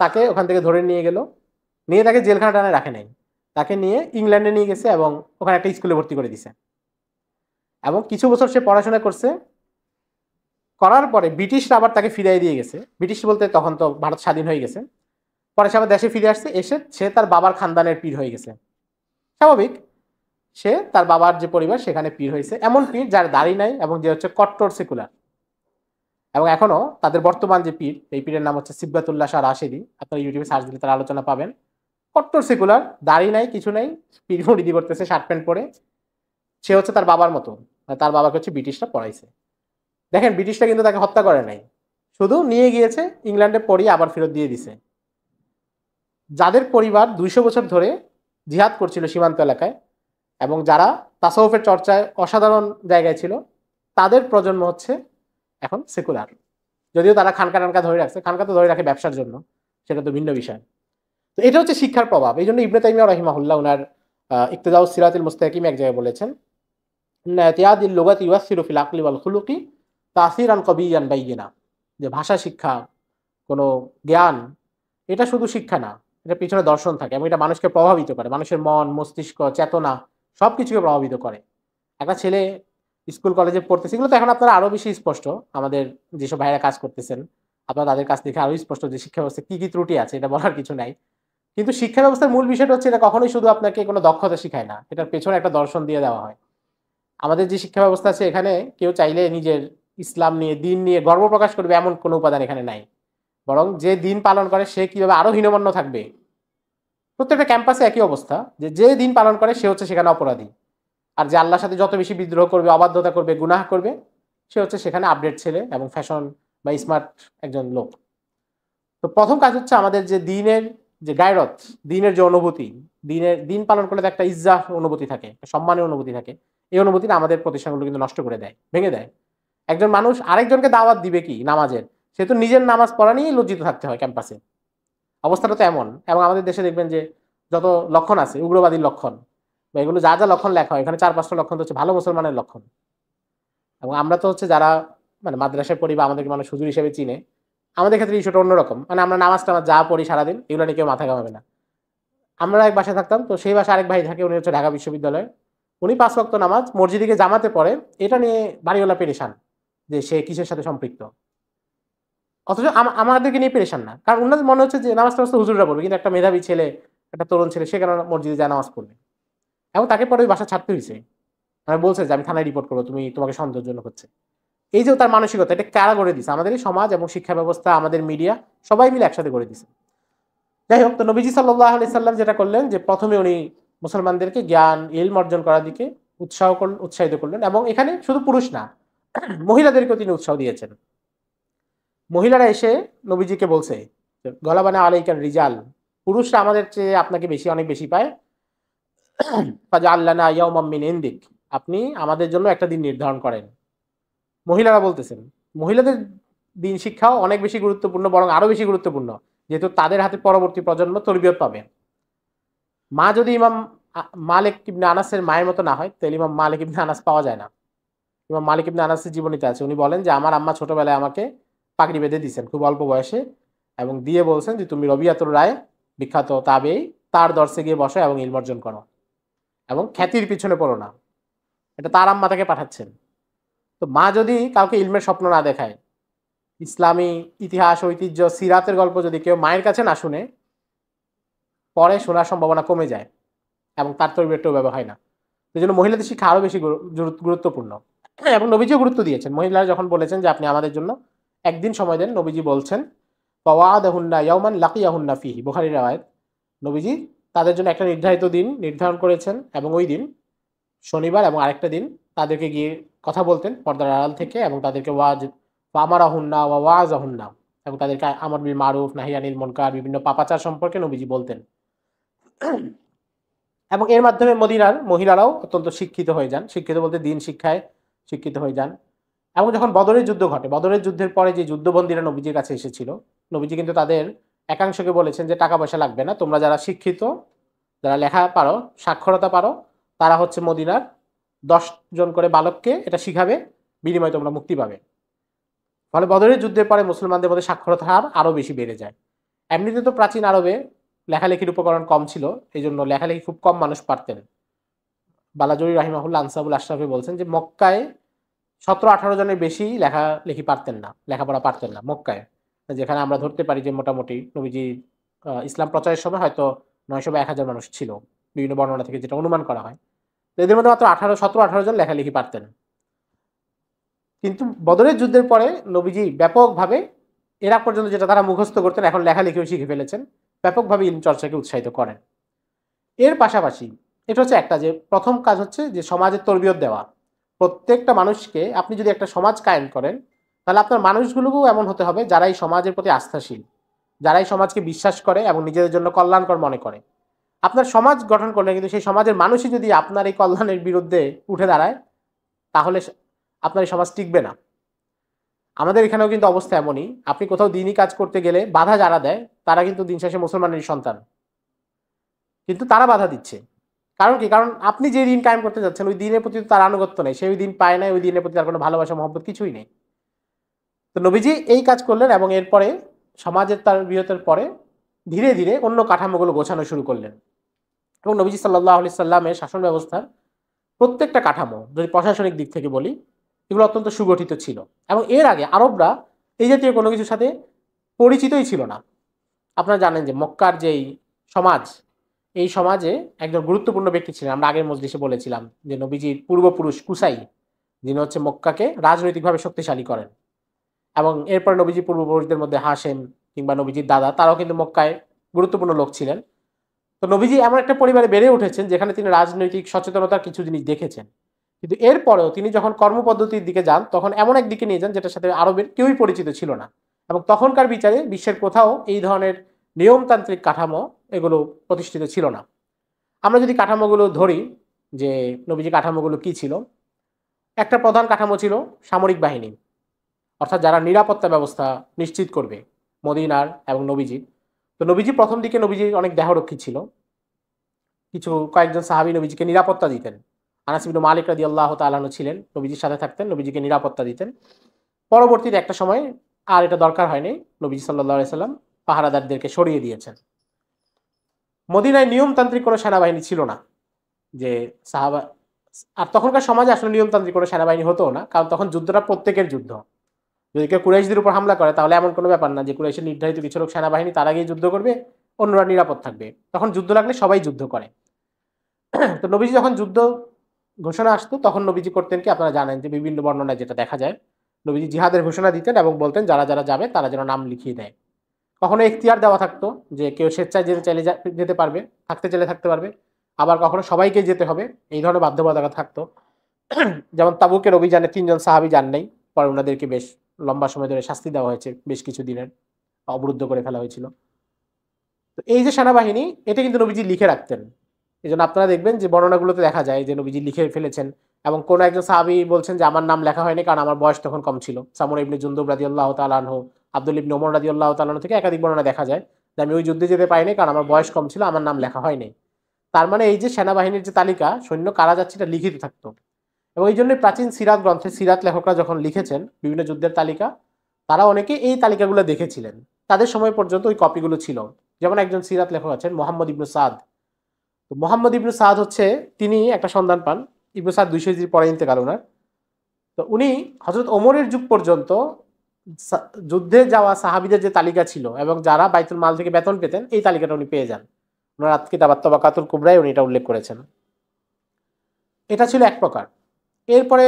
তাকে ওখান থেকে ধরে নিয়ে গেল, নিয়ে তাকে জেলখানা টানে রাখে নাই, তাকে নিয়ে ইংল্যান্ডে নিয়ে গেছে এবং ওখানে একটা স্কুলে ভর্তি করে দিছে। এবং কিছু বছর সে পড়াশোনা করছে, করার পরে ব্রিটিশরা আবার তাকে ফিরিয়ে দিয়ে গেছে। ব্রিটিশ বলতে তখন তো ভারত স্বাধীন হয়ে গেছে। পরে সে আবার দেশে ফিরে আসছে, এসে সে তার বাবার খানদানের পীর হয়ে গেছে। স্বাভাবিক, সে তার বাবার যে পরিবার সেখানে পীর হয়েছে, এমন পীর যার দাড়ি নাই এবং যে কট্টর সেকুলার। এবং এখনো তাদের বর্তমান যে পীর, এই পীরের নাম হচ্ছে সিবগাতুল্লাহ শাহ রাশেদি। আপনারা ইউটিউবে সার্চ দিলে তার আলোচনা পাবেন। কট্টর সেকুলার, দাড়ি নাই, কিছু নাই, পীর মুরিদি করতেছে শার্ট প্যান্ট পরে। সে তার বাবার মতো, তার বাবাকে ব্রিটিশরা পড়াইছে। দেখেন, ব্রিটিশরা কিন্তু তাকে হত্যা করে নাই, শুধু নিয়ে গিয়েছে ইংল্যান্ডে, পড়িয়ে আবার ফেরত দিয়ে দিছে। যাদের পরিবার 200 বছর ধরে জিহাদ করছিল সীমান্ত এলাকায় এবং যারা তাসাউফের চর্চায় অসাধারণ জায়গায় ছিল, তাদের প্রজন্ম এখন সেকুলার। যদিও তারা খানকা টানকা ধরে রাখছে, খানকা তো ধরে রাখে ব্যবসার জন্য, সেটা তো ভিন্ন বিষয়। তো এটা শিক্ষার প্রভাব। এই জন্য ইবনে তাইমিয়া রাহিমাহুল্লাহ ওনার ইক্তেদাউস সিরাতুল মুস্তাকিম এক জায়গায় বলেছেন, ইতিয়াদিল লুগাতি ইউসিরু ফিল আকলি ওয়াল খুলুকি তাসিরান কবিয়ান বাইয়িনা, যে ভাষা শিক্ষা, কোনো জ্ঞান, এটা শুধু শিক্ষা না, এটা পিছনে দর্শন থাকে এবং এটা মানুষকে প্রভাবিত করে, মানুষের মন, মস্তিষ্ক, চেতনা সবকিছুকে প্রভাবিত করে। একটা ছেলে স্কুল কলেজে পড়তেছে, এগুলো তো এখন আপনারা আরো বেশি স্পষ্ট, আমাদের যেসব ভাইরা কাজ করতেছেন আপনারা তাদের কাছ থেকে আরো স্পষ্ট যে শিক্ষা ব্যবস্থা কি কি ত্রুটি আছে, এটা বলার কিছু নাই। কিন্তু শিক্ষা ব্যবস্থার মূল বিষয়টা এটা কখনোই শুধু আপনাকে কোনো দক্ষতা শিখায় না, এটার পেছনে একটা দর্শন দিয়ে দেওয়া হয়। আমাদের যে শিক্ষা ব্যবস্থা আছে, এখানে কেউ চাইলে নিজের ইসলাম নিয়ে, দিন নিয়ে গর্ব প্রকাশ করবে এমন কোনো উপাদান এখানে নাই। বরং যে দিন পালন করে সে কিভাবে আরো হীনমন্য থাকবে। প্রত্যেকটা ক্যাম্পাসে একই অবস্থা, যে দিন পালন করে সে সেখানে অপরাধী, আর যে আল্লাহর সাথে যত বেশি বিদ্রোহ করবে, অবাধ্যতা করবে, গুনাহ করবে, সে সেখানে আপডেট ছেলে এবং ফ্যাশন বা স্মার্ট একজন লোক। তো প্রথম কাজ আমাদের যে দিনের যে গায়রত, দিনের যে অনুভূতি, দিন পালন করলে একটা ইজ্জাহ অনুভূতি থাকে, সম্মানের অনুভূতি থাকে, এই অনুভূতিটা আমাদের প্রতিষ্ঠানগুলো কিন্তু নষ্ট করে দেয়, ভেঙে দেয়। একজন মানুষ আরেকজনকে দাওয়াত দিবে কি নামাজের, সে তো নিজের নামাজ পড়া নিয়েই লজ্জিত থাকতে হয় ক্যাম্পাসে। অবস্থাটা তো এমন। এবং আমাদের দেশে দেখবেন যে যত লক্ষণ আছে উগ্রবাদীর লক্ষণ বা এগুলো যা যা লক্ষণ লেখা হয়, এখানে 4-5টা লক্ষণ তো হচ্ছে ভালো মুসলমানের লক্ষণ। এবং আমরা তো হচ্ছে যারা মানে মাদ্রাসায় পড়ি বা আমাদেরকে মানুষ হুজুর হিসেবে চিনে, আমাদের ক্ষেত্রে ইস্যুটা অন্যরকম। মানে আমরা নামাজ টামাজ যা পড়ি সারাদিন এগুলো নিয়ে কেউ মাথা ঘামাবে না। আমরা এক বাসায় থাকতাম, তো সেই বাসায় আরেক ভাই থাকে, উনি হচ্ছে ঢাকা বিশ্ববিদ্যালয়ে, উনি 5 ওয়াক্ত নামাজ মসজিদে গিয়ে জামাতে পড়ে, এটা নিয়ে বাড়িওয়ালা পেরেশান যে সে কিসের সাথে সম্পৃক্ত। অথচ আমাদেরকে নিয়ে পেরেশান না, কারণ ওনাদের মনে হচ্ছে যে নামাজ টামাজ তো হুজুররা পড়বে, কিন্তু একটা মেধাবী ছেলে, একটা তরুণ ছেলে, সে কেন মসজিদে যায় নামাজ পড়বে। এবং তাকে পরে ওই বাসা ছাড়তে হয়েছে। আমি বলছে যে আমি থানায় রিপোর্ট করবো, তুমি তোমাকে সন্দেহজনক হচ্ছে। এই যে তার মানসিকতা, এটা কারা করে দিছে? আমাদের এই সমাজ এবং শিক্ষা ব্যবস্থা, আমাদের মিডিয়া সবাই মিলে একসাথে করে দিছে। যাই হোক, তো নবীজি সাল্লাল্লাহু আলাইহি সাল্লাম যেটা করলেন যে প্রথমে উনি মুসলমানদেরকে জ্ঞান ইলম অর্জন করার দিকে উৎসাহিত করলেন। এবং এখানে শুধু পুরুষ না, মহিলাদেরকেও তিনি উৎসাহ দিয়েছেন। মহিলারা এসে নবীজিকে বলছে, গলাবানা আলাইকার রিজাল, পুরুষরা আমাদের চেয়ে আপনাকে বেশি, অনেক বেশি পায়। ফাজআল লানা ইয়াওমান মিন ইনদিক, আপনি আমাদের জন্য একটা দিন নির্ধারণ করেন। মহিলারা বলতেছেন, মহিলাদের দিন শিক্ষাও অনেক বেশি গুরুত্বপূর্ণ, বরং আরো বেশি গুরুত্বপূর্ণ, যেহেতু তাদের হাতে পরবর্তী প্রজন্ম তরবিয়ত পাবে। মা যদি ইমাম মালিক ইবনে আনাসের মায়ের মতো না হয়, তাহলে ইমাম মালিক ইবনে আনাস পাওয়া যায় না। ইমাম মালিক ইবনে আনাসের জীবনীতে আছে, উনি বলেন যে আমার আম্মা ছোটবেলায় আমাকে পাগড়ি বেঁধে দিয়েছেন খুব অল্প বয়সে, এবং দিয়ে বলছেন যে তুমি রবিয়াতুর রায়, বিখ্যাত তাবেঈ, তার দর্শে গিয়ে বসো এবং ইলম অর্জন করো এবং খ্যাতির পিছনে পড়ো না। এটা তার আম্মা তাকে পাঠাচ্ছেন। তো মা যদি কাউকে ইলমের স্বপ্ন না দেখায়, ইসলামী ইতিহাস, ঐতিহ্য, সিরাতের গল্প যদি কেউ মায়ের কাছে না শুনে, পরে শোনার সম্ভাবনা কমে যায় এবং তার তরবিয়তটাও ব্যবহার হয় না। এই জন্য মহিলাদের শিক্ষা আরো বেশি গুরুত্বপূর্ণ। এবং নবীজিও গুরুত্ব দিয়েছেন। মহিলারা যখন বলেছেন যে আপনি আমাদের জন্য একদিন সময় দেন, নবীজি বলছেন ফাওয়াদাহুন্না ইয়াওমান লাকিয়াহুন্না ফিহি, বুখারীর riwayat, নবীজি তাদের জন্য একটা নির্ধারিত দিন নির্ধারণ করেছেন, এবং ওই দিন শনিবার, এবং আরেকটা দিন তাদেরকে গিয়ে কথা বলতেন পর্দার আড়াল থেকে, এবং তাদেরকে আমারাহুন্না ওয়া ওয়াজাহুন্না, এবং তাদেরকে আমর বিল মারুফ নাহি আনিল মুনকার, বিভিন্ন পাপাচার সম্পর্কে নবীজি বলতেন। এবং এর মাধ্যমে মদিনার মহিলারাও অত্যন্ত শিক্ষিত হয়ে যান, শিক্ষিত বলতে দিন শিক্ষায় শিক্ষিত হয়ে যান। এবং যখন বদরের যুদ্ধ ঘটে, বদরের যুদ্ধের পরে যে যুদ্ধবন্দীরা নবীজির কাছে এসেছিল, নবীজি কিন্তু তাদের একাংশকে বলেছেন যে টাকা পয়সা লাগবে না, তোমরা যারা শিক্ষিত, যারা লেখা পারো, সাক্ষরতা পারো, তারা হচ্ছে মদিনার 10 জন করে বালককে এটা শিখাবে, বিনিময়ে তোমরা মুক্তি পাবে। ফলে বদরের যুদ্ধের পরে মুসলমানদের মধ্যে সাক্ষরতার হার আরো বেশি বেড়ে যায়। এমনিতে তো প্রাচীন আরবে লেখালেখির উপকরণ কম ছিল, এই জন্য লেখালেখি খুব কম মানুষ পারতেন। বালাজুরি রাহিমাহুল্লাহ আনসাবুল আশরাফে বলছেন যে মক্কায় 17-18 জনের বেশি লেখালেখি পারতেন না, লেখাপড়া পারতেন না মক্কায়। যেখানে আমরা ধরতে পারি যে মোটামুটি নবীজি ইসলাম প্রচারের সময় হয়তো 900 বা 1000 মানুষ ছিল, বিভিন্ন বর্ণনা থেকে যেটা অনুমান করা হয়। তো এদের মধ্যে মাত্র 17-18 জন লেখালেখি পারতেন। কিন্তু বদরের যুদ্ধের পরে নবীজি ব্যাপকভাবে, এরা পর্যন্ত যেটা তারা মুখস্থ করতেন, এখন লেখালেখিও শিখে ফেলেছেন, ব্যাপকভাবে ইলম চর্চাকে উৎসাহিত করেন। এর পাশাপাশি এটা হচ্ছে একটা, যে প্রথম কাজ হচ্ছে যে সমাজের তরবিয়ত দেওয়া। প্রত্যেকটা মানুষকে, আপনি যদি একটা সমাজ কায়েম করেন, তাহলে আপনার মানুষগুলোকেও এমন হতে হবে যারা এই সমাজের প্রতি আস্থাশীল, যারা এই সমাজকে বিশ্বাস করে এবং নিজেদের জন্য কল্যাণকর মনে করে। আপনার সমাজ গঠন করলে কিন্তু সেই সমাজের মানুষই যদি আপনার এই কল্যাণের বিরুদ্ধে উঠে দাঁড়ায়, তাহলে আপনার এই সমাজ টিকবে না। আমাদের এখানেও কিন্তু অবস্থা এমনই, আপনি কোথাও দিনই কাজ করতে গেলে বাধা যারা দেয়, তারা কিন্তু দিন শেষে মুসলমানের সন্তান, কিন্তু তারা বাধা দিচ্ছে। কারণ কি? কারণ আপনি যে দিন কায়েম করতে যাচ্ছেন, ওই দিনের প্রতি তার আনুগত্য নেই, সে ওই দিন পায় নাই, ওই দিনের প্রতি তার কোনো ভালোবাসা মহব্বত কিছুই নেই। তো নবীজি এই কাজ করলেন, এবং এরপরে সমাজের তার বিরতের পরে ধীরে ধীরে অন্য কাঠামোগুলো গোছানো শুরু করলেন। এবং নবীজি সাল্লাল্লাহু আলাইহি সাল্লামের শাসন ব্যবস্থার প্রত্যেকটা কাঠামো, যদি প্রশাসনিক দিক থেকে বলি, এগুলো অত্যন্ত সুগঠিত ছিল। এবং এর আগে আরবরা এই জাতীয় কোনো কিছুর সাথে পরিচিতই ছিল না। আপনারা জানেন যে মক্কার যেই সমাজ, এই সমাজে একজন গুরুত্বপূর্ণ ব্যক্তি ছিলেন, আমরা আগের মজলিসে বলেছিলাম যে নবীজির পূর্বপুরুষ কুসাই, যিনি হচ্ছে মক্কাকে রাজনৈতিকভাবে শক্তিশালী করেন। এবং এরপর নবীজির পূর্বপুরুষদের মধ্যে হাশেম কিংবা নবীজির দাদা, তারাও কিন্তু মক্কায় গুরুত্বপূর্ণ লোক ছিলেন। তো নবীজি এমন একটা পরিবারে বেড়ে উঠেছেন যেখানে তিনি রাজনৈতিক সচেতনতার কিছু জিনিস দেখেছেন। কিন্তু এরপরেও তিনি যখন কর্মপদ্ধতির দিকে যান, তখন এমন এক দিকে নিয়ে যান যেটার সাথে আরবের কেউই পরিচিত ছিল না। এবং তখনকার বিচারে বিশ্বের কোথাও এই ধরনের নিয়মতান্ত্রিক কাঠামো এগুলো প্রতিষ্ঠিত ছিল না। আমরা যদি কাঠামোগুলো ধরি, যে নবীজি কাঠামোগুলো কি ছিল। একটা প্রধান কাঠামো ছিল সামরিক বাহিনী, অর্থাৎ যারা নিরাপত্তা ব্যবস্থা নিশ্চিত করবে মদিনার এবং নবীজির। তো নবীজি প্রথম দিকে নবীজির অনেক দেহরক্ষী ছিল, কিছু কয়েকজন সাহাবী নবীজিকে নিরাপত্তা দিতেন। আনাস ইবনে মালিক রাদিয়াল্লাহু তাআলা আনহু ছিলেন, নবীজির সাথে থাকতেন, নবীজিকে নিরাপত্তা দিতেন। পরবর্তীতে একটা সময় আর এটা দরকার হয়নি, নবীজি সাল্লাল্লাহু আলাইহি সাল্লাম পাহারাদারদেরকে সরিয়ে দিয়েছেন। মদিনায় নিয়মতান্ত্রিক কোনো সেনাবাহিনী ছিল না, যে সাহাবা, আর তখনকার সমাজে আসলে নিয়মতান্ত্রিক কোনো সেনাবাহিনী হতো না, কারণ তখন যুদ্ধটা প্রত্যেকের যুদ্ধ। যদি কেউ কুরাইশদের উপর হামলা করে তাহলে এমন কোনো ব্যাপার না যে কুরাইশের নির্ধারিত কিছু লোক সেনাবাহিনী তার আগেই যুদ্ধ করবে, অন্যরা নিরাপদ থাকবে। তখন যুদ্ধ লাগলে সবাই যুদ্ধ করে। তো নবীজি যখন যুদ্ধ ঘোষণা আসতো তখন নবীজি করতেন কি, আপনারা জানেন যে বিভিন্ন বর্ণনায় যেটা দেখা যায়, নবীজি জিহাদের ঘোষণা দিতেন এবং বলতেন যারা যারা যাবে তারা যেন নাম লিখিয়ে দেয়। কখনো এখতিয়ার দেওয়া থাকতো যে কেউ স্বেচ্ছায় যেতে চাইলে যেতে পারবে, থাকতে চাইলে থাকতে পারবে, আবার কখনো সবাইকে যেতে হবে, এই ধরনের বাধ্যবাধকতা থাকতো। যেমন তাবুকের অভিযানে 3 জন সাহাবী যান নাই, পরে ওনাদেরকে বেশ লম্বা সময় ধরে শাস্তি দেওয়া হয়েছে, বেশ কিছু দিনের অবরুদ্ধ করে ফেলা হয়েছিল। তো এই যে সেনাবাহিনী, এটা কিন্তু নবীজি লিখে রাখতেন। এই জন্য আপনারা দেখবেন যে বর্ণনাগুলোতে দেখা যায় যে নবীজি লিখে ফেলেছেন, এবং কোন একজন সাহাবী বলছেন যে আমার নাম লেখা হয়নি কারণ আমার বয়স তখন কম ছিল। সামুরা ইবনে জুনদুব রাদিয়াল্লাহু তাআলা আনহু, আব্দুল ইবনে ওমর রাদিয়াল্লাহু তাআলা আনহু থেকে একাধিক বর্ণনা দেখা যায় যে আমি ওই যুদ্ধে যেতে পারিনি কারণ আমার বয়স কম ছিল, আমার নাম লেখা হয়নি। তার মানে এই যে সেনাবাহিনীর যে তালিকা, সৈন্য কারা যাচ্ছে এটা লিখিত থাকতো। এবং এই জন্য প্রাচীন সিরাত গ্রন্থে সিরাত লেখকরা যখন লিখেছেন বিভিন্ন যুদ্ধের তালিকা, তারা অনেকে এই তালিকাগুলো দেখেছিলেন, তাদের সময় পর্যন্ত ওই কপিগুলো ছিল। যেমন একজন সিরাত লেখক আছেন মোহাম্মদ ইবনু সাদ। তো মোহাম্মদ ইবনু সাদ হচ্ছে, তিনি একটা সন্ধান পান, ইবনু সাদ 200 হিজরি পরে ইন্তেকাল ওনার। তো উনি হযরত ওমরের যুগ পর্যন্ত যুদ্ধে যাওয়া সাহাবীদের যে তালিকা ছিল এবং যারা বাইতুল মাল থেকে বেতন পেতেন, এই তালিকাটা উনি পেয়ে যান। ওনার কিতাব আত-তাবাকাতুল কুবরায় উনি এটা উল্লেখ করেছেন। এটা ছিল এক প্রকার। এরপরে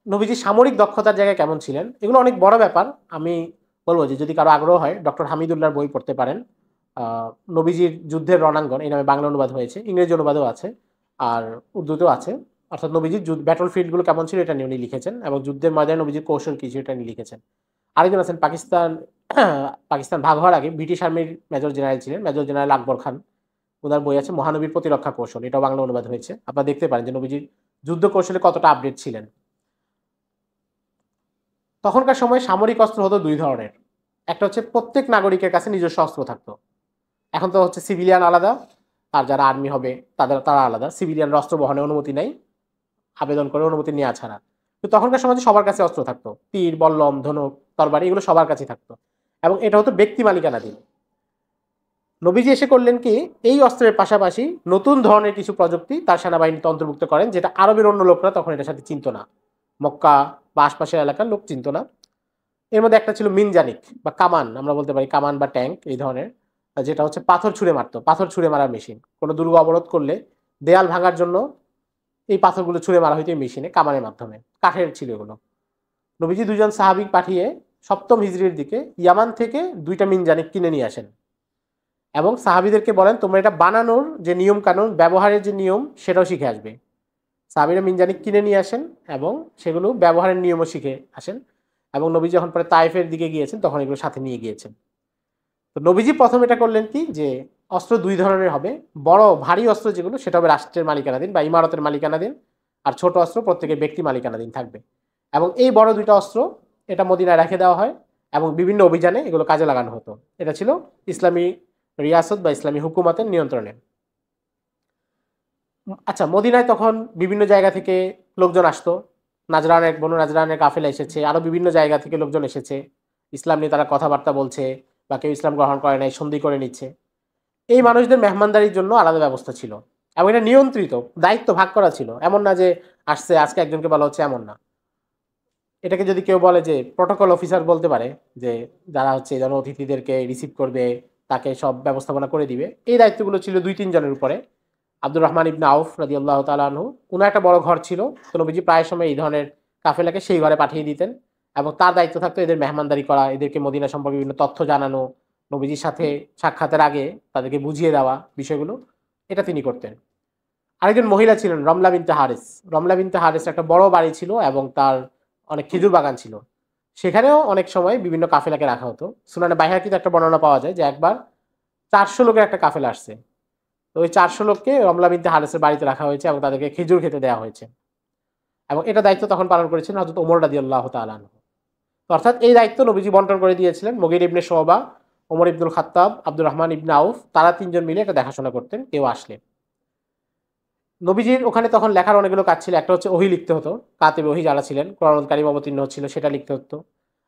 নবীজি সামরিক দক্ষতার জায়গায় কেমন ছিলেন, এগুলো অনেক বড় ব্যাপার। আমি বলবো যে যদি কারো আগ্রহ হয় ডক্টর হামিদুল্লাহর বই পড়তে পারেন। নবীজির যুদ্ধের রণাঙ্গন এই নামে বাংলা অনুবাদ হয়েছে, ইংরেজি অনুবাদও আছে, আর উর্দুতেও আছে। অর্থাৎ নবীজির ব্যাটল ফিল্ডগুলো কেমন ছিল এটা নিয়ে উনি লিখেছেন, এবং যুদ্ধের ময়দানে নবীজির কৌশল কি ছিল এটা নিয়ে লিখেছেন। আরেকজন আছেন পাকিস্তান ভাগ হওয়ার আগে ব্রিটিশ আর্মির মেজর জেনারেল ছিলেন, মেজর জেনারেল আকবর খান। ওনার বই আছে মহানবীর প্রতিরক্ষা কৌশল, এটাও বাংলা অনুবাদ হয়েছে। আপনারা দেখতে পারেন যে নবীজির যুদ্ধ কৌশলে কতটা আপডেট ছিলেন। তখনকার সময় সামরিক অস্ত্র হতো 2 ধরনের। একটা হচ্ছে প্রত্যেক নাগরিকের কাছে নিজস্ব অস্ত্র থাকতো। এখন তো হচ্ছে সিভিলিয়ান আলাদা, আর যারা আর্মি হবে তারা আলাদা। সিভিলিয়ান অস্ত্র বহনের অনুমতি নেই, আবেদন করে অনুমতি নেওয়া ছাড়া। তো তখনকার সমাজে সবার কাছে অস্ত্র থাকতো, তীর, বল্লম, ধনুক, তরবারি, এগুলো সবার কাছে থাকতো, এবং এটা হতো ব্যক্তি মালিকানাধীন। নবীজি এসে করলেন কি, এই অস্ত্রের পাশাপাশি নতুন ধরনের কিছু প্রযুক্তি তার সেনাবাহিনীতে অন্তর্ভুক্ত করেন, যেটা আরবের অন্য লোকরা তখন এটার সাথে চিনত না, মক্কা বা আশপাশের এলাকার লোক চিনত না। এর মধ্যে একটা ছিল মিনজানিক বা কামান, আমরা বলতে পারি কামান বা ট্যাঙ্ক এই ধরনের, যেটা হচ্ছে পাথর ছুঁড়ে মারতো, পাথর ছুঁড়ে মারার মেশিন। কোনো দুর্গ অবরোধ করলে দেয়াল ভাঙার জন্য এই পাথরগুলো ছুঁড়ে মারা হইতো এই মেশিনে, কামানের মাধ্যমে, কাঠের ছিল এগুলো। নবীজি 2 জন সাহাবী পাঠিয়ে 7ম হিজরির দিকে ইয়ামান থেকে 2টা মিনজানিক কিনে নিয়ে আসেন, এবং সাহাবীদেরকে বলেন তোমরা এটা বানানোর যে নিয়ম কানুন, ব্যবহারের যে নিয়ম, সেটাও শিখে আসবে। সাহাবীরা মিনজানিক কিনে নিয়ে আসেন এবং সেগুলো ব্যবহারের নিয়মও শিখে আসেন, এবং নবীজি যখন পরে তায়েফের দিকে গিয়েছেন তখন এগুলো সাথে নিয়ে গিয়েছেন। তো নবীজি প্রথম এটা করলেন কি, যে অস্ত্র 2 ধরনের হবে। বড় ভারী অস্ত্র যেগুলো, সেটা হবে রাষ্ট্রের মালিকানাধীন বা ইমারতের মালিকানাধীন, আর ছোট অস্ত্র প্রত্যেকের ব্যক্তি মালিকানাধীন থাকবে। এবং এই বড় 2টা অস্ত্র এটা মদিনায় রেখে দেওয়া হয়, এবং বিভিন্ন অভিযানে এগুলো কাজে লাগানো হতো। এটা ছিল ইসলামী রিয়াসত বা ইসলামী হুকুমতের নিয়ন্ত্রণে। আচ্ছা, মদিনায় তখন বিভিন্ন জায়গা থেকে লোকজন আসতো। বনু নাজরানের কাফেলা এসেছে, আরো বিভিন্ন জায়গা থেকে লোকজন এসেছে, ইসলাম নিয়ে তারা কথাবার্তা বলছে, বা কেউ ইসলাম গ্রহণ করে নাই, সন্ধি করে নিচ্ছে। এই মানুষদের মেহমানদারির জন্য আলাদা ব্যবস্থা ছিল, এবং এটা নিয়ন্ত্রিত, দায়িত্ব ভাগ করা ছিল। এমন না যে আসছে আজকে একজনকে বলা হচ্ছে, এমন না। এটাকে যদি কেউ বলে যে প্রটোকল অফিসার বলতে পারে, যে যারা হচ্ছে যেন অতিথিদেরকে রিসিভ করবে, তাকে সব ব্যবস্থাপনা করে দিবে। এই দায়িত্বগুলো ছিল 2-3 জনের উপরে। আব্দুর রহমান ইবনে আউফ রাদিয়াল্লাহু তাআলা আনহু, উনার একটা বড় ঘর ছিল। তো নবীজি প্রায় সময় এই ধরনের কাফেলাকে সেই ঘরে পাঠিয়ে দিতেন, এবং তার দায়িত্ব থাকতো এদের মেহমানদারি করা, এদেরকে মদিনা সম্পর্কে বিভিন্ন তথ্য জানানো, নবীজির সাথে সাক্ষাতের আগে তাদেরকে বুঝিয়ে দেওয়া বিষয়গুলো, এটা তিনি করতেন। আরেকজন মহিলা ছিলেন রমলা বিনতে হারিস। রমলা বিনতে হারিস একটা বড় বাড়ি ছিল, এবং তার অনেক খেজুর বাগান ছিল। সেখানেও অনেক সময় বিভিন্ন কাফেলাকে রাখা হতো। সুনানে বাইহাকিতে একটা বর্ণনা পাওয়া যায় যে একবার 400 লোকের একটা কাফেলা আসছে। তো ওই 400 লোককে রমলা বিনতে হারেসের বাড়িতে রাখা হয়েছে এবং তাদেরকে খেজুর খেতে দেওয়া হয়েছে, এবং এটা দায়িত্ব তখন পালন করেছিলেন হযরত ওমর রাদিয়াল্লাহু তাআলা আনহু। অর্থাৎ এই দায়িত্ব নবীজি বন্টন করে দিয়েছিলেন মুগীর ইবনে শুবা, ওমর ইবনুল খাত্তাব, আব্দুর রহমান ইবনে আউফ, তারা তিনজন মিলে এটা দেখাশোনা করতেন কেউ আসলে। নবীজির ওখানে তখন লেখার অনেকগুলো কাজ ছিল। একটা হচ্ছে ওহী লিখতে হতো, কাতিবে ওহী যারা ছিলেন, কোরআনুল কারীম অবতীর্ণ হচ্ছিল সেটা লিখতে হতো।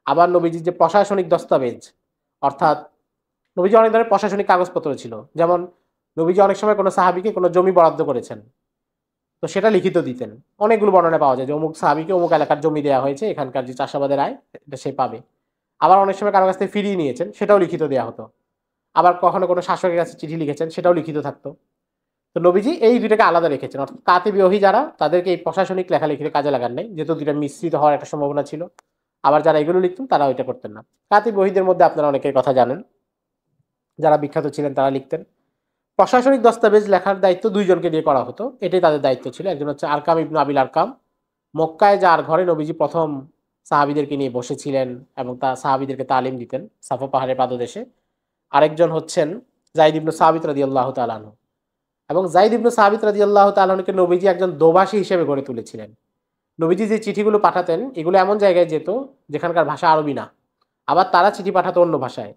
আবার নবীজির যে প্রশাসনিক দস্তাবেজ, অর্থাৎ নবীজি অনেক ধরনের প্রশাসনিক কাগজপত্র ছিল, যেমন নবীজি অনেক সময় কোনো সাহাবীকে কোনো জমি বরাদ্দ করেছেন, তো সেটা লিখিত দিতেন। অনেকগুলো বর্ণনা পাওয়া যায় যে অমুক সাহাবীকে অমুক এলাকার জমি দেওয়া হয়েছে, এখানকার যে চাষাবাদের আয় এটা সে পাবে। আবার অনেক সময় কারো কাছ থেকে ফিরিয়ে নিয়েছেন, সেটাও লিখিত দেওয়া হতো। আবার কখনো কোনো শাসকের কাছে চিঠি লিখেছেন, সেটাও লিখিত থাকতো। তো নবীজি এই দুইটাকে আলাদা রেখেছেন, অর্থাৎ কাতিবি ওহী যারা, তাদেরকে এই প্রশাসনিক লেখালেখির কাজে লাগান নাই, যেহেতু দুইটা মিশ্রিত হওয়ার একটা সম্ভাবনা ছিল। আবার যারা এগুলো লিখতেন তারা ওইটা করতেন না। কাতিবি ওহীদের মধ্যে আপনারা অনেকের কথা জানেন, যারা বিখ্যাত ছিলেন তারা লিখতেন। প্রশাসনিক দস্তাবেজ লেখার দায়িত্ব দুইজনকে দিয়ে করা হতো, এটাই তাদের দায়িত্ব ছিল। একজন হচ্ছে আরকাম ইবনু আবিল আরকাম, মক্কায় যার ঘরে নবীজি প্রথম সাহাবীদেরকে নিয়ে বসেছিলেন এবং তা সাহাবীদেরকে তালিম দিতেন সাফা পাহাড়ের পাদদেশে। আরেকজন হচ্ছেন যায়েদ ইবনু সাবিত রাদিয়াল্লাহু তাআলা আনহু, এবং যায়েদ ইবনু সাবিত রাদিয়াল্লাহু তাআলা আনহুকে নবীজি একজন দোভাষী হিসেবে গড়ে তুলেছিলেন। নবীজি যে চিঠিগুলো পাঠাতেন এগুলো এমন জায়গায় যেত যেখানকার ভাষা আরবি না, আবার তারা চিঠি পাঠাতো অন্য ভাষায়।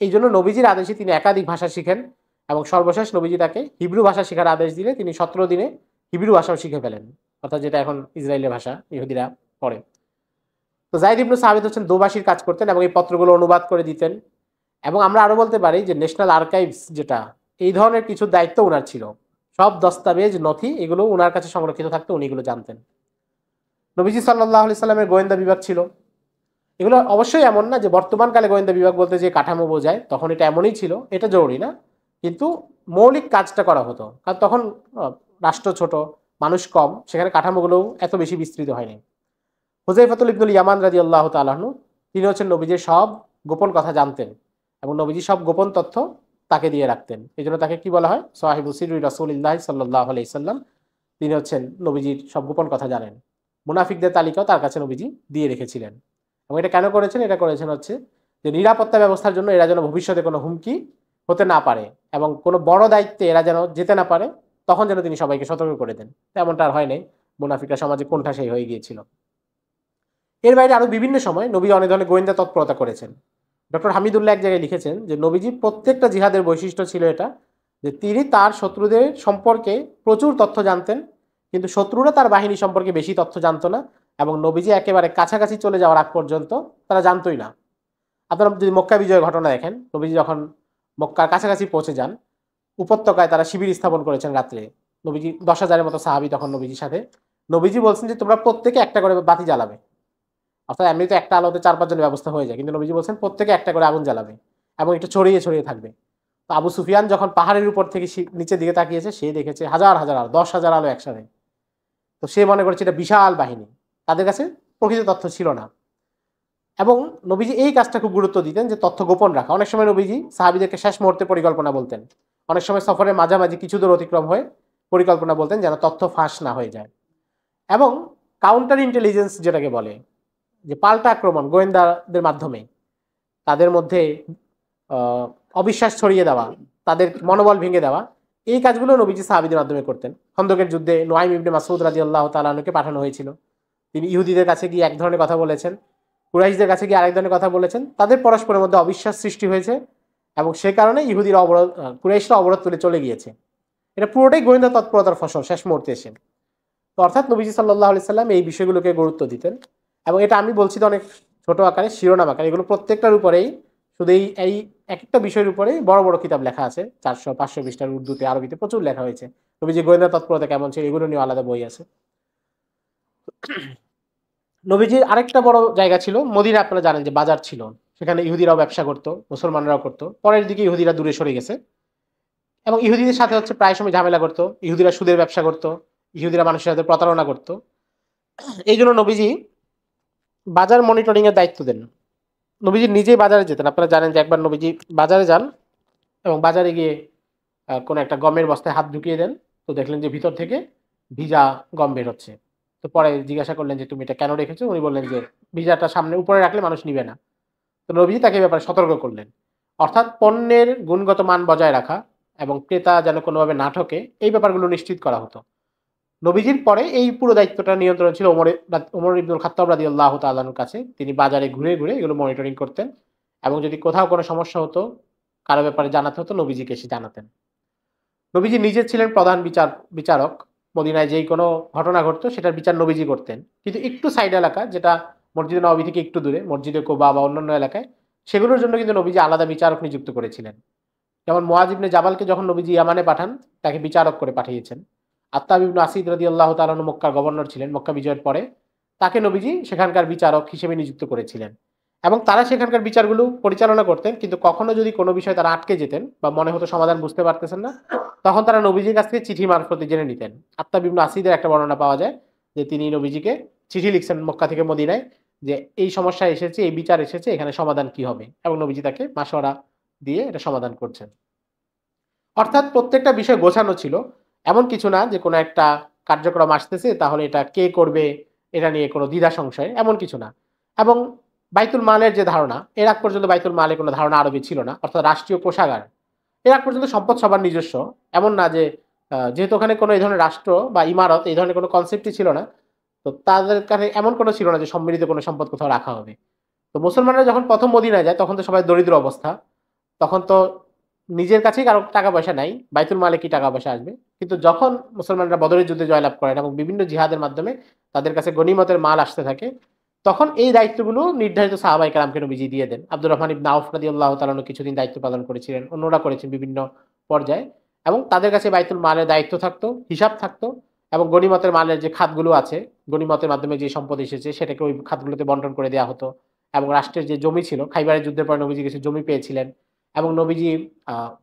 এই জন্য নবীজির আদেশে তিনি একাধিক ভাষা শিখেন, এবং সর্বশেষ নবীজি তাকে হিব্রু ভাষা শেখার আদেশ দিলে তিনি 17 দিনে হিব্রু ভাষাও শিখে ফেলেন, অর্থাৎ যেটা এখন ইসরায়েলের ভাষা ইহুদিরা পড়ে। তো যায়েদ ইবনু সাবিত হচ্ছেন দোভাষীর কাজ করতেন এবং এই পত্রগুলো অনুবাদ করে দিতেন। এবং আমরা আরো বলতে পারি যে ন্যাশনাল আর্কাইভস যেটা, এই ধরনের কিছু দায়িত্ব ওনার ছিল। সব দস্তাবেজ নথি এগুলো ওনার কাছে সংরক্ষিত থাকতো, উনি এগুলো জানতেন। নবীজি সাল্লাল্লাহু আলাইহি সাল্লামের গোয়েন্দা বিভাগ ছিল। এগুলো অবশ্যই এমন না যে বর্তমানকালে গোয়েন্দা বিভাগ বলতে যে কাঠামো বোঝায়, তখন এটা এমনই ছিল, এটা জরুরি না, কিন্তু মৌলিক কাজটা করা হতো। কারণ তখন রাষ্ট্র ছোট, মানুষ কম, সেখানে কাঠামোগুলোও এত বেশি বিস্তৃত হয়নি। হুযায়ফাতুল ইবনুল ইয়ামান রাদিয়াল্লাহু তাআলা আনহু, তিনি হচ্ছেন নবীজির সব গোপন কথা জানতেন এবং নবীজি সব গোপন তথ্য তাকে দিয়ে রাখতেন। এই জন্য তাকে কি বলা হয়? সাহিবু সিররি রাসূলিল্লাহ সাল্লাল্লাহু আলাইহি সাল্লাম। তিনি হচ্ছেন নবীজির সব গোপন কথা জানেন। মুনাফিকদের তালিকাও তার কাছে নবীজি দিয়ে রেখেছিলেন। এবং এটা কেন করেছেন? এটা করেছেন হচ্ছে যে নিরাপত্তা ব্যবস্থার জন্য, এরা যেন ভবিষ্যতে কোনো হুমকি হতে না পারে এবং কোনো বড় দায়িত্বে এরা যেন যেতে না পারে, তখন যেন তিনি সবাইকে সতর্ক করে দেন। তেমনটা আর হয় নাই, মুনাফিকরা সমাজে কোণঠাসাই হয়ে গিয়েছিল। এর বাইরে আরো বিভিন্ন সময় নবী অনেক ধরনের গোয়েন্দা তৎপরতা করেছেন। ডক্টর হামিদুল্লাহ এক জায়গায় লিখেছেন যে নবীজি প্রত্যেকটা জিহাদের বৈশিষ্ট্য ছিল এটা, যে তিনি তার শত্রুদের সম্পর্কে প্রচুর তথ্য জানতেন, কিন্তু শত্রুরা তার বাহিনী সম্পর্কে বেশি তথ্য জানতো না, এবং নবীজি একেবারে কাছাকাছি চলে যাওয়ার আগ পর্যন্ত তারা জানতোই না। আপনারা যদি মক্কা বিজয়ের ঘটনা দেখেন, নবীজি যখন মক্কার কাছাকাছি পৌঁছে যান, উপত্যকায় তারা শিবির স্থাপন করেছেন রাত্রে। নবীজি 10,000-এর মতো সাহাবী তখন নবীজির সাথে। নবীজি বলছেন যে তোমরা প্রত্যেকে একটা করে বাতি জ্বালাবে, অর্থাৎ এমনি তো একটা আলোতে 4-5 জনের ব্যবস্থা হয়ে যায়, কিন্তু নবীজি বলছেন প্রত্যেকে একটা করে আগুন জ্বালাবে এবং একটু ছড়িয়ে ছড়িয়ে থাকবে। তো আবু সুফিয়ান যখন পাহাড়ের উপর থেকে নিচের দিকে তাকিয়েছে, সে দেখেছে হাজার হাজার আলো, 10,000 আলো একসাথে। তো সে মনে করছে এটা বিশাল বাহিনী, তাদের কাছে প্রকৃত তথ্য ছিল না। এবং নবীজি এই কাজটা খুব গুরুত্ব দিতেন যে তথ্য গোপন রাখা। অনেক সময় নবীজি সাহাবীদেরকে শেষ মুহূর্তে পরিকল্পনা বলতেন, অনেক সময় সফরের মাঝামাঝি কিছু দূর অতিক্রম হয়ে পরিকল্পনা বলতেন, যেন তথ্য ফাঁস না হয়ে যায়। এবং কাউন্টার ইন্টেলিজেন্স যেটাকে বলে, যে পাল্টা আক্রমণ গোয়েন্দাদের মাধ্যমে তাদের মধ্যে অবিশ্বাস ছড়িয়ে দেওয়া, তাদের মনোবল ভেঙে দেওয়া, এই কাজগুলো নবীজি সাহাবীদের মাধ্যমে করতেন। খন্দকের যুদ্ধে নুআইম ইবনে মাসউদ রাদিয়াল্লাহু তাআলা আনহুকে পাঠানো হয়েছিল। তিনি ইহুদিদের কাছে গিয়ে এক ধরনের কথা বলেছেন, কুরাইশদের কাছে গিয়ে আরেক ধরনের কথা বলেছেন। তাদের পরস্পরের মধ্যে অবিশ্বাস সৃষ্টি হয়েছে এবং সে কারণে ইহুদিরা কুরাইশরা অবরোধ তুলে চলে গিয়েছে। এটা পুরোটাই গোয়েন্দা তৎপরতার ফসল শেষ মুহূর্তে এসে। তো অর্থাৎ নবীজি সাল্লাল্লাহু আলাইহি সাল্লাম এই বিষয়গুলোকে গুরুত্ব দিতেন। এবং এটা আমি বলছি তো অনেক ছোট আকারে, শিরোনাম আকারে, এগুলো প্রত্যেকটার উপরেই শুধু এই এক একটা বিষয়ের উপরেই বড় বড় কিতাব লেখা আছে। 400-500 পৃষ্ঠার উর্দুতে, আরবিতে প্রচুর লেখা হয়েছে। নবীজি গোয়েন্দা তৎপরতা কেমন ছিল এগুলো নিয়ে আলাদা বই আছে। নবীজির আরেকটা বড় জায়গা ছিল মদিনা। আপনারা জানেন যে বাজার ছিল, সেখানে ইহুদিরাও ব্যবসা করতো, মুসলমানরাও করতো। পরের দিকে ইহুদিরা দূরে সরে গেছে এবং ইহুদিদের সাথে হচ্ছে প্রায় সময় ঝামেলা করতো। ইহুদিরা সুদের ব্যবসা করতো, ইহুদিরা মানুষের সাথে প্রতারণা করতো। এই জন্য নবীজি বাজার মনিটরিং এর দায়িত্ব দেন। নবীজি নিজেই বাজারে যেতেন। আপনারা জানেন যে একবার নবীজি বাজারে যান এবং বাজারে গিয়ে কোনো একটা গমের বস্তায় হাত ঢুকিয়ে দেন, তো দেখলেন যে ভিতর থেকে ভিজা গম বের হচ্ছে। তো পরে জিজ্ঞাসা করলেন যে তুমি এটা কেন রেখেছো? উনি বললেন যে ভিজাটা সামনে উপরে রাখলে মানুষ নিবে না। তো নবীজি তাকে এই ব্যাপারে সতর্ক করলেন। অর্থাৎ পণ্যের গুণগত মান বজায় রাখা এবং ক্রেতা যেন কোনোভাবে না ঠকে, এই ব্যাপারগুলো নিশ্চিত করা হতো। নবীজির পরে এই পুরো দায়িত্বটা নিয়ন্ত্রণ ছিল ওমর ইবনুল খাত্তাব রাদিয়াল্লাহু তাআলার কাছে। তিনি বাজারে ঘুরে ঘুরে এগুলো মনিটরিং করতেন এবং যদি কোথাও কোনো সমস্যা হতো, কারো ব্যাপারে জানাতে হতো, নবীজিকে এসে জানাতেন। নবীজি নিজে ছিলেন প্রধান বিচারক। মদিনায় যেই কোনো ঘটনা ঘটতো সেটার বিচার নবীজি করতেন। কিন্তু একটু সাইড এলাকা, যেটা মসজিদে নববী থেকে একটু দূরে, মসজিদে কুবা বা অন্যান্য এলাকায়, সেগুলোর জন্য কিন্তু নবীজি আলাদা বিচারক নিযুক্ত করেছিলেন। যেমন মুআয ইবনে জাবালকে যখন নবীজি ইয়ামানে পাঠান, তাকে বিচারক করে পাঠিয়েছেন। আত্তাব ইবনে আসিদ রাদিয়াল্লাহু তাআলা আনহু মক্কার গভর্নর ছিলেন মক্কা বিজয়ের পরে। তাকে নবীজি সেখানকার বিচারক হিসেবে নিযুক্ত করেছিলেন এবং তারা সেখানকার বিচারগুলো পরিচালনা করতেন। কিন্তু কখনো যদি কোনো বিষয়ে তারা আটকে যেতেন বা মনে হতো সমাধান বুঝতে পারতেছেন না, তখন তারা নবীজির কাছ থেকে চিঠি মারফতে জেনে নিতেন। আত্তাব ইবনে আসিদের একটা বর্ণনা পাওয়া যায় যে তিনি নবীজিকে চিঠি লিখছেন মক্কা থেকে মদিনায়, যে এই সমস্যা এসেছে, এই বিচার এসেছে, এখানে সমাধান কি হবে, এবং নবীজি তাকে মাশওয়ারা দিয়ে এটা সমাধান করছেন। অর্থাৎ প্রত্যেকটা বিষয় গোছানো ছিল। এমন কিছু না যে কোনো একটা কার্যক্রম আসতেছে তাহলে এটা কে করবে, এটা নিয়ে কোনো দ্বিধা সংশয়, এমন কিছু না। এবং বাইতুল মালের যে ধারণা, এর আগ পর্যন্ত বাইতুল মালে কোনো ধারণা আরবি ছিল না, অর্থাৎ রাষ্ট্রীয় কোষাগার। এর আগ পর্যন্ত সম্পদ সবার নিজস্ব। এমন না যে যেহেতু ওখানে কোনো এই ধরনের রাষ্ট্র বা ইমারত এই ধরনের কোনো কনসেপ্টই ছিল না, তো তাদের কাছে এমন কোনো ছিল না যে সম্মিলিত কোনো সম্পদ কোথাও রাখা হবে। তো মুসলমানরা যখন প্রথম মদিনায় যায় তখন তো সবাই দরিদ্র অবস্থা। তখন তো নিজের কাছেই কারো টাকা পয়সা নাই, বাইতুল মালে কি টাকা পয়সা আসবে? কিন্তু যখন মুসলমানরা বদরের যুদ্ধে জয়লাভ করেন এবং বিভিন্ন জিহাদের মাধ্যমে তাদের কাছে গনিমতের মাল আসতে থাকে, তখন এই দায়িত্বগুলো নির্ধারিত সাহাবায়ে কেরামকে নবীজি দিয়ে দেন। আব্দুর রহমান ইবনে আউফ রাদিয়াল্লাহু তাআলা আনহু কিছুদিন দায়িত্ব পালন করেছিলেন, অন্যরা করেছেন বিভিন্ন পর্যায়ে। এবং তাদের কাছে বাইতুল মালের দায়িত্ব থাকতো, হিসাব থাকতো, এবং গনিমতের মালের যে খাতগুলো আছে, গনিমতের মাধ্যমে যে সম্পদ এসেছে সেটাকে ওই খাতগুলোতে বন্টন করে দেওয়া হতো। এবং রাষ্ট্রের যে জমি ছিল, খাইবারের যুদ্ধের পর নবীজি কিছু জমি পেয়েছিলেন এবং নবীজি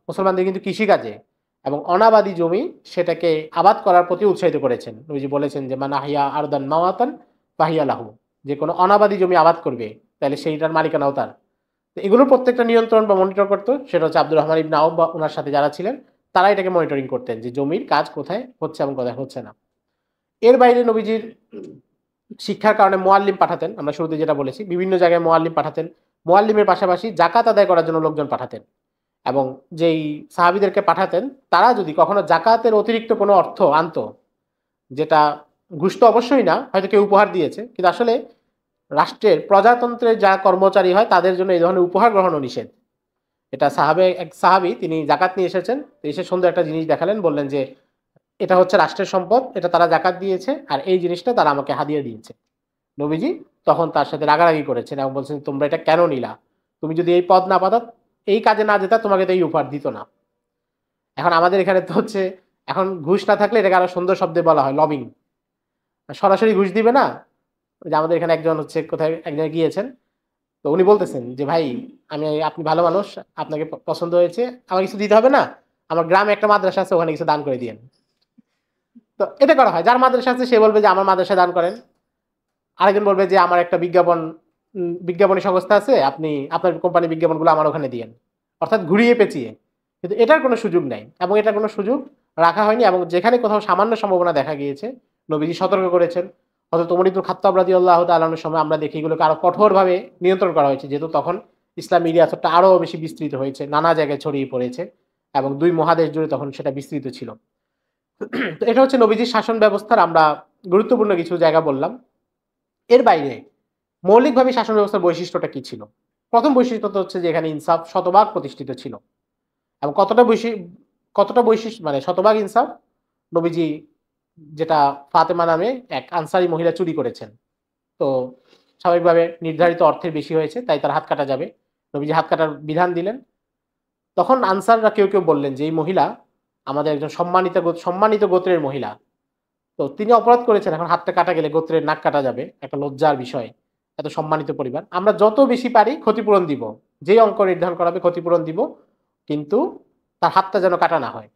মুসলমানদের কিন্তু কৃষিকাজে এবং অনাবাদি জমি সেটাকে আবাদ করার প্রতি উৎসাহিত করেছেন। নবীজি বলেছেন যে মান আহইয়া আরদান মাওয়াতান ফাহিয়া লাহু, যে কোনো অনাবাদি জমি আবাদ করবে তাহলে সেইটার মালিকানাও তার। তো এগুলোর প্রত্যেকটা নিয়ন্ত্রণ বা মনিটর করতো সেটা হচ্ছে আব্দুর রহমান ইবনে আউফ বা ওনার সাথে যারা ছিলেন, তারা এটাকে মনিটরিং করতেন যে জমির কাজ কোথায় হচ্ছে এবং কোথায় হচ্ছে না। এর বাইরে নবীজির শিক্ষার কারণে মুআল্লিম পাঠাতেন। আমরা শুরুতে যেটা বলেছি, বিভিন্ন জায়গায় মুআল্লিম পাঠাতেন। মুআল্লিমের পাশাপাশি জাকাত আদায় করার জন্য লোকজন পাঠাতেন। এবং যেই সাহাবীদেরকে পাঠাতেন, তারা যদি কখনো জাকাতের অতিরিক্ত কোনো অর্থ আনতো, যেটা ঘুষ তো অবশ্যই না, হয়তো কেউ উপহার দিয়েছে, কিন্তু আসলে রাষ্ট্রের প্রজাতন্ত্রের যারা কর্মচারী হয় তাদের জন্য এই ধরনের উপহার গ্রহণও নিষেধ। এটা এক সাহাবী তিনি জাকাত নিয়ে এসেছেন, তো এসে সুন্দর একটা জিনিস দেখালেন, বললেন যে এটা হচ্ছে রাষ্ট্রের সম্পদ, এটা তারা জাকাত দিয়েছে আর এই জিনিসটা তারা আমাকে হাদিয়া দিয়েছে। নবীজি তখন তার সাথে রাগারাগি করেছেন এবং বলছেন তোমরা এটা কেন নিলা? তুমি যদি এই পদ না পাতা, এই কাজে না যেতা, তোমাকে তো এই উপহার দিত না। এখন আমাদের এখানে তো হচ্ছে, এখন ঘুষ না থাকলে এটাকে আরো সুন্দর শব্দে বলা হয় লবিং। সরাসরি ঘুষ দিবে না। যে আমাদের এখানে একজন হচ্ছে কোথায় একজন গিয়েছেন, তো উনি বলতেছেন যে ভাই, আপনি ভালো মানুষ, আপনাকে পছন্দ হয়েছে, আমার কিছু দিতে হবে না, আমার গ্রামে একটা মাদ্রাসা আছে, ওখানে কিছু দান করে দিয়েন। তো এটা করা হয়, যার মাদ্রাসা আছে সে বলবে যে আমার মাদ্রাসায় দান করেন। আরেকজন বলবে যে আমার একটা বিজ্ঞাপনী সংস্থা আছে, আপনি আপনার কোম্পানির বিজ্ঞাপনগুলো আমার ওখানে দিয়েন। অর্থাৎ ঘুরিয়ে পেঁচিয়ে। কিন্তু এটার কোনো সুযোগ নাই এবং এটার কোনো সুযোগ রাখা হয়নি। এবং যেখানে কোথাও সামান্য সম্ভাবনা দেখা গিয়েছে, নবীজি সতর্ক করেছেন। হযরত ওমর ইবনে খাত্তাব রাদিয়াল্লাহু তাআলা আনহুর সময় আমরা দেখি এগুলোকে আরো কঠোরভাবে নিয়ন্ত্রণ করা হয়েছে, যেহেতু তখন ইসলামী ইতিহাসটা আরো বেশি বিস্তৃত হয়েছে, নানা জায়গায় ছড়িয়ে পড়েছে এবং দুই মহাদেশ জুড়ে তখন সেটা বিস্তৃত ছিল। তো এটা হচ্ছে নবীজির শাসন ব্যবস্থার আমরা গুরুত্বপূর্ণ কিছু জায়গা বললাম। এর বাইরে মৌলিকভাবে শাসন ব্যবস্থার বৈশিষ্ট্যটা কি ছিল? প্রথম বৈশিষ্ট্য হচ্ছে যে এখানে ইনসাফ শতভাগ প্রতিষ্ঠিত ছিল। এবং কতটা বৈশিষ্ট্য মানে শতভাগ ইনসাফ, নবীজি যেটা ফাতেমা নামে এক আনসারী মহিলা চুরি করেছেন, তো স্বাভাবিকভাবে নির্ধারিত অর্থের বেশি হয়েছে, তাই তার হাত কাটা যাবে। নবীজি হাত কাটার বিধান দিলেন। তখন আনসাররা কেউ কেউ বললেন যে এই মহিলা আমাদের একজন সম্মানিত গোত্রের মহিলা, তো তিনি অপরাধ করেছেন, এখন হাতটা কাটা গেলে গোত্রের নাক কাটা যাবে, একটা লজ্জার বিষয়। এত সম্মানিত পরিবার, আমরা যত বেশি পারি ক্ষতিপূরণ দিব, যেই অঙ্ক নির্ধারণ করা হবে ক্ষতিপূরণ দিব, কিন্তু তার হাতটা যেন কাটা না হয়।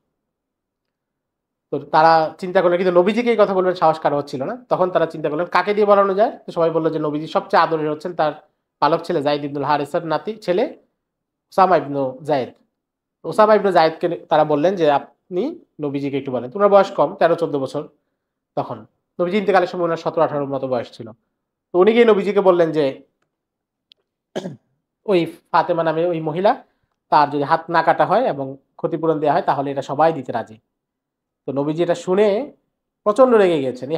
তো তারা চিন্তা করলেন, কিন্তু নবীজিকে এই কথা বলবেন সাহস কারো হচ্ছিল না। তখন তারা চিন্তা করলেন কাকে দিয়ে বলানো যায়। তো সবাই বললো যে নবীজি সবচেয়ে আদরের হচ্ছেন তার পালক ছেলে যায়েদ ইবনুল হারিসার নাতি ছেলে ওসামা ইবনু যায়েদ। ওসামা ইবনু যায়েদকে তারা বললেন যে আপনি নবীজিকে একটু বলেন। তোমার বয়স কম, 13-14 বছর তখন। নবীজি ইন্তেকালের সময় ওনার 17-18 মতো বয়স ছিল। তো উনি গিয়ে নবীজিকে বললেন যে ওই ফাতেমা নামে ওই মহিলা, তার যদি হাত না কাটা হয় এবং ক্ষতিপূরণ দেওয়া হয় তাহলে এটা সবাই দিতে রাজি। তো নবীজি এটা শুনে প্রচন্ড রেগে গিয়েছেন।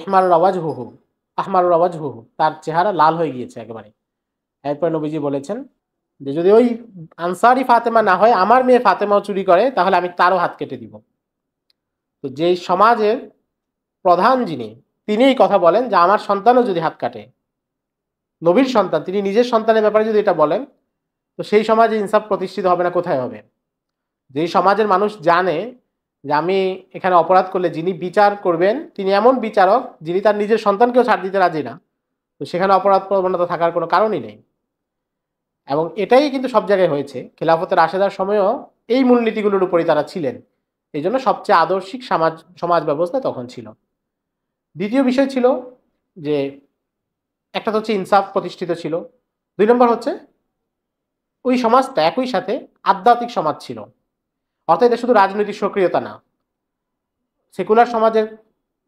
আহমারুর ওয়াজহুহু, তার চেহারা লাল হয়ে গিয়েছে একেবারে। এরপর নবীজি বলেছেন যে যদি ওই আনসারি ফাতেমা না হয় আমার মেয়ে ফাতেমাও চুরি করে তাহলে আমি তারও হাত কেটে দিব। তো যেই সমাজের প্রধান যিনি, তিনি এই কথা বলেন যে আমার সন্তানও যদি হাত কাটে, নবীর সন্তান, তিনি নিজের সন্তানের ব্যাপারে যদি এটা বলেন, তো সেই সমাজে ইনসাফ প্রতিষ্ঠিত হবে না, কোথায় হবে? যেই সমাজের মানুষ জানে যে আমি এখানে অপরাধ করলে যিনি বিচার করবেন তিনি এমন বিচারক যিনি তার নিজের সন্তানকেও ছাড় দিতে রাজি না, তো সেখানে অপরাধ প্রবণতা থাকার কোনো কারণই নেই। এবং এটাই কিন্তু সব জায়গায় হয়েছে। খেলাফতের রাশেদার সময়ও এই মূলনীতিগুলোর উপরই তারা ছিলেন। এই জন্য সবচেয়ে আদর্শিক সমাজ ব্যবস্থা তখন ছিল। দ্বিতীয় বিষয় ছিল যে একটা তো হচ্ছে ইনসাফ প্রতিষ্ঠিত ছিল, 2 নম্বর হচ্ছে ওই সমাজটা একই সাথে আধ্যাত্মিক সমাজ ছিল। অর্থাৎ এটা শুধু রাজনৈতিক সক্রিয়তা না, সেকুলার সমাজের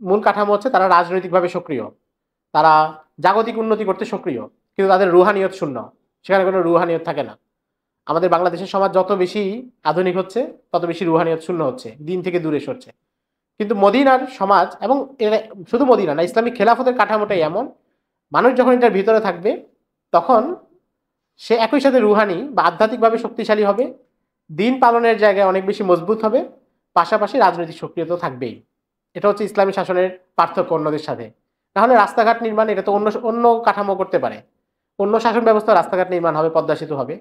মূল কাঠামো হচ্ছে তারা রাজনৈতিকভাবে সক্রিয়, তারা জাগতিক উন্নতি করতে সক্রিয়, কিন্তু তাদের রুহানিয়ত শূন্য, সেখানে কোনো রুহানিয়ত থাকে না। আমাদের বাংলাদেশের সমাজ যত বেশি আধুনিক হচ্ছে তত বেশি রুহানিয়ত শূন্য হচ্ছে, দিন থেকে দূরে সরছে। কিন্তু মদিনার সমাজ, এবং শুধু মদিনা না, ইসলামিক খেলাফতের কাঠামোটাই এমন, মানুষ যখন এটার ভিতরে থাকবে তখন সে একই সাথে রুহানি বা আধ্যাত্মিকভাবে শক্তিশালী হবে, দিন পালনের জায়গায় অনেক বেশি মজবুত হবে, পাশাপাশি রাজনৈতিক সক্রিয়তা থাকবেই। এটা হচ্ছে ইসলামী শাসনের পার্থক্য অন্যদের সাথে। তাহলে রাস্তাঘাট নির্মাণ এটা তো অন্য অন্য কাঠামো করতে পারে, অন্য শাসন ব্যবস্থা, রাস্তাঘাট নির্মাণ হবে, পদ্মা সেতু হবে,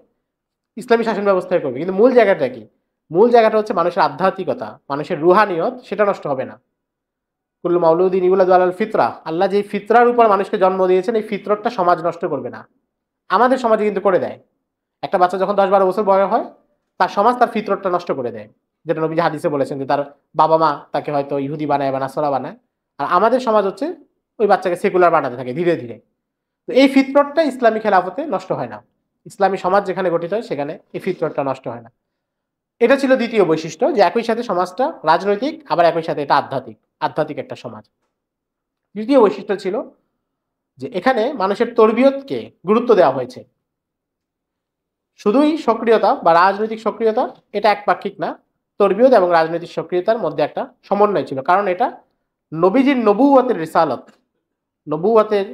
ইসলামী শাসন ব্যবস্থায় করবে, কিন্তু মূল জায়গাটা কি? মূল জায়গাটা হচ্ছে মানুষের আধ্যাত্মিকতা, মানুষের রুহানিয়ত, সেটা নষ্ট হবে না। কুল্লু মাউলুদিন ইউলাদু আলাল ফিতরা, আল্লাহ যে ফিতরার উপর মানুষকে জন্ম দিয়েছেন, এই ফিতরতটা সমাজ নষ্ট করবে না। আমাদের সমাজে কিন্তু করে দেয়। একটা বাচ্চা যখন 10-12 বছর বয়স হয়, তার সমাজ তার ফিতরতটা নষ্ট করে দেয়, যেটা নবী হাদিসে বলেছেন যে তার বাবা মা তাকে হয়তো ইহুদি বানায় বা নাসরা বানায়, আর আমাদের সমাজ হচ্ছে ওই বাচ্চাকে সেকুলার বানাতে থাকে ধীরে ধীরে। তো এই ফিতরতটা ইসলামী খেলাফতে নষ্ট হয় না। ইসলামী সমাজ যেখানে গঠিত হয় সেখানে এই ফিতরতটা নষ্ট হয় না। এটা ছিল দ্বিতীয় বৈশিষ্ট্য, যে একই সাথে সমাজটা রাজনৈতিক, আবার একই সাথে এটা আধ্যাত্মিক একটা সমাজ। তৃতীয় বৈশিষ্ট্য ছিল যে এখানে মানুষের তরবিয়তকে গুরুত্ব দেওয়া হয়েছে। শুধুই সক্রিয়তা বা রাজনৈতিক সক্রিয়তা এটা একপাক্ষিক না, তরবিয়ত এবং রাজনৈতিক সক্রিয়তার মধ্যে একটা সমন্বয় ছিল, কারণ এটা নবীজির নবুওয়াতের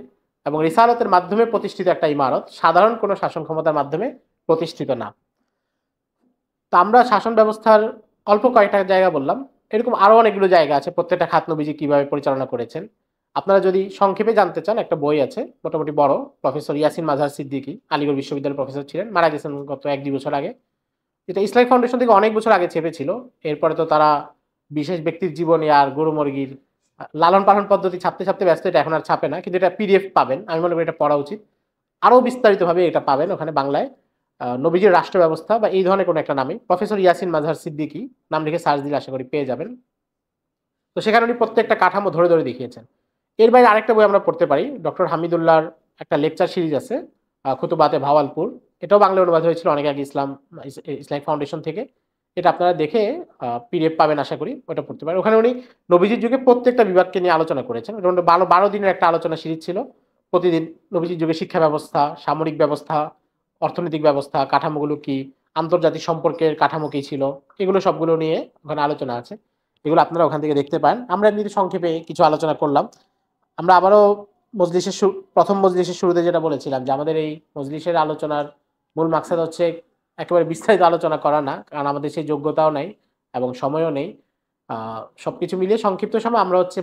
এবং রিসালতের মাধ্যমে প্রতিষ্ঠিত একটা ইমারত, সাধারণ কোনো শাসন ক্ষমতার মাধ্যমে প্রতিষ্ঠিত না। তা আমরা শাসন ব্যবস্থার অল্প কয়েকটা জায়গা বললাম, এরকম আরো অনেকগুলো জায়গা আছে প্রত্যেকটা খাত নবীজি কিভাবে পরিচালনা করেছেন। আপনারা যদি সংক্ষেপে জানতে চান, একটা বই আছে মোটামুটি বড়, প্রফেসর ইয়াসিন মাজহার সিদ্দিকী, আলিগড় বিশ্ববিদ্যালয়ের প্রফেসর ছিলেন, মারা গেছেন গত 1-2 বছর আগে। এটা ইসলামিক ফাউন্ডেশন থেকে অনেক বছর আগে ছেপেছিল, এরপরে তো তারা বিশেষ ব্যক্তির জীবনী আর গরু মুরগির লালন পালন পদ্ধতি ছাপতে ছাপতে ব্যস্ত, এটা এখন আর ছাপে না, কিন্তু এটা পিডিএফ পাবেন, আমি মনে করি এটা পড়া উচিত। আরো বিস্তারিতভাবে এটা পাবেন ওখানে বাংলায়, নবীজির রাষ্ট্র ব্যবস্থা বা এই ধরনের কোনো একটা নামে, প্রফেসর ইয়াসিন মাজহার সিদ্দিকী নাম লিখে সার্চ দিলে আশা করি পেয়ে যাবেন। তো সেখানে উনি প্রত্যেকটা কাঠামো ধরে ধরে দেখিয়েছেন। এর বাইরে আরেকটা বই আমরা পড়তে পারি, ডক্টর হামিদুল্লাহর একটা লেকচার সিরিজ আছে, খুতুবাতে ভাওয়ালপুর, এটাও বাংলা অনুবাদ হয়েছিল অনেক আগে ইসলামিক ফাউন্ডেশন থেকে। এটা আপনারা দেখে পিডিএফ পাবেন আশা করি, ওটা পড়তে পারেন। ওখানে উনি নবীজির যুগে প্রত্যেকটা বিভাগকে নিয়ে আলোচনা করেছেন। 12 দিনের একটা আলোচনা সিরিজ ছিল, প্রতিদিন নবীজির যুগে শিক্ষা ব্যবস্থা, সামরিক ব্যবস্থা, অর্থনৈতিক ব্যবস্থা, কাঠামোগুলো কি, আন্তর্জাতিক সম্পর্কের কাঠামো কি ছিল, এগুলো সবগুলো নিয়ে ওখানে আলোচনা আছে, এগুলো আপনারা ওখান থেকে দেখতে পান। আমরা এমনিতে সংক্ষেপে কিছু আলোচনা করলাম। আমরা আবারও প্রথম মজলিসের শুরুতে যেটা বলেছিলাম যে আমাদের এই মজলিসের আলোচনার মূল মাকসাদ হচ্ছে একেবারে বিস্তারিত আলোচনা করা না, কারণ আমাদের সেই যোগ্যতাও নেই এবং সময়ও নেই। সবকিছু মিলিয়ে সংক্ষিপ্ত সময় আমরা হচ্ছে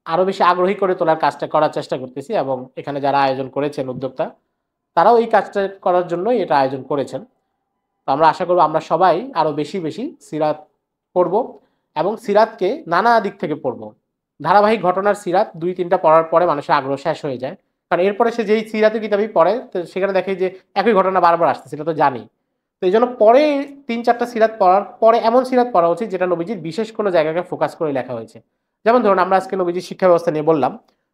আরো বেশি আগ্রহী করে তোলার কাজটা করার চেষ্টা করতেছি, এবং এখানে যারা আয়োজন করেছেন উদ্যোক্তা, তারাও এই কাজটা করার জন্যই এটা আয়োজন করেছেন। তো আমরা আশা করবো আমরা সবাই আরো বেশি বেশি সিরাত পড়ব, এবং সিরাতকে নানা দিক থেকে পড়ব। ধারাবাহিক ঘটনার সিরাত 2-3টা পড়ার পরে মানুষের আগ্রহ শেষ হয়ে যায়, কারণ এরপরে সে যেই সিরাতের কিতাবই পড়ে তো সেখানে দেখে যে একই ঘটনা বারবার আসছে, সেটা তো জানি। তো এই জন্য পরে 3-4টা সিরাত পড়ার পরে এমন সিরাত পড়া উচিত যেটা নবীজির বিশেষ কোনো জায়গাকে ফোকাস করে লেখা হয়েছে। যেমন ধরুন আমরা আজকে নবীজির শিক্ষা ব্যবস্থা নিয়ে বললাম,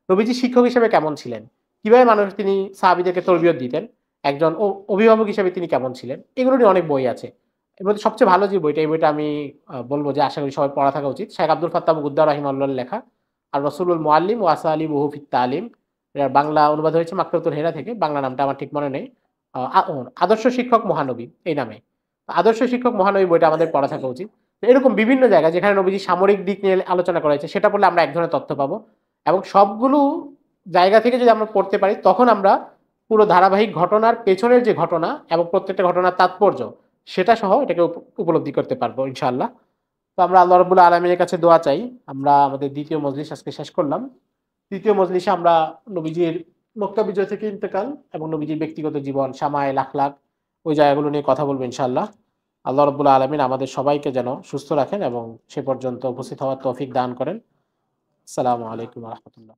নবীজি শিক্ষক হিসেবে কেমন ছিলেন, কিভাবে তিনি সাহাবীদেরকে তরবিয়ত দিতেন, একজন অভিভাবক হিসেবে তিনি কেমন ছিলেন, এগুলো নিয়ে অনেক বই আছে। এর মধ্যে সবচেয়ে ভালো যে বইটা, এই বইটা আমি বলবো যে আশা করি সবাই পড়া থাকা উচিত, শেখ আব্দুল ফাত্তাহ মুকুদ্দার রাহিমাহুল্লাহর লেখা আর রসুলুল মুআল্লিম ওয়া আসালিবুহু ফিত তালিম, এর বাংলা অনুবাদ হয়েছে মাকতাবুল হেরা থেকে, বাংলা নামটা আমার ঠিক মনে নেই, আদর্শ শিক্ষক মহানবী এই নামে। আদর্শ শিক্ষক মহানবী বইটা আমাদের পড়া থাকা উচিত। এরকম বিভিন্ন জায়গায় যেখানে নবীজির সামরিক দিক নিয়ে আলোচনা করা হয়েছে সেটা পড়লে আমরা এক ধরনের তথ্য পাবো, এবং সবগুলো জায়গা থেকে যদি আমরা পড়তে পারি তখন আমরা পুরো ধারাবাহিক ঘটনার পেছনের যে ঘটনা এবং প্রত্যেকটা ঘটনার তাৎপর্য সেটা সহ এটাকে উপলব্ধি করতে পারবো ইনশাআল্লাহ। তো আমরা আল্লাহ রাব্বুল আলামিনের কাছে দোয়া চাই। আমরা আমাদের দ্বিতীয় মজলিস আজকে শেষ করলাম। তৃতীয় মজলিসে আমরা নবীজির মক্কা বিজয় থেকে ইন্তেকাল এবং নবীজির ব্যক্তিগত জীবন, সামাইল, আখলাক, ওই জায়গাগুলো নিয়ে কথা বলবো ইনশাআল্লাহ। আল্লাহ রাব্বুল আলামিন আমাদের সবাইকে যেন সুস্থ রাখেন এবং সে পর্যন্ত উপস্থিত হওয়ার তৌফিক দান করেন। আসসালামু আলাইকুম ওয়া রাহমাতুল্লাহ।